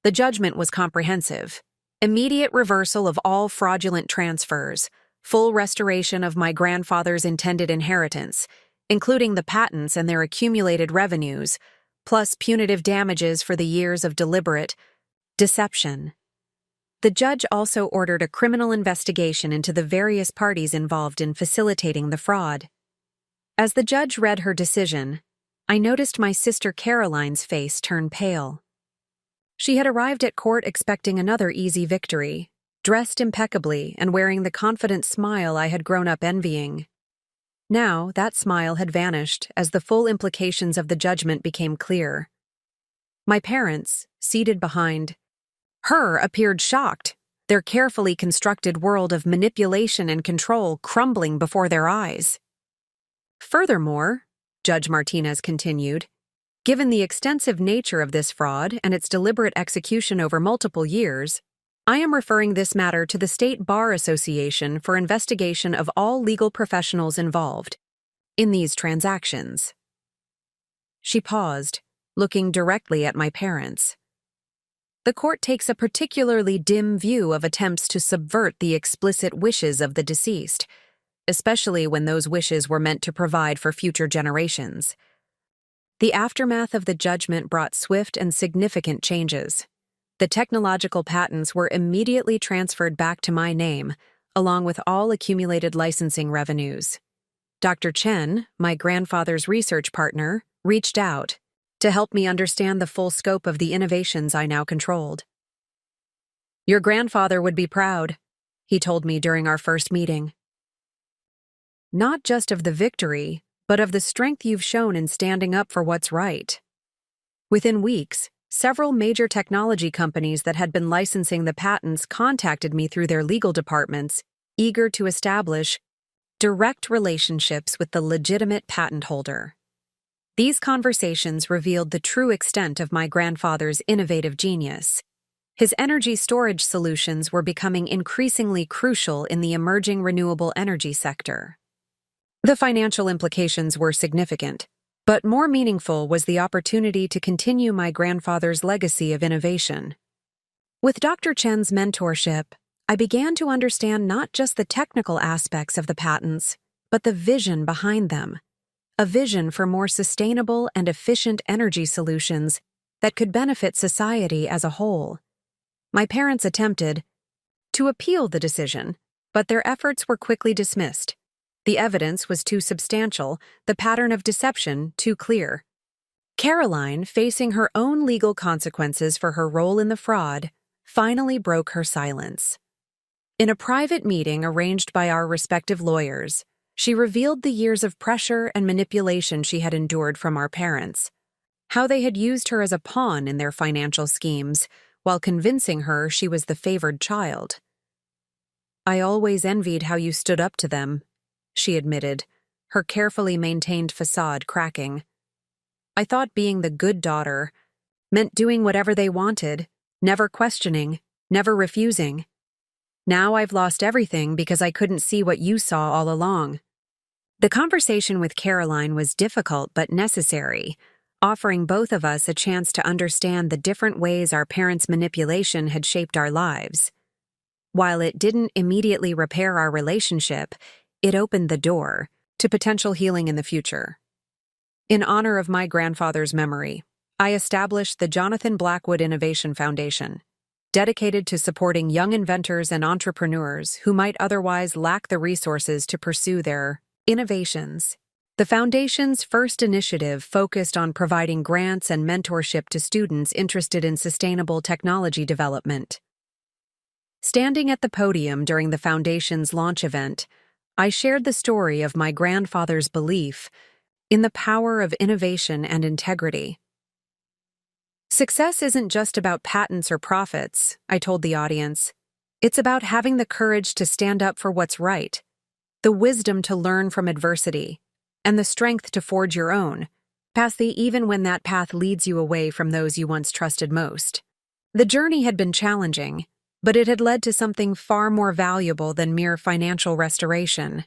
The judgment was comprehensive: immediate reversal of all fraudulent transfers, full restoration of my grandfather's intended inheritance, including the patents and their accumulated revenues, plus punitive damages for the years of deliberate deception. The judge also ordered a criminal investigation into the various parties involved in facilitating the fraud. As the judge read her decision, I noticed my sister Caroline's face turn pale. She had arrived at court expecting another easy victory, dressed impeccably and wearing the confident smile I had grown up envying. Now, that smile had vanished as the full implications of the judgment became clear. My parents, seated behind her, appeared shocked, their carefully constructed world of manipulation and control crumbling before their eyes. Furthermore, Judge Martinez continued, given the extensive nature of this fraud and its deliberate execution over multiple years, I am referring this matter to the State Bar Association for investigation of all legal professionals involved in these transactions. She paused, looking directly at my parents. The court takes a particularly dim view of attempts to subvert the explicit wishes of the deceased, especially when those wishes were meant to provide for future generations. The aftermath of the judgment brought swift and significant changes. The technological patents were immediately transferred back to my name, along with all accumulated licensing revenues. Dr. Chen, my grandfather's research partner, reached out to help me understand the full scope of the innovations I now controlled. "Your grandfather would be proud," he told me during our first meeting. "Not just of the victory, but of the strength you've shown in standing up for what's right." Within weeks, several major technology companies that had been licensing the patents contacted me through their legal departments, eager to establish direct relationships with the legitimate patent holder. These conversations revealed the true extent of my grandfather's innovative genius. His energy storage solutions were becoming increasingly crucial in the emerging renewable energy sector. The financial implications were significant, but more meaningful was the opportunity to continue my grandfather's legacy of innovation. With Dr. Chen's mentorship, I began to understand not just the technical aspects of the patents, but the vision behind them. A vision for more sustainable and efficient energy solutions that could benefit society as a whole. My parents attempted to appeal the decision, but their efforts were quickly dismissed. The evidence was too substantial, the pattern of deception too clear. Caroline, facing her own legal consequences for her role in the fraud, finally broke her silence. In a private meeting arranged by our respective lawyers, she revealed the years of pressure and manipulation she had endured from our parents, how they had used her as a pawn in their financial schemes, while convincing her she was the favored child. "I always envied how you stood up to them," she admitted, her carefully maintained facade cracking. "I thought being the good daughter meant doing whatever they wanted, never questioning, never refusing. Now I've lost everything because I couldn't see what you saw all along." The conversation with Caroline was difficult but necessary, offering both of us a chance to understand the different ways our parents' manipulation had shaped our lives. While it didn't immediately repair our relationship, it opened the door to potential healing in the future. In honor of my grandfather's memory, I established the Jonathan Blackwood Innovation Foundation, dedicated to supporting young inventors and entrepreneurs who might otherwise lack the resources to pursue their Innovations. The Foundation's first initiative focused on providing grants and mentorship to students interested in sustainable technology development. Standing at the podium during the Foundation's launch event, I shared the story of my grandfather's belief in the power of innovation and integrity. Success isn't just about patents or profits, I told the audience. It's about having the courage to stand up for what's right, the wisdom to learn from adversity, and the strength to forge your own path even when that path leads you away from those you once trusted most. The journey had been challenging, but it had led to something far more valuable than mere financial restoration.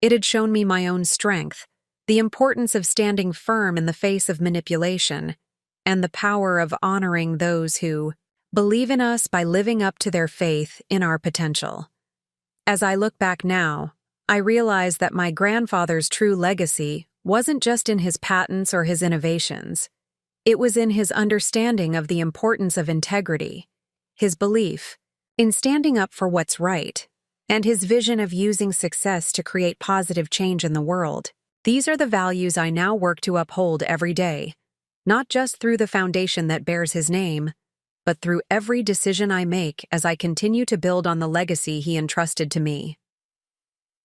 It had shown me my own strength, the importance of standing firm in the face of manipulation, and the power of honoring those who believe in us by living up to their faith in our potential. As I look back now, I realize that my grandfather's true legacy wasn't just in his patents or his innovations. It was in his understanding of the importance of integrity, his belief in standing up for what's right, and his vision of using success to create positive change in the world. These are the values I now work to uphold every day, not just through the foundation that bears his name, but through every decision I make as I continue to build on the legacy he entrusted to me.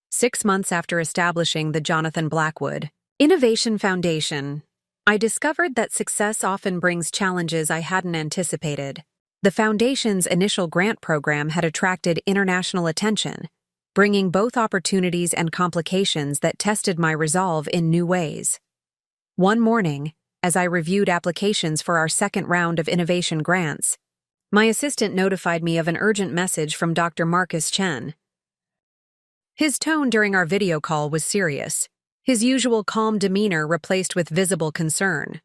6 months after establishing the Jonathan Blackwood Innovation Foundation, I discovered that success often brings challenges I hadn't anticipated. The Foundation's initial grant program had attracted international attention, bringing both opportunities and complications that tested my resolve in new ways. One morning, as I reviewed applications for our second round of innovation grants, my assistant notified me of an urgent message from Dr. Marcus Chen. His tone during our video call was serious, his usual calm demeanor replaced with visible concern.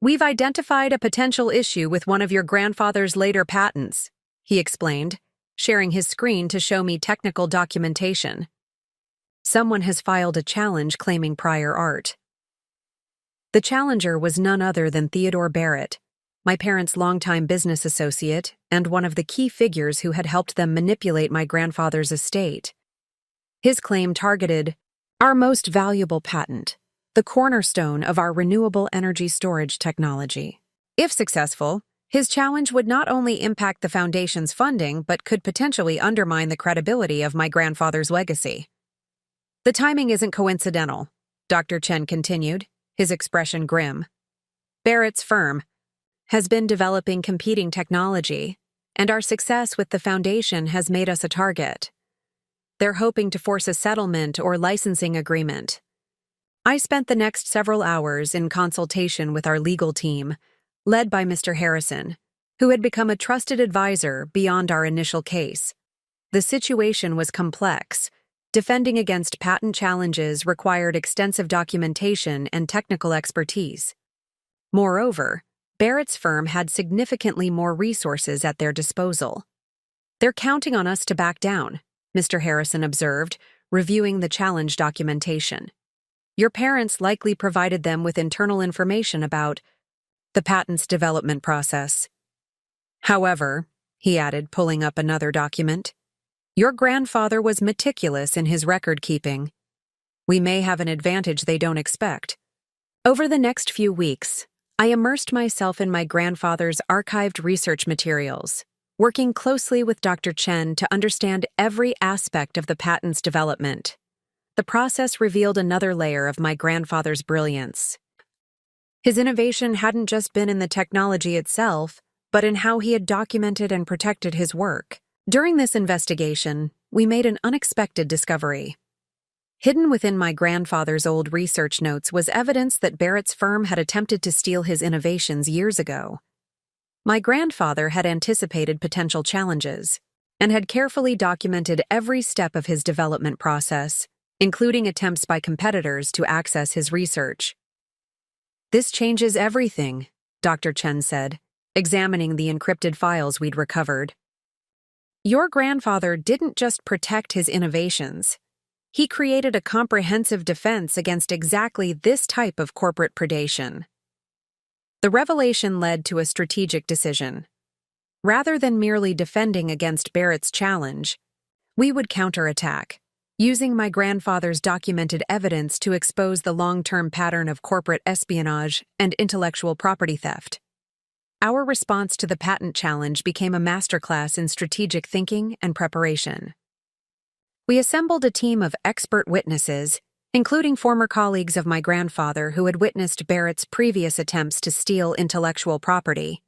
"We've identified a potential issue with one of your grandfather's later patents," he explained, sharing his screen to show me technical documentation. "Someone has filed a challenge claiming prior art." The challenger was none other than Theodore Barrett, my parents' longtime business associate and one of the key figures who had helped them manipulate my grandfather's estate. His claim targeted our most valuable patent, the cornerstone of our renewable energy storage technology. If successful, his challenge would not only impact the Foundation's funding but could potentially undermine the credibility of my grandfather's legacy. "The timing isn't coincidental," Dr. Chen continued, his expression grim. "Barrett's firm has been developing competing technology, and our success with the Foundation has made us a target. They're hoping to force a settlement or licensing agreement." I spent the next several hours in consultation with our legal team, led by Mr. Harrison, who had become a trusted advisor beyond our initial case. The situation was complex. Defending against patent challenges required extensive documentation and technical expertise. Moreover, Barrett's firm had significantly more resources at their disposal. "They're counting on us to back down," Mr. Harrison observed, reviewing the challenge documentation. "Your parents likely provided them with internal information about the patent's development process. However," he added, pulling up another document, "your grandfather was meticulous in his record-keeping. We may have an advantage they don't expect." Over the next few weeks, I immersed myself in my grandfather's archived research materials, working closely with Dr. Chen to understand every aspect of the patent's development. The process revealed another layer of my grandfather's brilliance. His innovation hadn't just been in the technology itself, but in how he had documented and protected his work. During this investigation, we made an unexpected discovery. Hidden within my grandfather's old research notes was evidence that Barrett's firm had attempted to steal his innovations years ago. My grandfather had anticipated potential challenges and had carefully documented every step of his development process, including attempts by competitors to access his research. "This changes everything," Dr. Chen said, examining the encrypted files we'd recovered. "Your grandfather didn't just protect his innovations. He created a comprehensive defense against exactly this type of corporate predation." The revelation led to a strategic decision. Rather than merely defending against Barrett's challenge, we would counterattack, using my grandfather's documented evidence to expose the long-term pattern of corporate espionage and intellectual property theft. Our response to the patent challenge became a masterclass in strategic thinking and preparation. We assembled a team of expert witnesses, including former colleagues of my grandfather who had witnessed Barrett's previous attempts to steal intellectual property.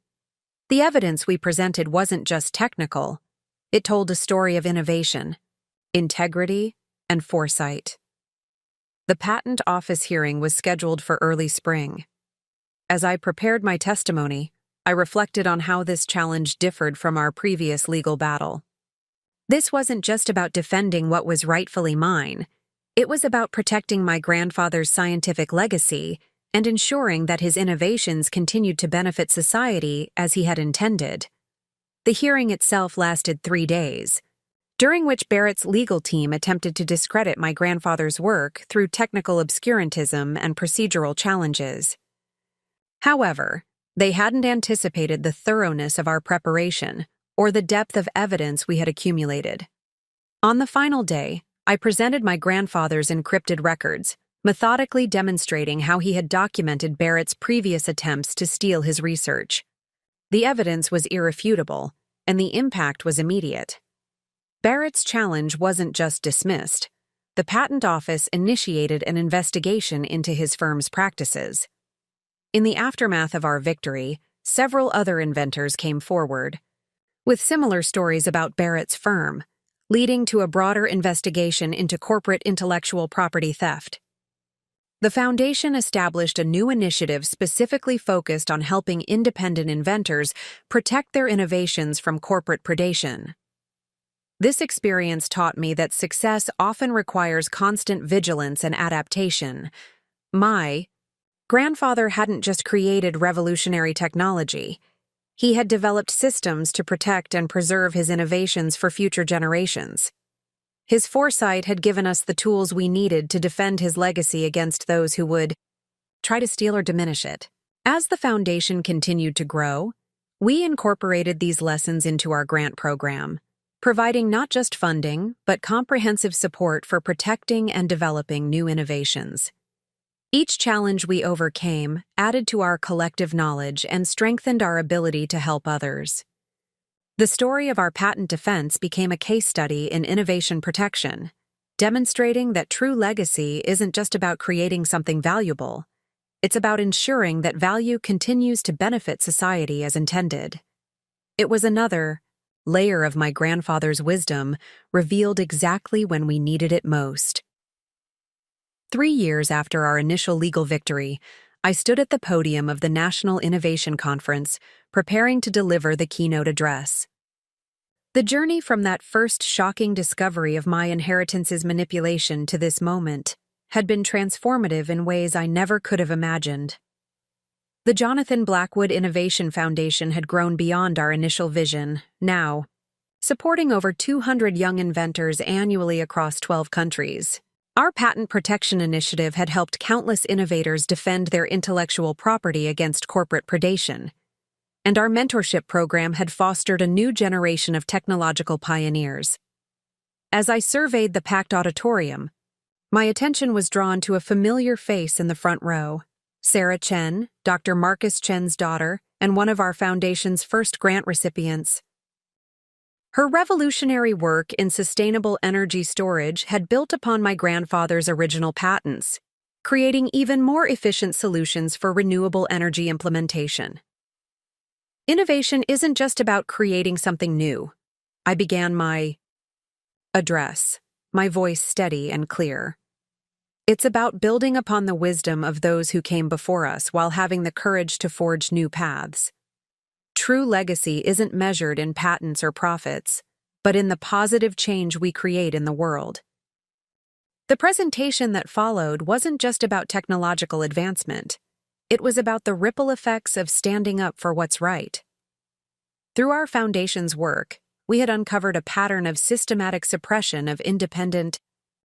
The evidence we presented wasn't just technical, it told a story of innovation, integrity, and foresight. The patent office hearing was scheduled for early spring. As I prepared my testimony, I reflected on how this challenge differed from our previous legal battle. This wasn't just about defending what was rightfully mine. It was about protecting my grandfather's scientific legacy and ensuring that his innovations continued to benefit society as he had intended. The hearing itself lasted 3 days, during which Barrett's legal team attempted to discredit my grandfather's work through technical obscurantism and procedural challenges. However, they hadn't anticipated the thoroughness of our preparation or the depth of evidence we had accumulated. On the final day, I presented my grandfather's encrypted records, methodically demonstrating how he had documented Barrett's previous attempts to steal his research. The evidence was irrefutable, and the impact was immediate. Barrett's challenge wasn't just dismissed. The patent office initiated an investigation into his firm's practices. In the aftermath of our victory, several other inventors came forward, with similar stories about Barrett's firm, leading to a broader investigation into corporate intellectual property theft. The foundation established a new initiative specifically focused on helping independent inventors protect their innovations from corporate predation. This experience taught me that success often requires constant vigilance and adaptation. My grandfather hadn't just created revolutionary technology. He had developed systems to protect and preserve his innovations for future generations. His foresight had given us the tools we needed to defend his legacy against those who would try to steal or diminish it. As the foundation continued to grow, we incorporated these lessons into our grant program, providing not just funding, but comprehensive support for protecting and developing new innovations. Each challenge we overcame added to our collective knowledge and strengthened our ability to help others. The story of our patent defense became a case study in innovation protection, demonstrating that true legacy isn't just about creating something valuable. It's about ensuring that value continues to benefit society as intended. It was another layer of my grandfather's wisdom revealed exactly when we needed it most. 3 years after our initial legal victory, I stood at the podium of the National Innovation Conference, preparing to deliver the keynote address. The journey from that first shocking discovery of my inheritance's manipulation to this moment had been transformative in ways I never could have imagined. The Jonathan Blackwood Innovation Foundation had grown beyond our initial vision, now supporting over 200 young inventors annually across 12 countries. Our patent protection initiative had helped countless innovators defend their intellectual property against corporate predation, and our mentorship program had fostered a new generation of technological pioneers. As I surveyed the packed auditorium, my attention was drawn to a familiar face in the front row. Sarah Chen, Dr. Marcus Chen's daughter, and one of our foundation's first grant recipients. Her revolutionary work in sustainable energy storage had built upon my grandfather's original patents, creating even more efficient solutions for renewable energy implementation. Innovation isn't just about creating something new. I began my address, my voice steady and clear. It's about building upon the wisdom of those who came before us while having the courage to forge new paths. True legacy isn't measured in patents or profits, but in the positive change we create in the world. The presentation that followed wasn't just about technological advancement. It was about the ripple effects of standing up for what's right. Through our foundation's work, we had uncovered a pattern of systematic suppression of independent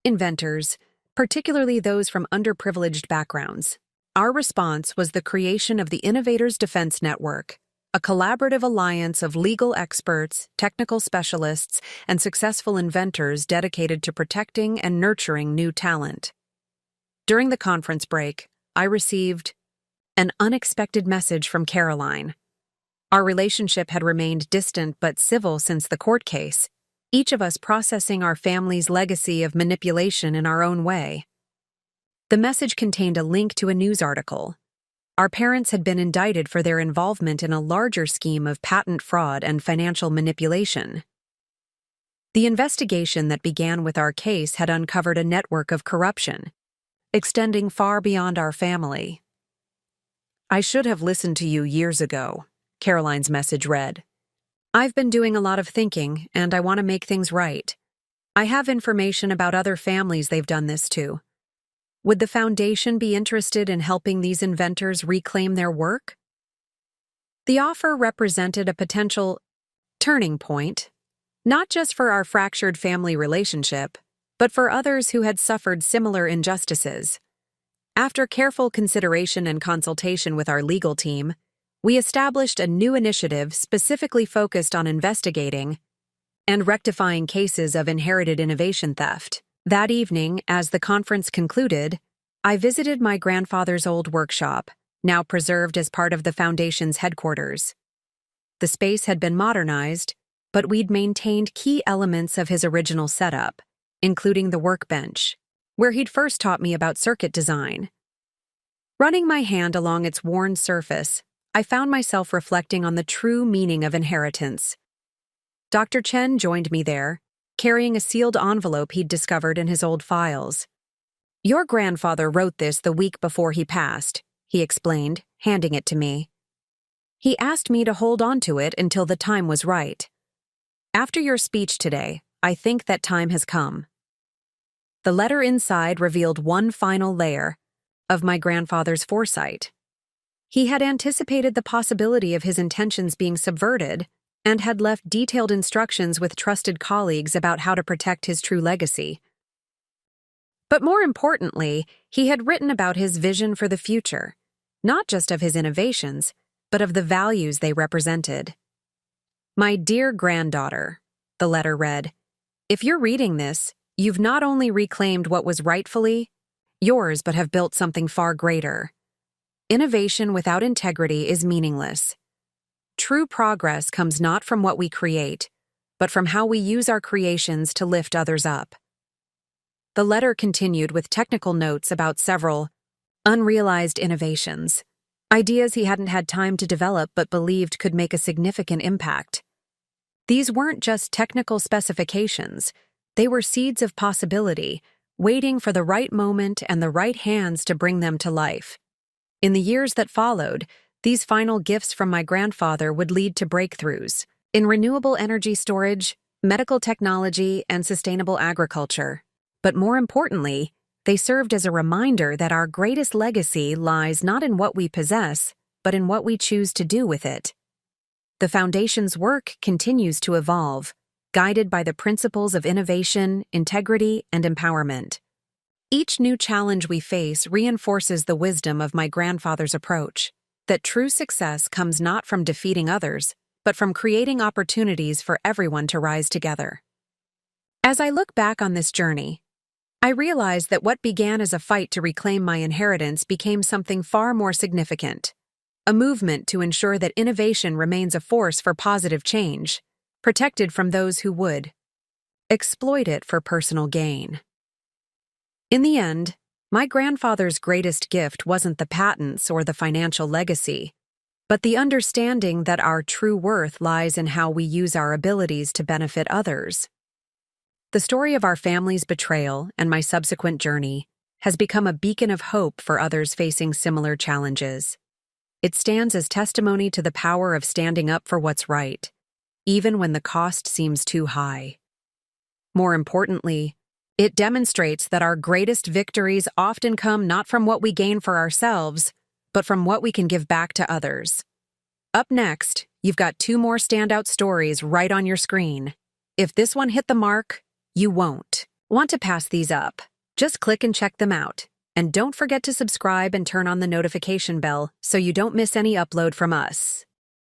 inventors, particularly those from underprivileged backgrounds. Our response was the creation of the Innovators Defense Network, a collaborative alliance of legal experts, technical specialists, and successful inventors dedicated to protecting and nurturing new talent. During the conference break, I received an unexpected message from Caroline. Our relationship had remained distant but civil since the court case, each of us processing our family's legacy of manipulation in our own way. The message contained a link to a news article. Our parents had been indicted for their involvement in a larger scheme of patent fraud and financial manipulation. The investigation that began with our case had uncovered a network of corruption, extending far beyond our family. "I should have listened to you years ago," Caroline's message read. "I've been doing a lot of thinking, and I want to make things right. I have information about other families they've done this to. Would the Foundation be interested in helping these inventors reclaim their work?" The offer represented a potential turning point, not just for our fractured family relationship, but for others who had suffered similar injustices. After careful consideration and consultation with our legal team, we established a new initiative specifically focused on investigating and rectifying cases of inherited innovation theft. That evening, as the conference concluded, I visited my grandfather's old workshop, now preserved as part of the Foundation's headquarters. The space had been modernized, but we'd maintained key elements of his original setup, including the workbench, where he'd first taught me about circuit design. Running my hand along its worn surface, I found myself reflecting on the true meaning of inheritance. Dr. Chen joined me there, carrying a sealed envelope he'd discovered in his old files. "Your grandfather wrote this the week before he passed," he explained, handing it to me. "He asked me to hold on to it until the time was right. After your speech today, I think that time has come." The letter inside revealed one final layer of my grandfather's foresight. He had anticipated the possibility of his intentions being subverted and had left detailed instructions with trusted colleagues about how to protect his true legacy. But more importantly, he had written about his vision for the future, not just of his innovations, but of the values they represented. "My dear granddaughter," the letter read, "if you're reading this, you've not only reclaimed what was rightfully yours, but have built something far greater. Innovation without integrity is meaningless. True progress comes not from what we create, but from how we use our creations to lift others up." The letter continued with technical notes about several unrealized innovations, ideas he hadn't had time to develop but believed could make a significant impact. These weren't just technical specifications, they were seeds of possibility, waiting for the right moment and the right hands to bring them to life. In the years that followed, these final gifts from my grandfather would lead to breakthroughs in renewable energy storage, medical technology, and sustainable agriculture. But more importantly, they served as a reminder that our greatest legacy lies not in what we possess, but in what we choose to do with it. The Foundation's work continues to evolve, guided by the principles of innovation, integrity, and empowerment. Each new challenge we face reinforces the wisdom of my grandfather's approach, that true success comes not from defeating others, but from creating opportunities for everyone to rise together. As I look back on this journey, I realize that what began as a fight to reclaim my inheritance became something far more significant, a movement to ensure that innovation remains a force for positive change, protected from those who would exploit it for personal gain. In the end, my grandfather's greatest gift wasn't the patents or the financial legacy, but the understanding that our true worth lies in how we use our abilities to benefit others. The story of our family's betrayal and my subsequent journey has become a beacon of hope for others facing similar challenges. It stands as testimony to the power of standing up for what's right, even when the cost seems too high. More importantly, it demonstrates that our greatest victories often come not from what we gain for ourselves, but from what we can give back to others. Up next, you've got 2 more standout stories right on your screen. If this one hit the mark, you won't want to pass these up. Just click and check them out. And don't forget to subscribe and turn on the notification bell so you don't miss any upload from us.